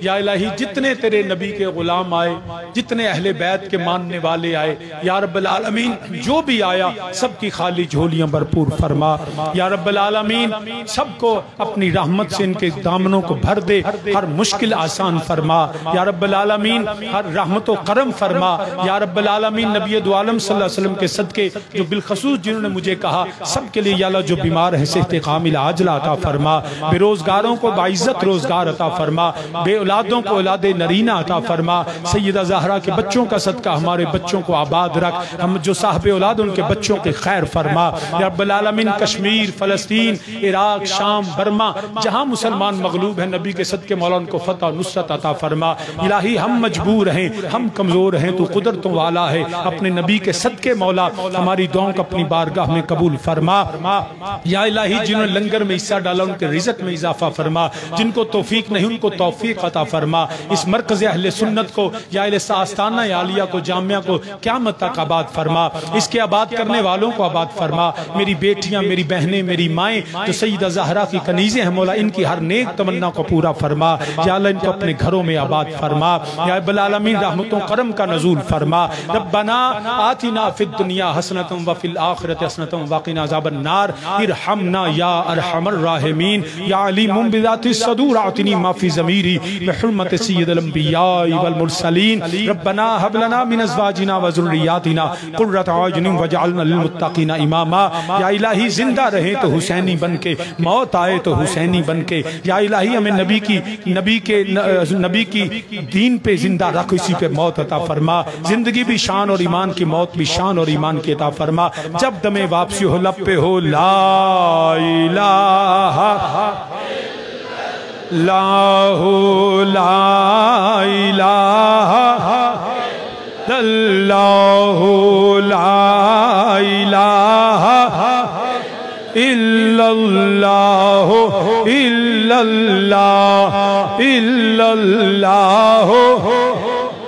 या इलाही जितने तेरे नबी के गुलाम आए, जितने अहले बैत के मानने वाले आए, या रब्बल आलमीन जो भी आया सबकी खाली झोलियां भरपूर फरमा। या रब्बल आलमीन सबको अपनी रहमत से इनके दामनों को भर दे, हर मुश्किल आसान फरमा। या रब्बल आलमीन हर रहमत व करम फरमा। या रब्बल आलमीन नबी दो आलम सल्लल्लाहु अलैहि वसल्लम के सदके जो बिलखसूस जिन्होंने मुझे कहा सबके लिए या अल्लाह जो बीमार है सेहत कामिल आजला अता फरमा। बेरोजगारों को बाइज्जत रोजगार अता फरमा, बे औलादों को औलाद नरीना अता फरमा। सैयदा ज़हरा के बच्चों का सदका हमारे बच्चों को आबाद रख, हम जो साहब औलाद उनके बच्चों के खैर फरमा। या रब्बल आलमीन कश्मीर, फलस्तीन, इराक, शाम, बर्मा जहाँ मुसलमान मगलूब हैं नबी के सदके मौला उनको फतह नुसरत अता फरमा। इलाही हम मजबूर हैं, हम कमजोर हैं, तो कुदरतों वाला है, अपने नबी के सदके मौला हमारी दुआओं को अपनी अपनी बारगाह में कबूल फरमा। या इलाही जिन्होंने लंगर में हिस्सा डाला उनके रिज़्क़ में इजाफा फरमा, जिनको तौफीक नहीं उनको तौफीक अता फरमा। इस मरकज़ अहले सुन्नत को या आस्ताना आलिया को जामिया को क़यामत तक आबाद फरमा, इसके आबाद करने वालों को आबाद फरमा। मेरी बेटियां, मेरी बहनें, मेरी माएँ जो सैयदा ज़हरा की कनीज़ें हैं मौला, इनकी हर नेक तमन्ना को पूरा फरमा। या अल्लाह इनको अपने घरों में आबाद फरमा। या रब्बुल आलमीन रहमतों करम का नज़ूल फरमा। रब्बना आतिना फिद दुनिया हसनतम व फिल आखिरति हसनतम व क़िना अज़ाबन नार इरहमना या अरहमर राहिमीन या अलीमुम बिज़ातिस सदूर आतिनी मा फ़ी ज़मीरी बिहुर्मति सय्यिदिल अंबिया वल मुरसलीन। रब्बना हब लना मिन अज़वाजिना व ज़ुर्रिय्यातिना क़ुर्रता अयुनिन वजअलना लिल मुत्तक़ीना इमामा। या इलाही जिंदा रहे तो हुसैनी बन के, मौत आए तो हुसैनी बन के। या इलाही हमें नबी की दीन पे जिंदा रख, इसी पे मौत अता फरमा। जिंदगी भी शान और ईमान की, मौत भी शान और ईमान की अता फरमा। जब दमे वापसी हो लब पे हो ला इलाहा लाहू ला इलाहा अल्लाहु ला इलाहा इल्लल्लाहु इल्लल्लाह इल्लल्लाहु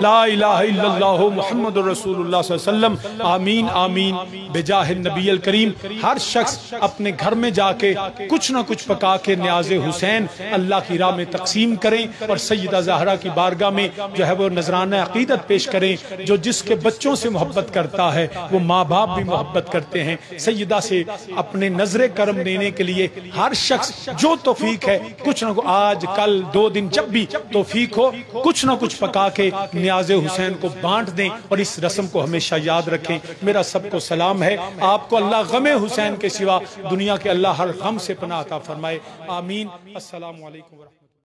ला इलाहा इल्लल्लाहु मुहम्मदुर रसूलुल्लाह सल्लल्लाहु अलैहि वसल्लम। आमीन आमीन बेजाहिर नबील करीम। हर शख्स अपने घर में जाके कुछ ना कुछ पका के न्याज़े हुसैन अल्लाह की राह में तकसीम करें और सैयदा ज़हरा की बारगाह में जो है वो नजराना अकीदत पेश करें। जो जिसके बच्चों से मोहब्बत करता है वो माँ बाप भी मोहब्बत करते हैं। सैयदा से अपने नजरे करम देने के लिए हर शख्स जो तौफीक है कुछ ना कुछ, आज कल 2 दिन जब भी तौफीक हो, कुछ ना कुछ पका के न्याज़े हुसैन को बांट दें और इस रस्म को हमेशा याद रखें। मेरा सबको सलाम है। आपको अल्लाह गमे हुसैन के सिवा दुनिया के अल्लाह हर गम से पनाह अता फरमाए। आमीन। अस्सलामु अलैकुम।